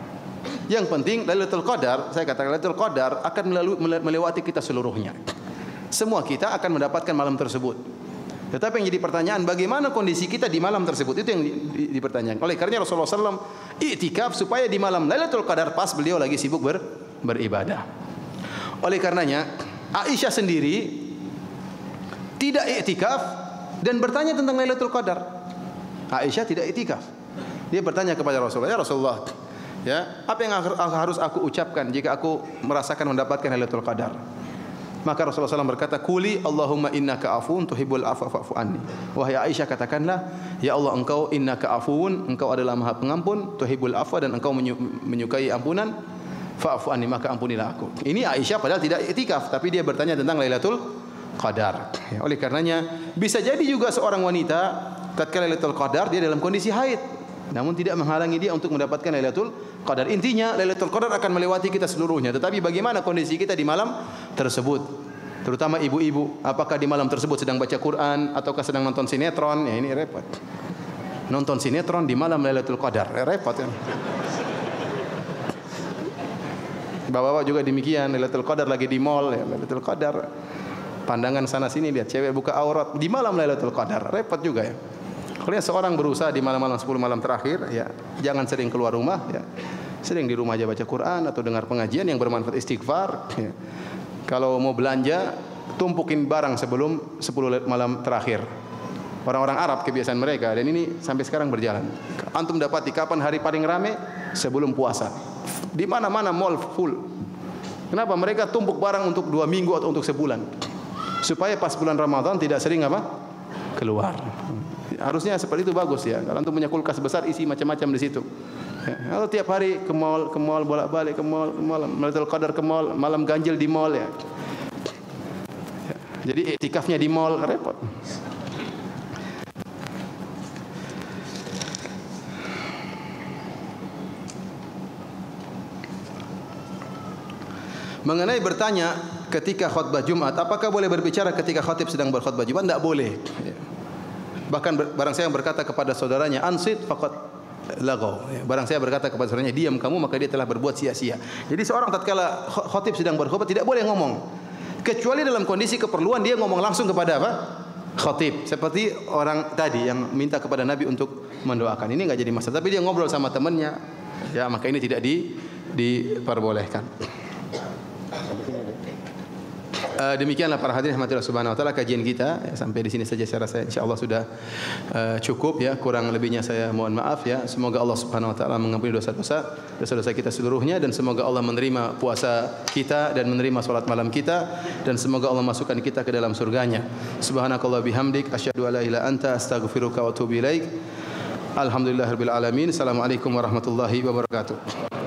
Yang penting Lailatul Qadar, saya katakan Lailatul Qadar akan melewati kita seluruhnya. Semua kita akan mendapatkan malam tersebut. Tetapi yang jadi pertanyaan, bagaimana kondisi kita di malam tersebut? Itu yang dipertanyakan. Oleh karena Rasulullah SAW iktikaf supaya di malam Lailatul Qadar pas beliau lagi sibuk beribadah. Oleh karenanya Aisyah sendiri tidak iktikaf dan bertanya tentang Lailatul Qadar. Aisyah tidak iktikaf. Dia bertanya kepada Rasulullah, ya Rasulullah, ya, apa yang harus aku ucapkan jika aku merasakan mendapatkan Lailatul Qadar? Maka Rasulullah SAW berkata, "Quli Allahumma innaka afuwun tuhibbul afwa fa'fu anni." Wahai Aisyah, katakanlah, ya Allah, engkau innaka afuwun, engkau adalah Maha Pengampun, tuhibbul afwa, dan engkau menyukai ampunan, fa'fu anni, maka ampunilah aku. Ini Aisyah padahal tidak iktikaf, tapi dia bertanya tentang Lailatul Qadar. Ya, oleh karenanya bisa jadi juga seorang wanita tatkala Lailatul Qadar dia dalam kondisi haid, namun tidak menghalangi dia untuk mendapatkan Lailatul Qadar. Intinya Lailatul Qadar akan melewati kita seluruhnya, tetapi bagaimana kondisi kita di malam tersebut? Terutama ibu-ibu, apakah di malam tersebut sedang baca Quran ataukah sedang nonton sinetron? Ya, ini repot. Nonton sinetron di malam Lailatul Qadar, repot ya. Bapak-bapak juga demikian, Lailatul Qadar lagi di mall, ya, Lailatul Qadar. Pandangan sana sini lihat cewek buka aurat di malam Lailatul Qadar, repot juga ya. Kalau seorang berusaha di malam-malam 10 malam terakhir, ya jangan sering keluar rumah, ya sering di rumah aja baca Quran atau dengar pengajian yang bermanfaat, istighfar. Ya. Kalau mau belanja, tumpukin barang sebelum 10 malam terakhir. Orang-orang Arab kebiasaan mereka, dan ini sampai sekarang berjalan. Antum dapati kapan hari paling rame? Sebelum puasa. Di mana-mana mall full. Kenapa? Mereka tumpuk barang untuk 2 minggu atau untuk sebulan, supaya pas bulan Ramadan tidak sering apa? Keluar. Harusnya seperti itu, bagus ya. Kalau antum punya kulkas besar, isi macam-macam di situ. Ya, kalau tiap hari ke mall bolak-balik ke mall, Lailatul Qadar ke mall, malam ganjil di mall ya. Ya, jadi iktikafnya di mall, repot. Mengenai bertanya ketika khutbah Jumat, apakah boleh berbicara ketika khatib sedang berkhutbah Jumat? Tidak boleh. Bahkan barang saya yang berkata kepada saudaranya, ansit faqad lagaw. Barang saya berkata kepada saudaranya, diam kamu, maka dia telah berbuat sia-sia. Jadi seorang tatkala khatib sedang berkhutbah tidak boleh ngomong, kecuali dalam kondisi keperluan dia ngomong langsung kepada apa? Khatib. Seperti orang tadi yang minta kepada Nabi untuk mendoakan. Ini enggak jadi masalah. Tapi dia ngobrol sama temannya, ya maka ini tidak diperbolehkan. Demikianlah para hadirin rahmatillah subhanahu wa taala kajian kita ya, sampai di sini saja saya rasa insyaallah sudah cukup ya, kurang lebihnya saya mohon maaf ya. Semoga Allah subhanahu wa taala mengampuni dosa-dosa kita seluruhnya, dan semoga Allah menerima puasa kita dan menerima salat malam kita, dan semoga Allah masukkan kita ke dalam surganya. Subhanakallah bihamdik asyhadu an la ilaha illa anta astaghfiruka wa atubu ilaik. Alhamdulillahirabbil alamin. Assalamualaikum warahmatullahi wabarakatuh.